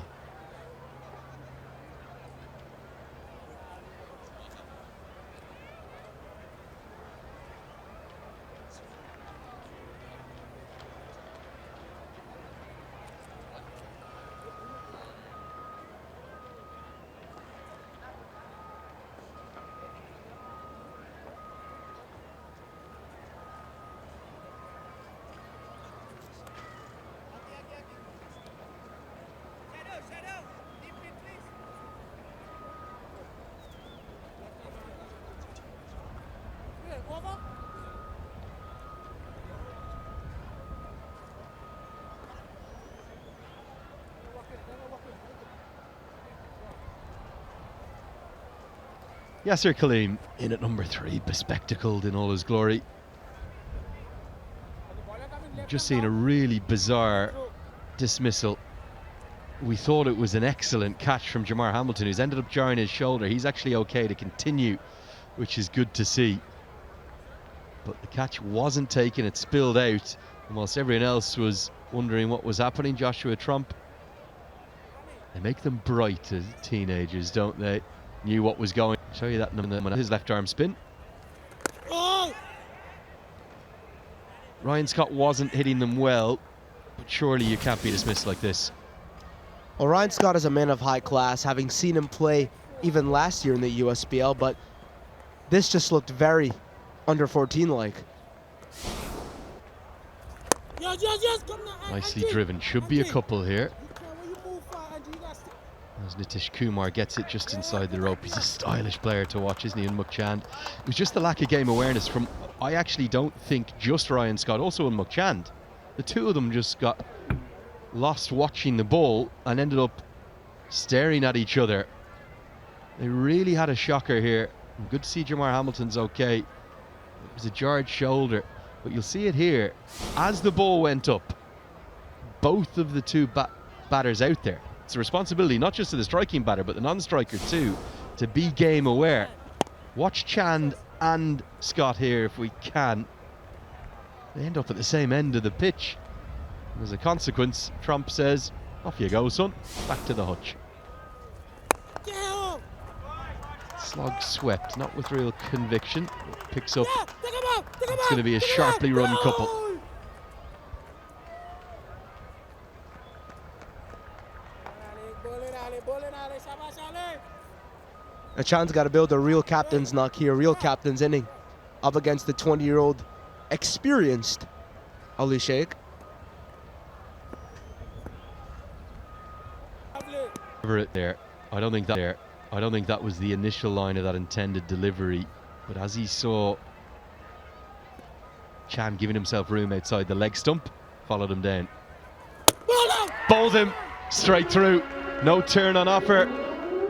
Yasser Kaleem in at number 3, bespectacled in all his glory. Just seen a really bizarre dismissal. We thought it was an excellent catch from Jamar Hamilton, who's ended up jarring his shoulder. He's actually okay to continue, which is good to see. But the catch wasn't taken, it spilled out. And whilst everyone else was wondering what was happening, Joshua Tromp They make them bright as teenagers, don't they? Knew what was going. Show you that in his left arm spin. Ryan Scott wasn't hitting them well, but surely you can't be dismissed like this.
Well, Ryan Scott is a man of high class, having seen him play even last year in the USPL, but this just looked very under 14-like.
Nicely driven. Should be a couple here. As Nitish Kumar gets it just inside the rope. He's a stylish player to watch, isn't he, Unmukt Chand? It was just the lack of game awareness from, I actually don't think just Ryan Scott, also Unmukt Chand. The two of them just got lost watching the ball and ended up staring at each other. They really had a shocker here. Good to see Jamar Hamilton's okay. It was a jarred shoulder, but you'll see it here. As the ball went up, both of the two batters out there. It's a responsibility not just of the striking batter, but the non-striker too, to be game aware. Watch Chand and Scott here if we can. They end up at the same end of the pitch. And as a consequence, Trump says, off you go, son. Back to the hutch. Slog swept, not with real conviction. It picks up. It's going to be a sharply run couple.
Achan's got to build a real captain's knock here, real captain's inning, up against the 20-year-old experienced Ali Sheikh.
There, I don't think that was the initial line of that intended delivery, but as he saw Chan giving himself room outside the leg stump, followed him down. Bowled him straight through. No turn on offer.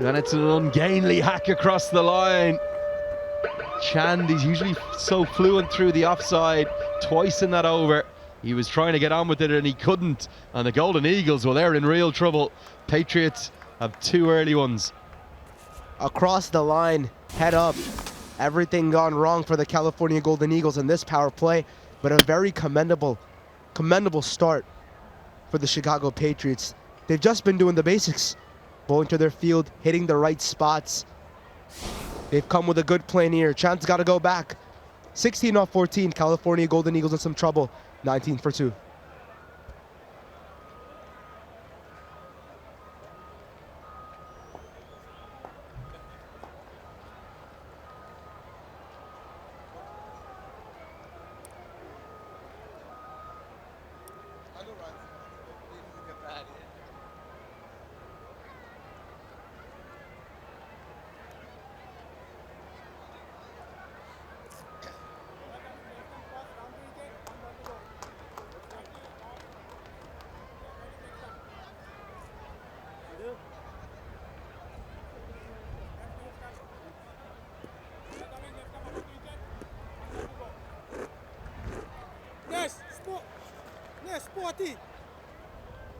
And it's an ungainly hack across the line. Chand, he's usually so fluent through the offside. Twice in that over. He was trying to get on with it and he couldn't. And the Golden Eagles, well, they're in real trouble. Patriots have two early ones.
Across the line, head up. Everything gone wrong for the California Golden Eagles in this power play, but a very commendable start for the Chicago Patriots. They've just been doing the basics. Bowling to their field, hitting the right spots. They've come with a good plan here. Chand's got to go back. 16 off 14. California Golden Eagles in some trouble. 19 for 2.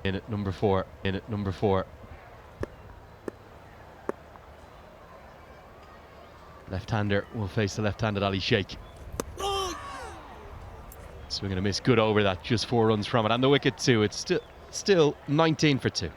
In at number 4. Left-hander will face the left-handed Ali Sheikh. Swing and a miss, good over that, just 4 runs from it. And the wicket too, it's still 19 for 2.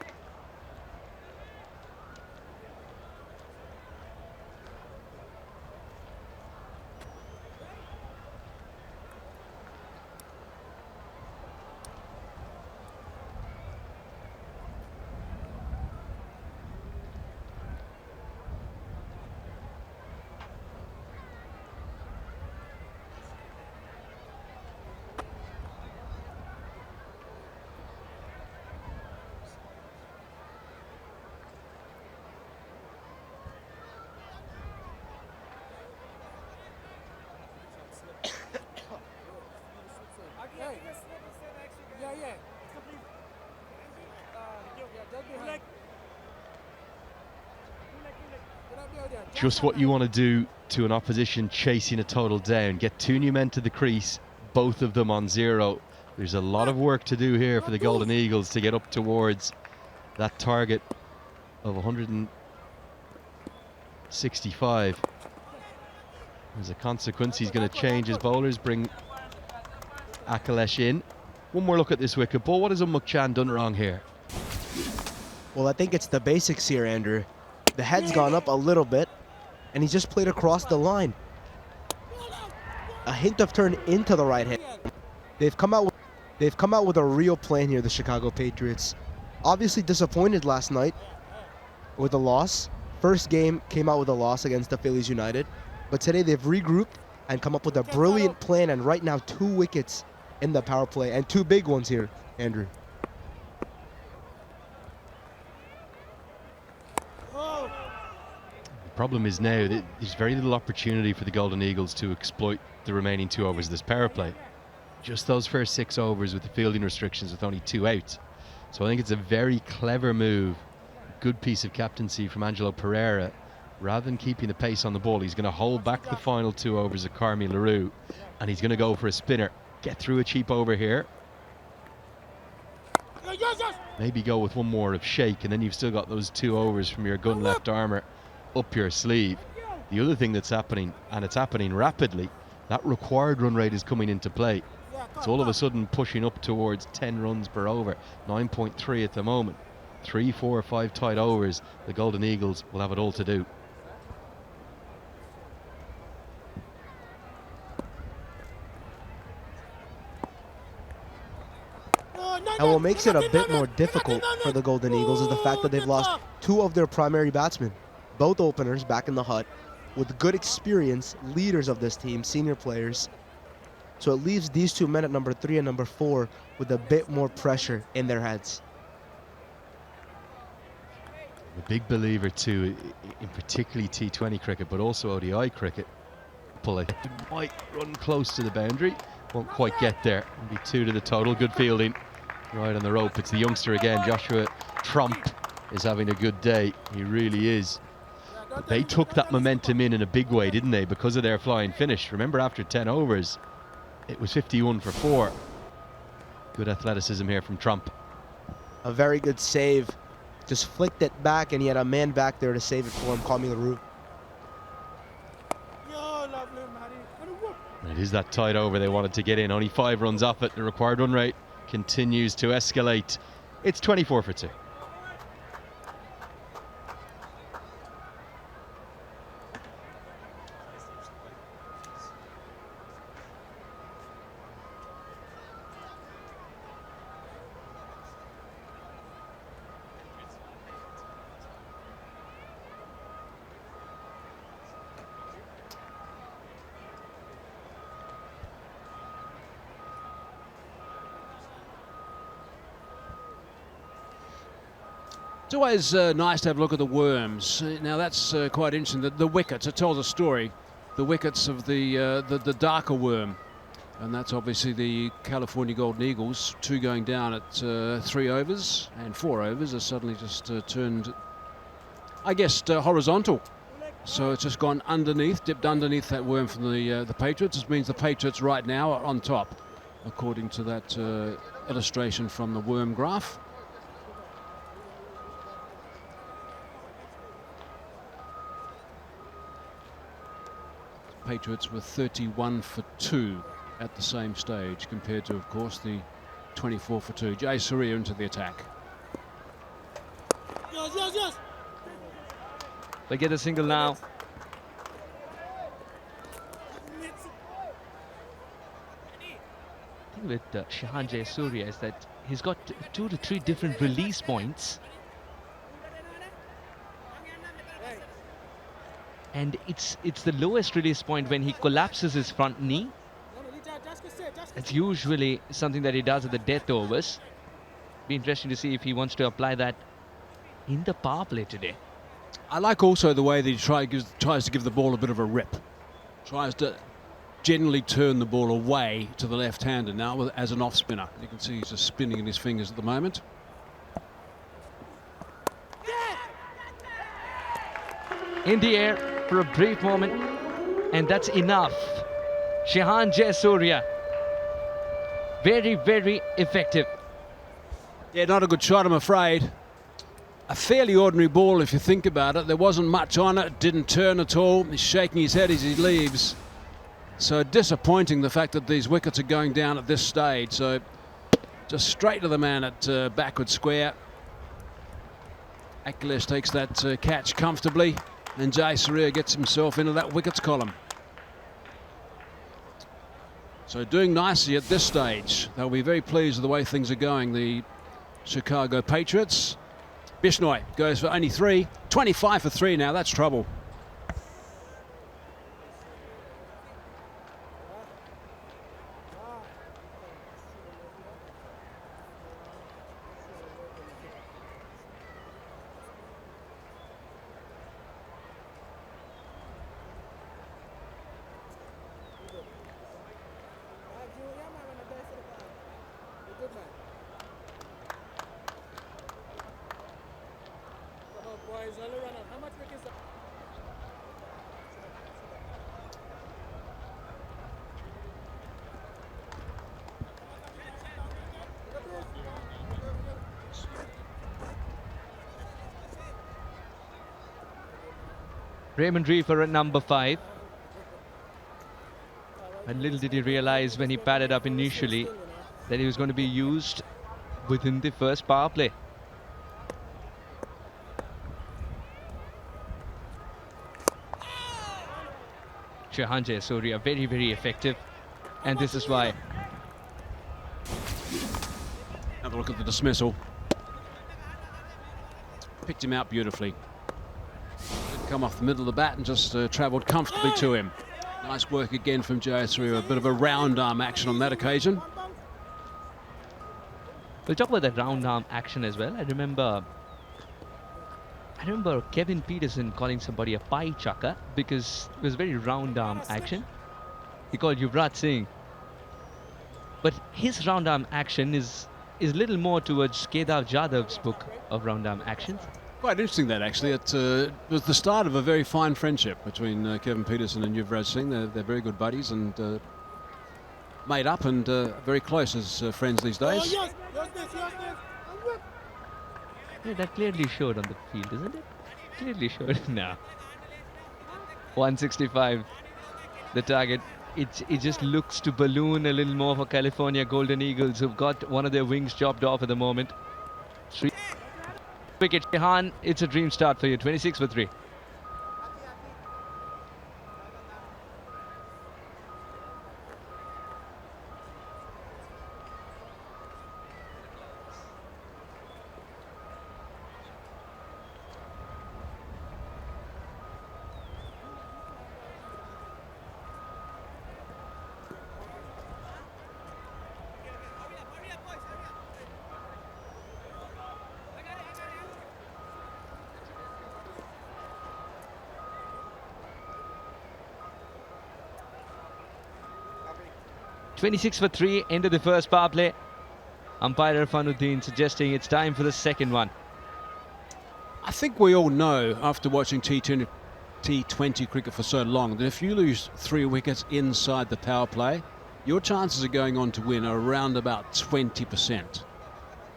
Just what you want to do to an opposition chasing a total down. Get 2 new men to the crease, both of them on 0. There's a lot of work to do here for the Golden Eagles to get up towards that target of 165. As a consequence, he's going to change his bowlers, bring Akalesh in. One more look at this wicket ball. What has Unmukt Chand done wrong here?
Well, I think it's the basics here, Andrew. The head's gone up a little bit, and he's just played across the line. A hint of turn into the right hand. They've come out with a real plan here, the Chicago Patriots. Obviously disappointed last night with a loss. First game came out with a loss against the Phillies United. But today they've regrouped and come up with a brilliant plan, and right now 2 wickets in the power play, and 2 big ones here, Andrew.
The problem is now that there's very little opportunity for the Golden Eagles to exploit the remaining 2 overs of this power play. Just those first 6 overs with the fielding restrictions with only 2 outs. So I think it's a very clever move, good piece of captaincy from Angelo Pereira. Rather than keeping the pace on the ball, he's going to hold back the final 2 overs of Carmi LaRue, and he's going to go for a spinner. Get through a cheap over here. Maybe go with one more of shake, and then you've still got those 2 overs from your gun left armour up your sleeve. The other thing that's happening, and it's happening rapidly, that required run rate is coming into play. It's all of a sudden pushing up towards 10 runs per over, 9.3 at the moment. 3, 4, 5 tight overs, the Golden Eagles will have it all to do.
And what makes it a bit more difficult for the Golden Eagles is the fact that they've lost 2 of their primary batsmen, both openers back in the hut, with good experience, leaders of this team, senior players. So it leaves these 2 men at number 3 and number 4 with a bit more pressure in their heads.
I'm a big believer too, in particularly T20 cricket, but also ODI cricket. It might run close to the boundary, won't quite get there. It'll be 2 to the total. Good fielding right on the rope. It's the youngster again, Joshua Trump is having a good day. He really is. But they took that momentum in a big way, didn't they, because of their flying finish. Remember, after 10 overs, it was 51 for 4. Good athleticism here from Trump.
A very good save. Just flicked it back, and he had a man back there to save it for him, Carmi LaRue.
It is that tight over they wanted to get in. Only 5 runs off it. The required run rate continues to escalate. It's 24 for 2.
It's always nice to have a look at the worms. Now that's quite interesting. The wickets, it tells a story. The wickets of the darker worm. And that's obviously the California Golden Eagles. 2 going down at 3 overs, and 4 overs are suddenly just turned, I guess, horizontal. So it's just gone underneath, dipped underneath that worm from the Patriots. This means the Patriots right now are on top, according to that illustration from the worm graph. Patriots were 31 for 2 at the same stage, compared to, of course, the 24 for 2. Jay Surya into the attack.
They get a single now. The thing with Shahan Jayasuriya is that he's got 2 to 3 different release points. And it's the lowest release point when he collapses his front knee. It's usually something that he does at the death overs. Be interesting to see if he wants to apply that in the power play today.
I like also the way that he tries to give the ball a bit of a rip. Tries to generally turn the ball away to the left-hander now as an off-spinner. You can see he's just spinning in his fingers at the moment.
In the air for a brief moment, and that's enough. Shahan Jayasuriya, very, very effective.
Yeah, not a good shot, I'm afraid. A fairly ordinary ball if you think about it. There wasn't much on it, didn't turn at all. He's shaking his head as he leaves. So disappointing the fact that these wickets are going down at this stage. So just straight to the man at backward square. Akhilesh takes that catch comfortably, and Jay Surya gets himself into that wickets column. So doing nicely at this stage. They'll be very pleased with the way things are going, the Chicago Patriots. Bishnoi goes for only 3. 25 for 3 now, that's trouble.
Raymond Reefer at number 5. And little did he realize when he padded up initially that he was going to be used within the first power play. Shahan Jayasuriya very, very effective. And this is why.
Have a look at the dismissal. Picked him out beautifully. Didn't come off the middle of the bat and just travelled comfortably to him. Nice work again from Jayasuriya. A bit of a round arm action on that occasion.
We'll talk about that round arm action as well. I remember Kevin Peterson calling somebody a pie chucker because it was very round arm action. He called Yuvraj Singh. But his round arm action is little more towards Kedav Jadav's book of round arm actions.
Quite interesting that actually. It was the start of a very fine friendship between Kevin Peterson and Yuvraj Singh. They're very good buddies and made up and very close as friends these days.
Yeah, that clearly showed on the field, isn't it? Clearly showed. No. 165, the target. It just looks to balloon a little more for California Golden Eagles, who've got one of their wings chopped off at the moment. 3 wicket, Shehan, it's a dream start for you. 26 for 3. .26 for 3, end of the first power play. Umpire Irfanuddin suggesting it's time for the second one.
I think we all know, after watching T20 cricket for so long, that if you lose 3 wickets inside the power play, your chances of going on to win are around about 20%.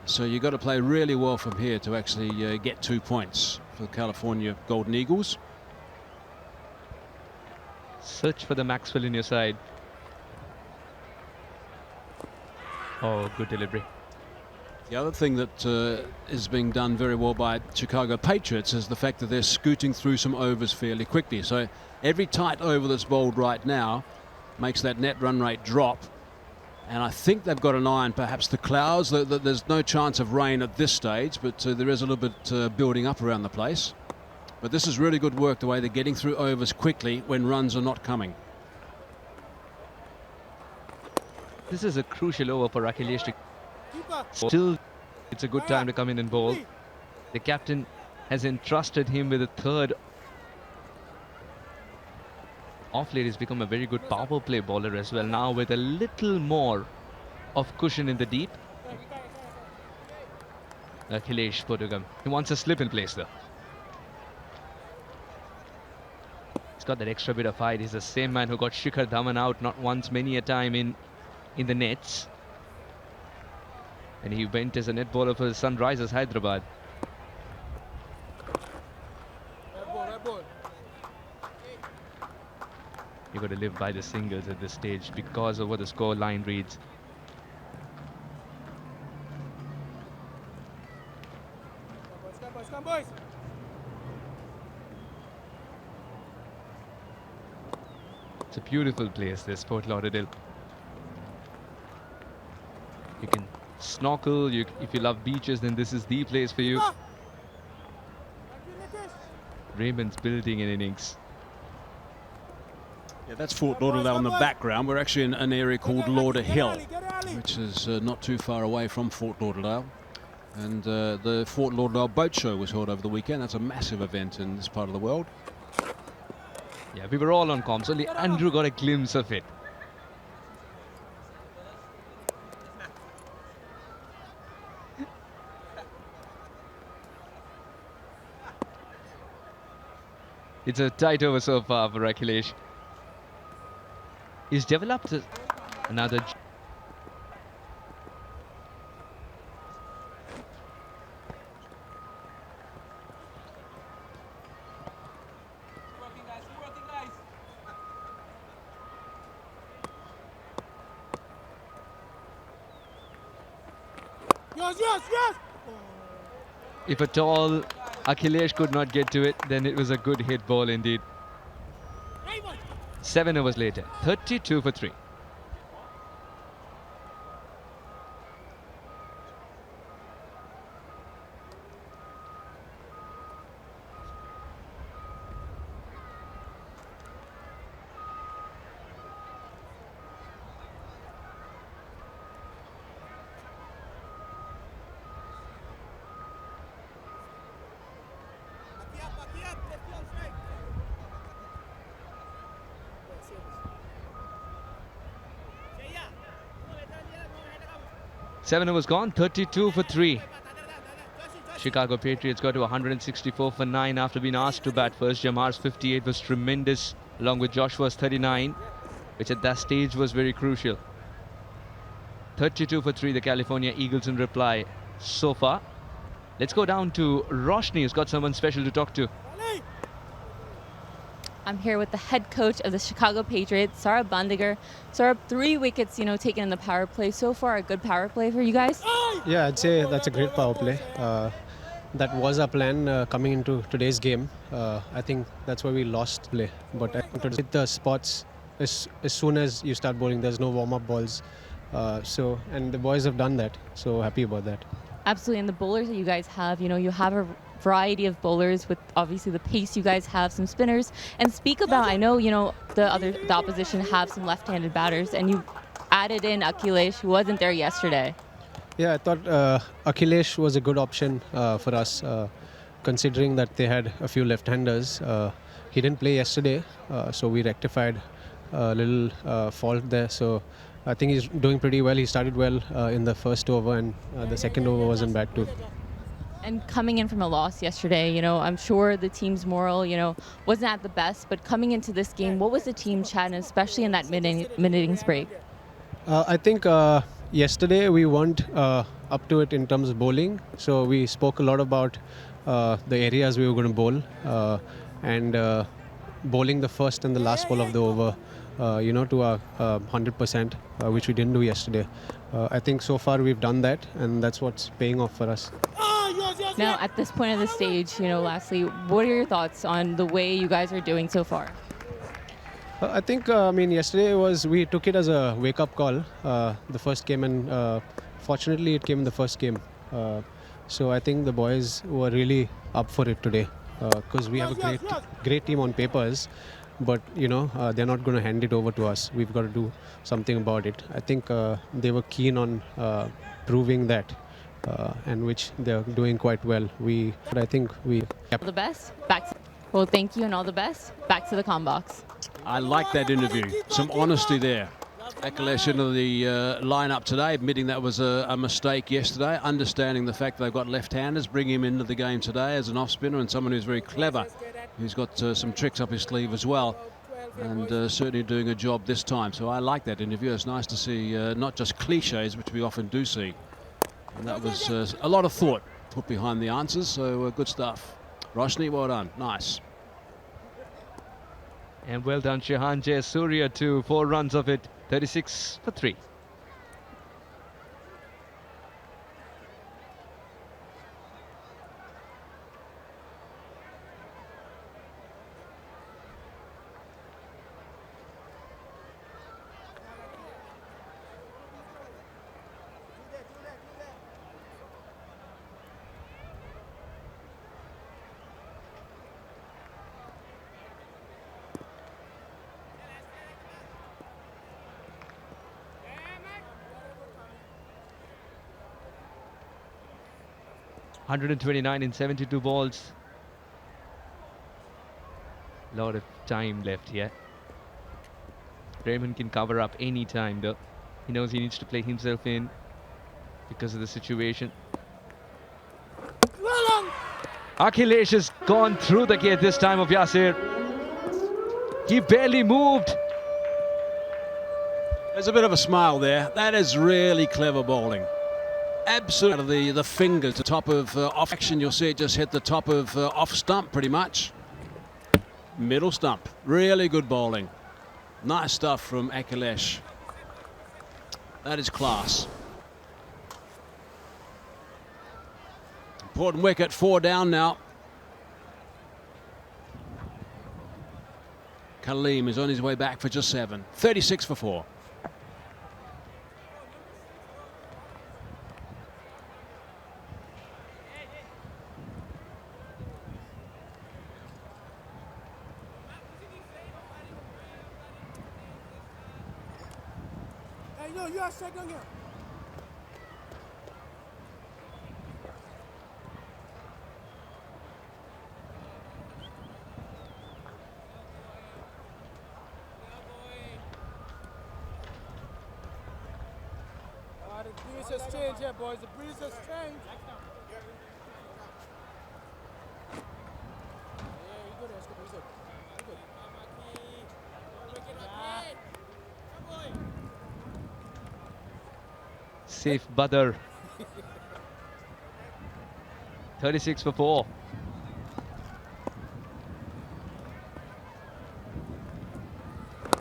So you've got to play really well from here to actually get 2 points for the California Golden Eagles.
Search for the Maxwell in your side. Oh, good delivery.
The other thing that is being done very well by Chicago Patriots is the fact that they're scooting through some overs fairly quickly. So every tight over that's bowled right now makes that net run rate drop. And I think they've got an eye on perhaps the clouds. There's no chance of rain at this stage, but there is a little bit building up around the place. But this is really good work, the way they're getting through overs quickly when runs are not coming.
This is a crucial over for Akhilesh. Still, it's a good time to come in and bowl. The captain has entrusted him with a third. Off late, he's become a very good power play bowler as well. Now with a little more of cushion in the deep. Akhilesh Potugam. He wants a slip in place though. He's got that extra bit of height. He's the same man who got Shikhar Dhawan out not once, many a time in the nets, and he went as a net bowler for the Sunrisers Hyderabad. You've got to live by the singles at this stage because of what the score line reads. It's a beautiful place, this Fort Lauderdale. You can snorkel. If you love beaches, then this is the place for you. Raymond's building an innings.
Yeah, that's Fort Lauderdale in the background. We're actually in an area called Lauderhill, which is not too far away from Fort Lauderdale. And the Fort Lauderdale Boat Show was held over the weekend. That's a massive event in this part of the world.
Yeah, we were all on comms. Only Andrew got a glimpse of it. It's a tight over so far for Akhilesh. He's developed another... If at all Akhilesh could not get to it, then it was a good hit ball indeed. 7 overs later, 32 for 3. Seven overs gone, 32 for 3. Chicago Patriots got to 164 for 9 after being asked to bat first. Jamar's 58 was tremendous, along with Joshua's 39, which at that stage was very crucial. 32 for 3, the California Eagles in reply so far. Let's go down to Roshni, who's got someone special to talk to.
I'm here with the head coach of the Chicago Patriots, Saurabh Bandigar. Saurabh, 3 wickets, taken in the power play. So far, a good power play for you guys?
Yeah, I'd say that's a great power play. That was our plan coming into today's game. I think that's why we lost play. But I think to hit the spots as soon as you start bowling, there's no warm-up balls. And the boys have done that. So happy about that.
Absolutely, and the bowlers that you guys have, you have a variety of bowlers with obviously the pace you guys have, some spinners. And speak about, I know, the opposition have some left-handed batters, and you added in Akhilesh, who wasn't there yesterday.
Yeah, I thought Akhilesh was a good option for us, considering that they had a few left-handers. He didn't play yesterday, so we rectified a little fault there. So I think he's doing pretty well. He started well in the first over, and the second over wasn't bad too.
And coming in from a loss yesterday, I'm sure the team's moral, wasn't at the best. But coming into this game, what was the team chat, and especially in that mid-innings break?
I think yesterday we weren't up to it in terms of bowling. So we spoke a lot about the areas we were going to bowl and bowling the first and the last ball of the over, to our 100%, which we didn't do yesterday. I think so far we've done that, and that's what's paying off for us.
Now, at this point of the stage, lastly, what are your thoughts on the way you guys are doing so far?
I think, yesterday we took it as a wake-up call, the first game, and fortunately it came in the first game. So I think the boys were really up for it today, because we have a great team on papers, but, they're not going to hand it over to us. We've got to do something about it. I think they were keen on proving that. And which they're doing quite well. I think we...
All the best. Well, thank you and all the best. Back to the comm box.
I like that interview. Some honesty there. Akhilesh into the lineup today, admitting that was a mistake yesterday, understanding the fact they've got left-handers, bring him into the game today as an off-spinner and someone who's very clever, who's got some tricks up his sleeve as well, and certainly doing a job this time. So I like that interview. It's nice to see not just cliches, which we often do see. And that was a lot of thought put behind the answers, so good stuff. Roshni, well done. Nice.
And well done, Shehan Jayasuriya, too. 4 runs of it, 36 for 3. 129 in 72 balls. Lot of time left here. Raymond can cover up any time though. He knows he needs to play himself in because of the situation. Akhilesh has gone through the gate this time of Yasir. He barely moved.
There's a bit of a smile there. That is really clever bowling. Absolutely, the fingers, the top of off action, you'll see it just hit the top of off stump pretty much. Middle stump. Really good bowling. Nice stuff from Akhilesh. That is class. Important wicket, 4 down now. Kaleem is on his way back for just 7. 36 for 4.
Hey, no, you are second here. The breeze has changed here, boys. The breeze has changed. Yeah, you good, Oscar. You good.
Safe Badr. 36 for 4.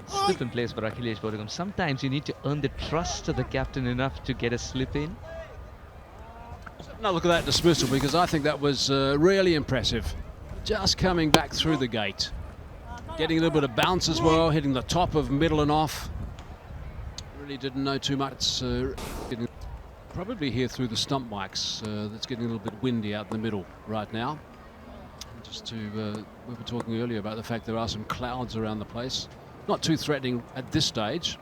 Slip in place for Akhilesh Bodhagam. Sometimes you need to earn the trust of the captain enough to get a slip in.
Now look at that dismissal, because I think that was really impressive. Just coming back through the gate. Getting a little bit of bounce as well, hitting the top of middle and off. Really didn't know too much. Probably here through the stump mics. That's getting a little bit windy out in the middle right now. Just to, we were talking earlier about the fact there are some clouds around the place. Not too threatening at this stage.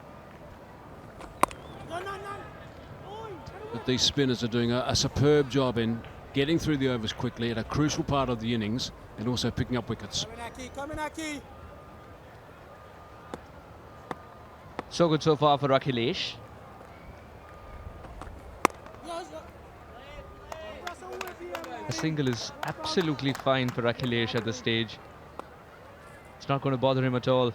But these spinners are doing a superb job in getting through the overs quickly at a crucial part of the innings and also picking up wickets.
So good so far for Akhilesh. A single is absolutely fine for Akhilesh at this stage. It's not going to bother him at all.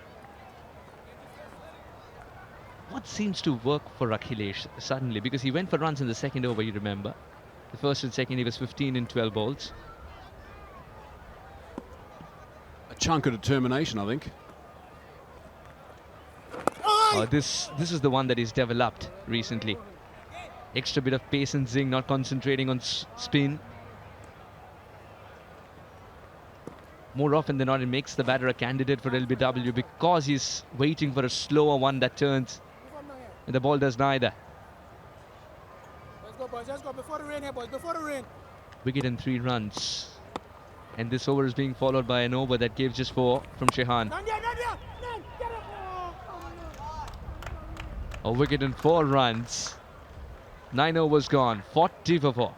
What seems to work for Akhilesh suddenly? Because he went for runs in the second over, you remember. The first and second, he was 15 in 12 balls.
A chunk of determination, I think.
This is the one that he's developed recently. Extra bit of pace and zing, not concentrating on spin. More often than not, it makes the batter a candidate for LBW because he's waiting for a slower one that turns. And the ball does neither.
Let's go, boys. Let's go. Before the rain here, boys. Before the rain.
Wicket and 3 runs. And this over is being followed by an over that gives just 4 from Shehan. A wicket and 4 runs. 9 overs gone. 40 for 4.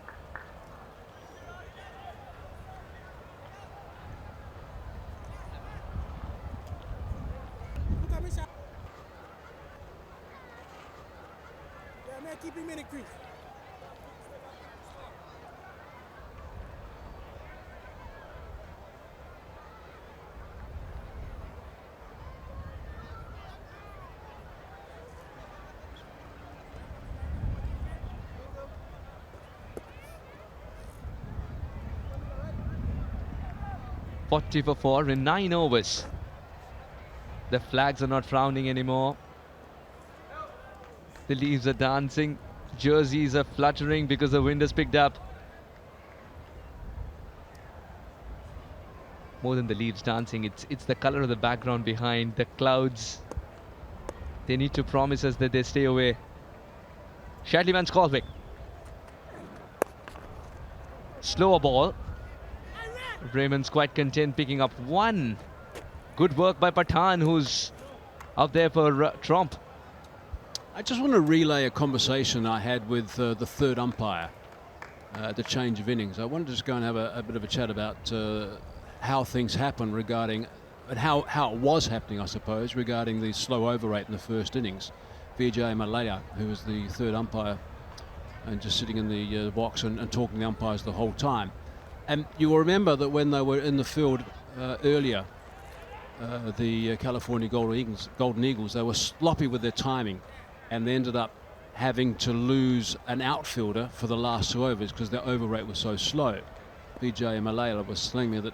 Keep him in the crease.
Forty for 4 in 9 overs. The flags are not frowning anymore. The leaves are dancing. Jerseys are fluttering because the wind has picked up. More than the leaves dancing, it's the color of the background behind. The clouds. They need to promise us that they stay away. Shadley Van Skolvik. Slower ball. Raymond's quite content picking up 1. Good work by Pathan, who's out there for Trump.
I just want to relay a conversation I had with the third umpire. the change of innings. I wanted to just go and have a bit of a chat about how things happen regarding, and how it was happening, I suppose, regarding the slow over rate in the first innings. Vijay Malaya, who was the third umpire, and just sitting in the box and talking to the umpires the whole time. And you will remember that when they were in the field earlier, the California Golden Eagles, they were sloppy with their timing, and they ended up having to lose an outfielder for the last 2 overs because their over rate was so slow. Vijay Malaya was telling me that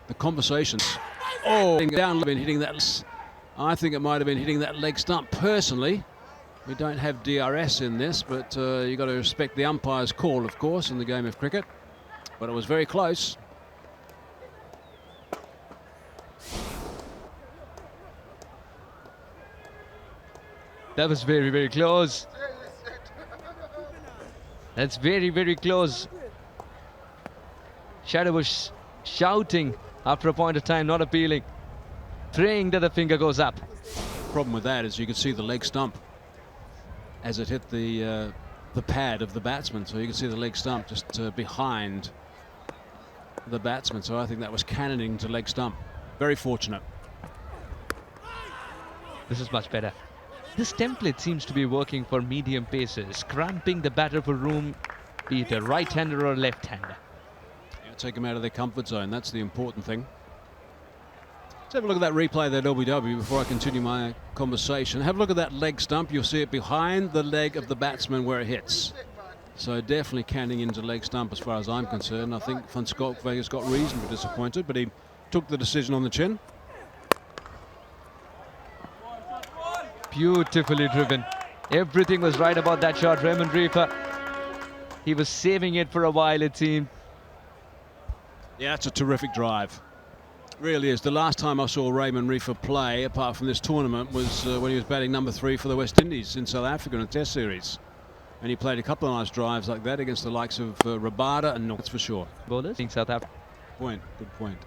the conversations, down been hitting that. I think it might have been hitting that leg stump. Personally, we don't have DRS in this, but you've got to respect the umpire's call, of course, in the game of cricket. But it was very close.
That was very, very close. That's very, very close. Shadow was shouting after a point of time, not appealing, praying that the finger goes up.
Problem with that is you can see the leg stump as it hit the pad of the batsman, so you can see the leg stump just behind the batsman. So I think that was cannoning to leg stump. Very fortunate.
This is much better. This template seems to be working for medium pacers, cramping the batter for room, be it a right-hander or a left-hander.
Yeah, take them out of their comfort zone. That's the important thing. Let's have a look at that replay of that LBW before I continue my conversation. Have a look at that leg stump. You'll see it behind the leg of the batsman where it hits. So definitely canning into leg stump as far as I'm concerned. I think Van Schalkweger's got reason to be disappointed, but he took the decision on the chin.
Beautifully driven. Everything was right about that shot. Raymond Reefer, he was saving it for a while, it seemed.
Yeah, it's a terrific drive. Really is. The last time I saw Raymond Reefer play, apart from this tournament, was when he was batting number 3 for the West Indies in South Africa in a Test series. And he played a couple of nice drives like that against the likes of Rabada and North for sure.
Bowlers in South Africa.
Good point.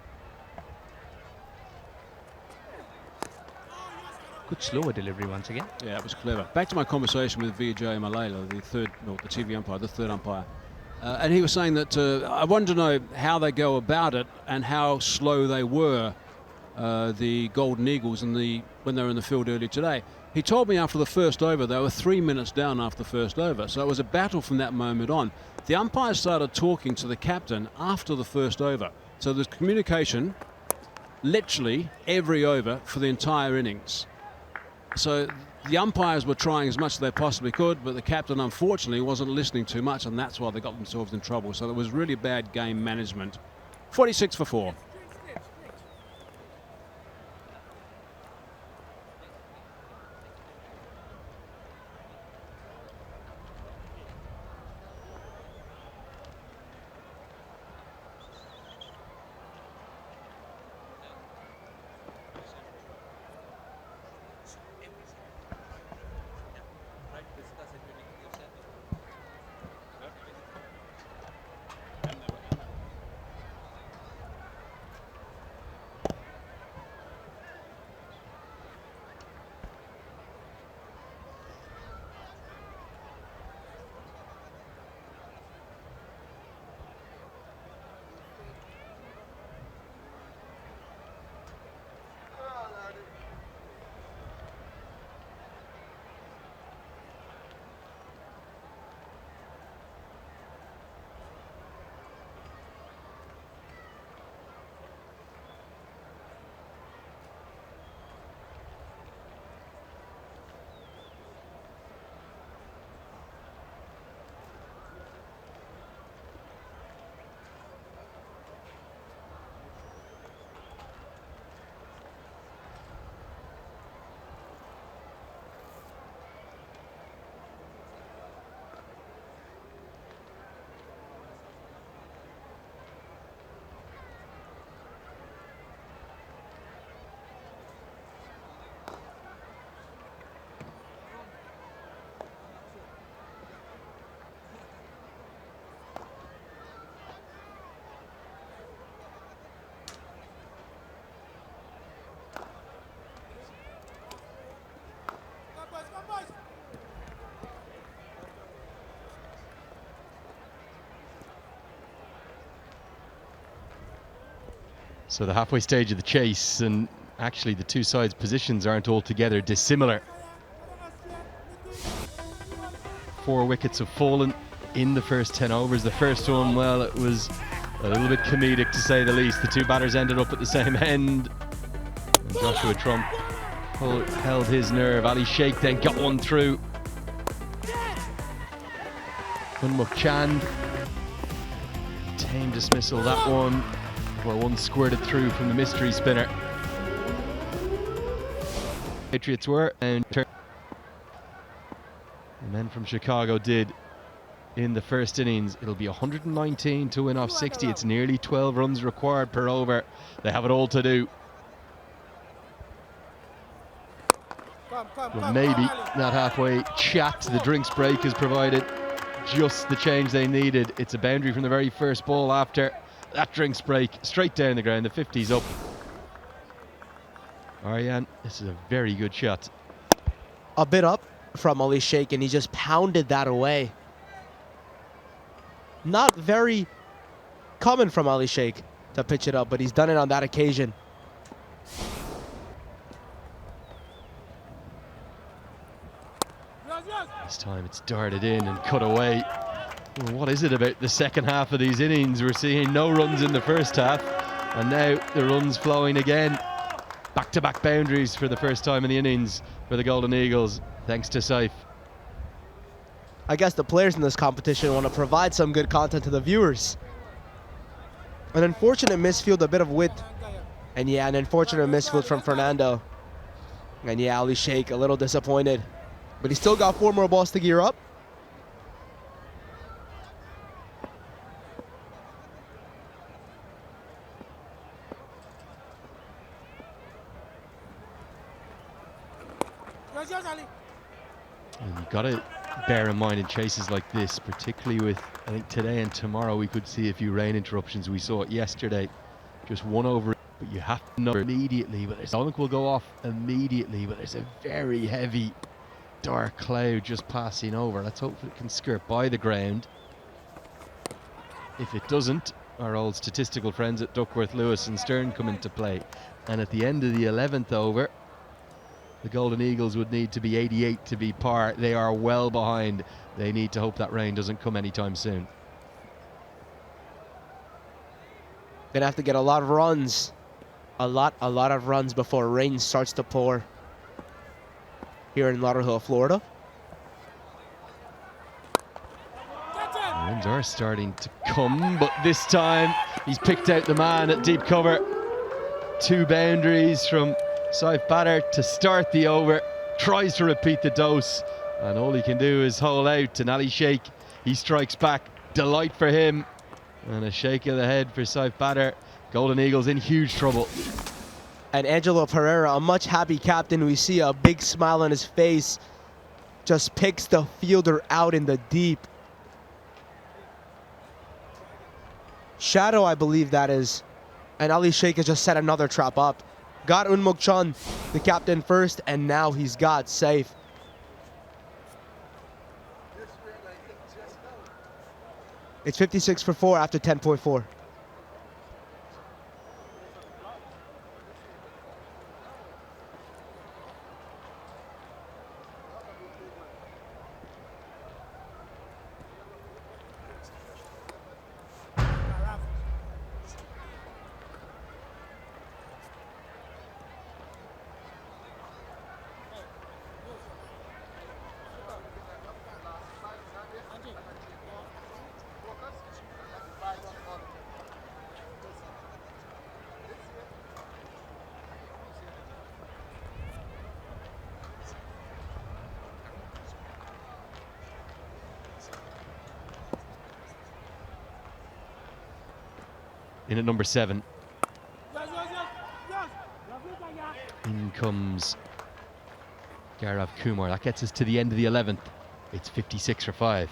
Good slower delivery once again.
Yeah, it was clever. Back to my conversation with Vijay Malaya, the TV umpire, the third umpire. And he was saying that I wanted to know how they go about it and how slow they were, the Golden Eagles, when they were in the field earlier today. He told me after the first over they were 3 minutes down after the first over, so it was a battle from that moment on. The umpires started talking to the captain after the first over, so there's communication literally every over for the entire innings. So the umpires were trying as much as they possibly could, but the captain unfortunately wasn't listening too much, and that's why they got themselves in trouble. So it was really bad game management. 46 for 4.
So the halfway stage of the chase, and actually the two sides' positions aren't altogether dissimilar. 4 wickets have fallen in the first 10 overs. The first one, well, it was a little bit comedic to say the least. The two batters ended up at the same end. And Joshua Trump held his nerve. Ali Sheikh then got one through. Unmuk Chand, tame dismissal that one. Well, one squirted through from the mystery spinner. Patriots were, and the men from Chicago did in the first innings. It'll be 119 to win off 60. It's nearly 12 runs required per over. They have it all to do. But maybe that halfway chat, the drinks break, has provided just the change they needed. It's a boundary from the very first ball after that drinks break, straight down the ground. The 50's up. Aryan, this is a very good shot.
A bit up from Ali Sheikh, and he just pounded that away. Not very common from Ali Sheikh to pitch it up, but he's done it on that occasion.
This time it's darted in and cut away. Well, what is it about the second half of these innings? We're seeing no runs in the first half, and now the runs flowing again. Back-to-back boundaries for the first time in the innings for the Golden Eagles, thanks to Saif.
I guess the players in this competition want to provide some good content to the viewers. An unfortunate misfield, a bit of width. And yeah, an unfortunate misfield from Fernando. And yeah, Ali Sheikh a little disappointed. But he's still got 4 more balls to gear up.
And you've got to bear in mind in chases like this, particularly with, I think today and tomorrow we could see a few rain interruptions. We saw it yesterday, just one over, but you have to know immediately, but there's something will go off immediately, but there's a very heavy dark cloud just passing over. Let's hope it can skirt by the ground. If it doesn't, our old statistical friends at Duckworth, Lewis and Stern come into play. And at the end of the 11th over, the Golden Eagles would need to be 88 to be par. They are well behind. They need to hope that rain doesn't come anytime soon.
Gonna have to get a lot of runs. A lot of runs before rain starts to pour here in Lauderhill, Florida.
The winds are starting to come, but this time he's picked out the man at deep cover. 2 boundaries from Saif Batter to start the over. Tries to repeat the dose, and all he can do is hole out. And Ali Sheikh, he strikes back. Delight for him, and a shake of the head for Saif Batter. Golden Eagles in huge trouble.
And Angelo Pereira, a much happy captain. We see a big smile on his face. Just picks the fielder out in the deep. Shadow, I believe that is. And Ali Sheikh has just set another trap up. Got Unmuk Chand, the captain, first, and now he's got Saif. It's 56 for 4 after 10.4.
In at number 7. In comes Gaurav Kumar. That gets us to the end of the 11th. It's 56 for 5.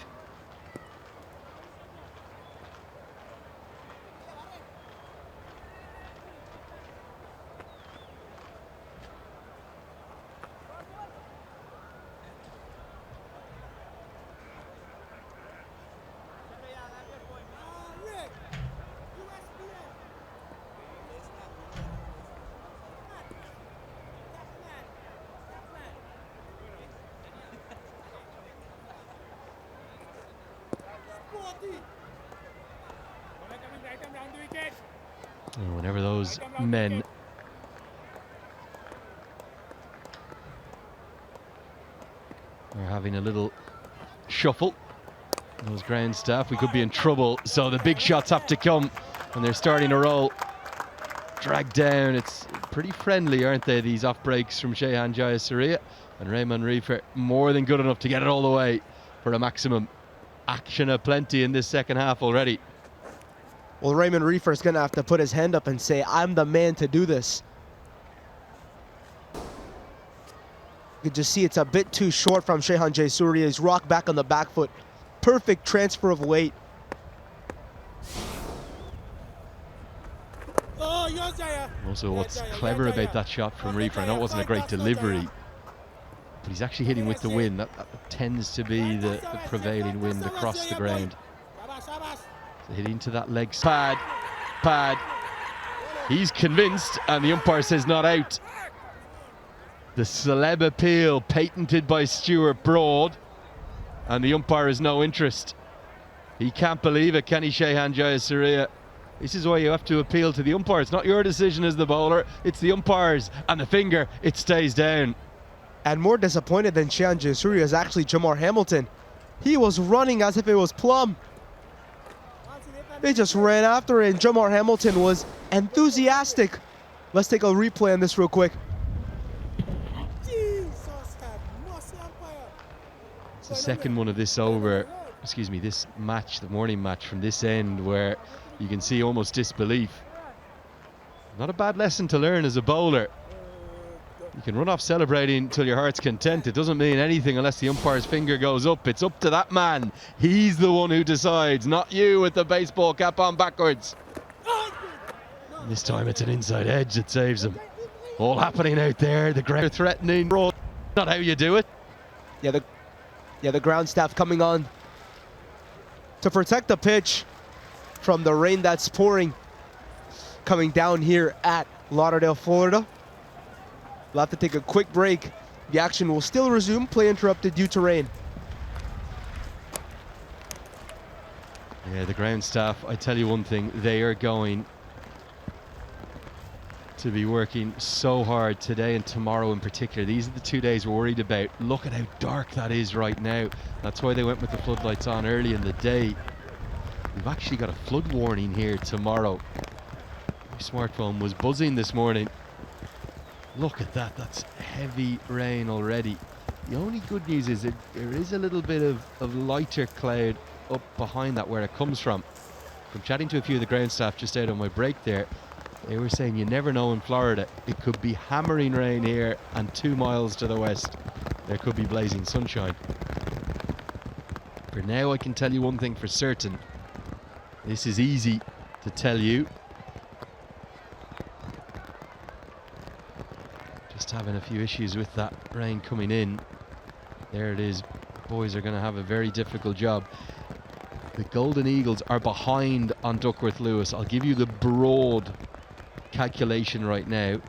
And whenever those men are having a little shuffle, those ground staff, we could be in trouble. So the big shots have to come when they're starting to roll. Dragged down. It's pretty friendly, aren't they, these off breaks from Shehan Jayasuriya? And Raymond Reefer more than good enough to get it all the way for a maximum. Action aplenty in this second half already.
Well, Raymond Reefer is going to have to put his hand up and say, I'm the man to do this. You can just see it's a bit too short from Shehan Jayasuriya. He's rocked back on the back foot. Perfect transfer of weight.
Also, what's clever about that shot from Reefer, I know it wasn't a great delivery, but he's actually hitting with the wind. That tends to be the prevailing wind across the ground. So hitting to that leg pad. He's convinced, and the umpire says not out. The celeb appeal patented by Stuart Broad, and the umpire has no interest. He can't believe it, can he, Shehan Jayasuriya? This is why you have to appeal to the umpire. It's not your decision as the bowler, it's the umpires, and the finger, it stays down.
And more disappointed than Shehan Jayasuriya is actually Jamar Hamilton. He was running as if it was plum. They just ran after it, and Jamar Hamilton was enthusiastic. Let's take a replay on this real quick.
It's the second one of this this match, the morning match from this end, where you can see almost disbelief. Not a bad lesson to learn as a bowler. You can run off celebrating till your heart's content. It doesn't mean anything unless the umpire's finger goes up. It's up to that man. He's the one who decides, not you with the baseball cap on backwards. And this time it's an inside edge that saves him. All happening out there. The ground threatening. Not how you do it.
Yeah, the ground staff coming on to protect the pitch from the rain that's pouring coming down here at Lauderdale, Florida. We'll have to take a quick break. The action will still resume. Play interrupted due to rain.
Yeah, the ground staff, I tell you one thing, they are going to be working so hard today and tomorrow in particular. These are the 2 days we're worried about. Look at how dark that is right now. That's why they went with the floodlights on early in the day. We've actually got a flood warning here tomorrow. My smartphone was buzzing this morning. Look at that, that's heavy rain already. The only good news is that there is a little bit of lighter cloud up behind that where it comes from. From chatting to a few of the ground staff just out on my break there, they were saying you never know in Florida. It could be hammering rain here, and 2 miles to the west there could be blazing sunshine. For now, I can tell you one thing for certain. This is easy to tell you. Just having a few issues with that rain coming in. There it is. Boys are going to have a very difficult job. The Golden Eagles are behind on Duckworth Lewis. I'll give you the broad calculation right now.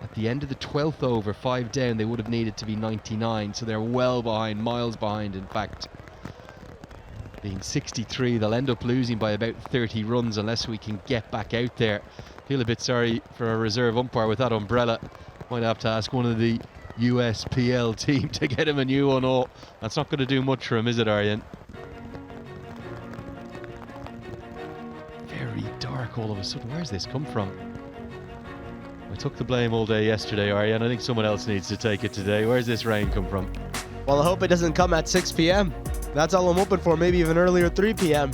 At the end of the 12th over, 5 down, they would have needed to be 99, so they're well behind, miles behind in fact. Being 63, they'll end up losing by about 30 runs unless we can get back out there. Feel a bit sorry for a reserve umpire with that umbrella. Might have to ask one of the USPL team to get him a new one. Oh, that's not going to do much for him, is it, Aryan? Very dark all of a sudden. Where's this come from? I took the blame all day yesterday, Aryan. I think someone else needs to take it today. Where's this rain come from?
Well, I hope it doesn't come at 6 p.m. That's all I'm hoping for, maybe even earlier, 3 p.m.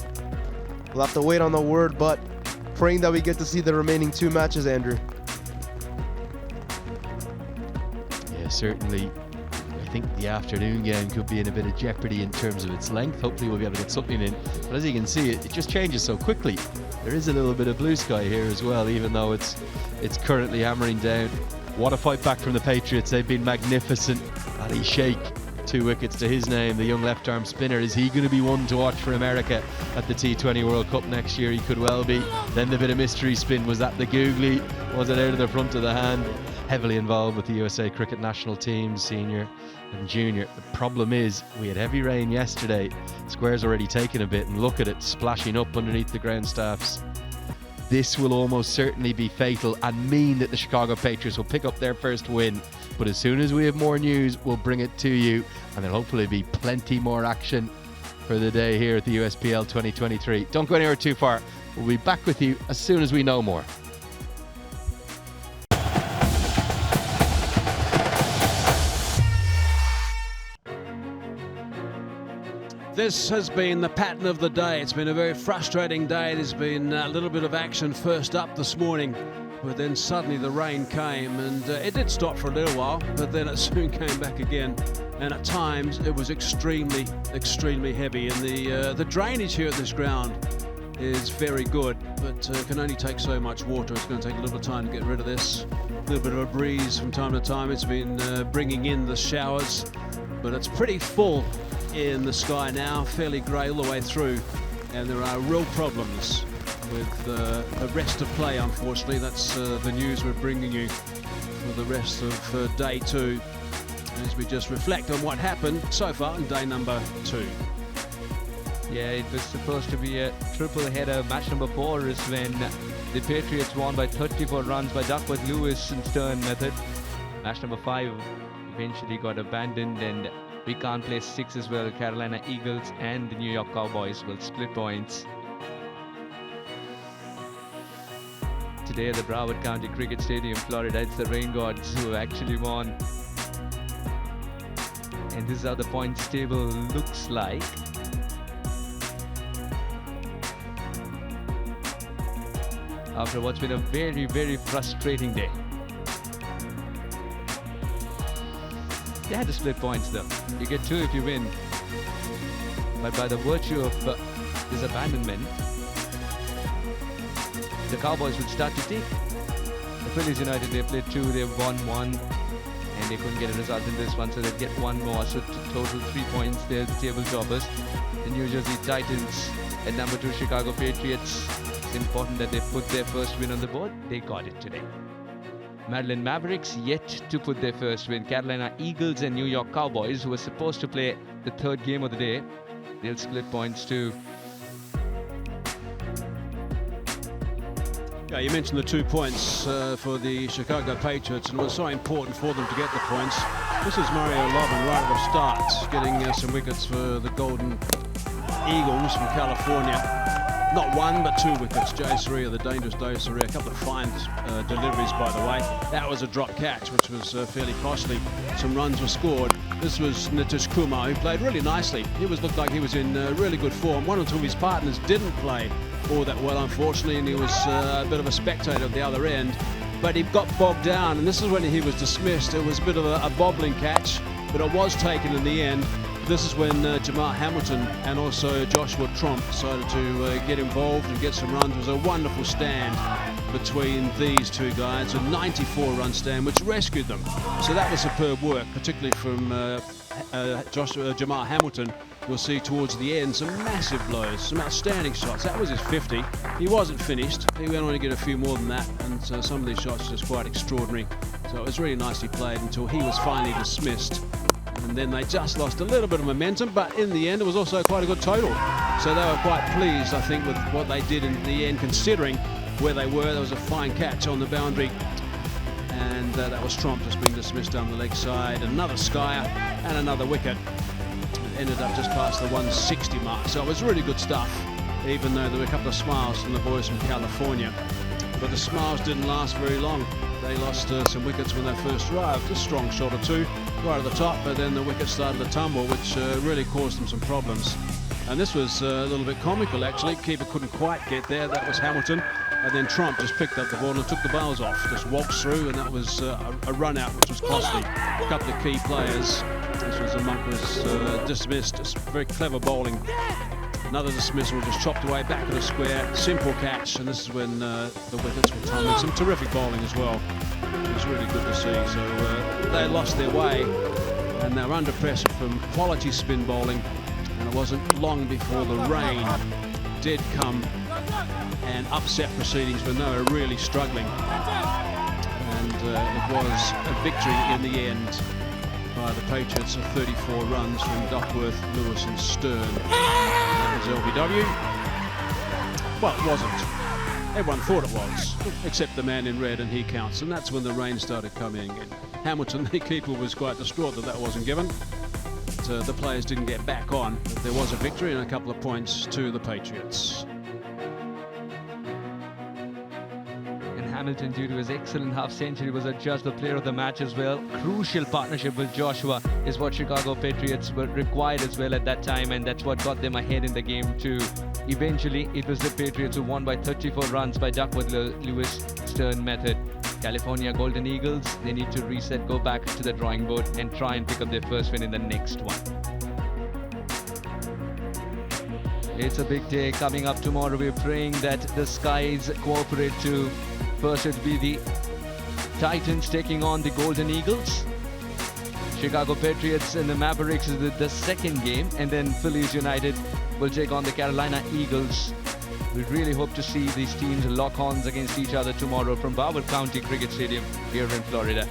We'll have to wait on the word, but praying that we get to see the remaining 2 matches, Andrew.
Yeah, certainly. I think the afternoon game could be in a bit of jeopardy in terms of its length. Hopefully we'll be able to get something in. But as you can see, it just changes so quickly. There is a little bit of blue sky here as well, even though it's currently hammering down. What a fight back from the Patriots. They've been magnificent. Ali Sheikh, 2 wickets to his name, the young left-arm spinner. Is he going to be one to watch for America at the T20 World Cup next year? He could well be. Then the bit of mystery spin, was that the googly? Was it out of the front of the hand? heavily involved with the USA Cricket national team, senior and junior. The problem is we had heavy rain yesterday. Square's already taken a bit, and look at it splashing up underneath the ground staffs. This will almost certainly be fatal and mean that the Chicago Patriots will pick up their first win. But as soon as we have more news, we'll bring it to you, and there'll hopefully be plenty more action for the day here at the USPL 2023. Don't go anywhere too far. We'll be back with you as soon as we know more.
This has been the pattern of the day. It's been a very frustrating day. There's been a little bit of action first up this morning, but then suddenly the rain came, and it did stop for a little while, but then it soon came back again. And at times it was extremely heavy. And the drainage here at this ground is very good, but can only take so much water. It's going to take a little bit of time to get rid of this. A little bit of a breeze from time to time. It's been bringing in the showers, but it's pretty full in the sky now, fairly grey all the way through, and there are real problems with the rest of play. Unfortunately, that's the news we're bringing you for the rest of day 2, as we just reflect on what happened so far in day number 2.
Yeah, it was supposed to be a triple header. Match number 4 is when the Patriots won by 34 runs by Duckworth Lewis and Stern method. Match number 5 eventually got abandoned, and we can't play 6 as well. Carolina Eagles and the New York Cowboys will split points. Today at the Broward County Cricket Stadium, Florida, it's the Rain Gods who actually won. And this is how the points table looks like. After what's been a very, very frustrating day. They had to split points though. You get 2 if you win. But by the virtue of this abandonment, the Cowboys would start to take. The Phillies United, they played 2, they've won 1, and they couldn't get a result in this one, so they'd get 1 more. So total 3 points, they're the table toppers. The New Jersey Titans at number 2, Chicago Patriots. It's important that they put their first win on the board. They got it today. Maryland Mavericks yet to put their first win. Carolina Eagles and New York Cowboys, who were supposed to play the 3rd game of the day, they'll split points too.
Yeah, you mentioned the 2 points for the Chicago Patriots, and it was so important for them to get the points. This is Mario Lovin right at the start, getting some wickets for the Golden Eagles from California. Not 1, but 2 wickets. Jay Surya, the dangerous Jay Surya, a couple of fine deliveries, by the way. That was a drop catch, which was fairly costly. Some runs were scored. This was Nitish Kumar, who played really nicely. He looked like he was in really good form. 1 or 2 of his partners didn't play all that well, unfortunately, and he was a bit of a spectator at the other end. But he got bogged down, and this is when he was dismissed. It was a bit of a bobbling catch, but it was taken in the end. This is when Jamar Hamilton and also Joshua Trump decided to get involved and get some runs. It was a wonderful stand between these 2 guys, a 94-run stand, which rescued them. So that was superb work, particularly from Jamar Hamilton. We'll see towards the end some massive blows, some outstanding shots. That was his 50. He wasn't finished. He went on to get a few more than that, and some of these shots are just quite extraordinary. So it was really nicely played until he was finally dismissed. And then they just lost a little bit of momentum, but in the end it was also quite a good total. So they were quite pleased, I think, with what they did in the end, considering where they were. There was a fine catch on the boundary, and that was Trump just being dismissed down the leg side. Another skyer and another wicket. It ended up just past the 160 mark. So it was really good stuff, even though there were a couple of smiles from the boys from California. But the smiles didn't last very long. They lost some wickets when they first arrived. A strong shot or 2 right at the top, but then the wicket started to tumble, which really caused them some problems. And this was a little bit comical, actually. Keeper couldn't quite get there. That was Hamilton. And then Trump just picked up the ball and took the bails off. Just walked through, and that was a run out, which was costly. A couple of key players. This was Monk was dismissed. Just very clever bowling. Another dismissal, just chopped away back of the square. Simple catch, and this is when the wickets were tumbling. Some terrific bowling as well. It was really good to see. So they lost their way, and they were under pressure from quality spin bowling. And it wasn't long before the rain did come and upset proceedings when they were really struggling. And it was a victory in the end by the Patriots of 34 runs from Duckworth, Lewis and Stern. That was LBW. Well, it wasn't. Everyone thought it was, except the man in red, and he counts. And that's when the rain started coming in. Hamilton, the keeper, was quite distraught that that wasn't given. But, the players didn't get back on. But there was a victory and a couple of points to the Patriots.
Hamilton, due to his excellent half-century, was adjudged the player of the match as well. Crucial partnership with Joshua is what Chicago Patriots were required as well at that time, and that's what got them ahead in the game too. Eventually, it was the Patriots who won by 34 runs by Duckworth Lewis Stern method. California Golden Eagles, they need to reset, go back to the drawing board and try and pick up their first win in the next one. It's a big day coming up tomorrow. We're praying that the skies cooperate to first it be the Titans taking on the Golden Eagles. Chicago Patriots and the Mavericks is the second game, and then Phillies United will take on the Carolina Eagles. We really hope to see these teams lock horns against each other tomorrow from Broward County Cricket Stadium here in Florida.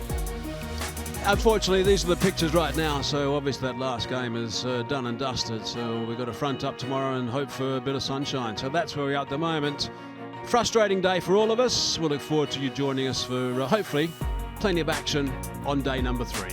Unfortunately, these are the pictures right now, so obviously that last game is done and dusted. So we've got to front up tomorrow and hope for a bit of sunshine. So that's where we are at the moment. Frustrating day for all of us. We'll look forward to you joining us for hopefully plenty of action on day number 3.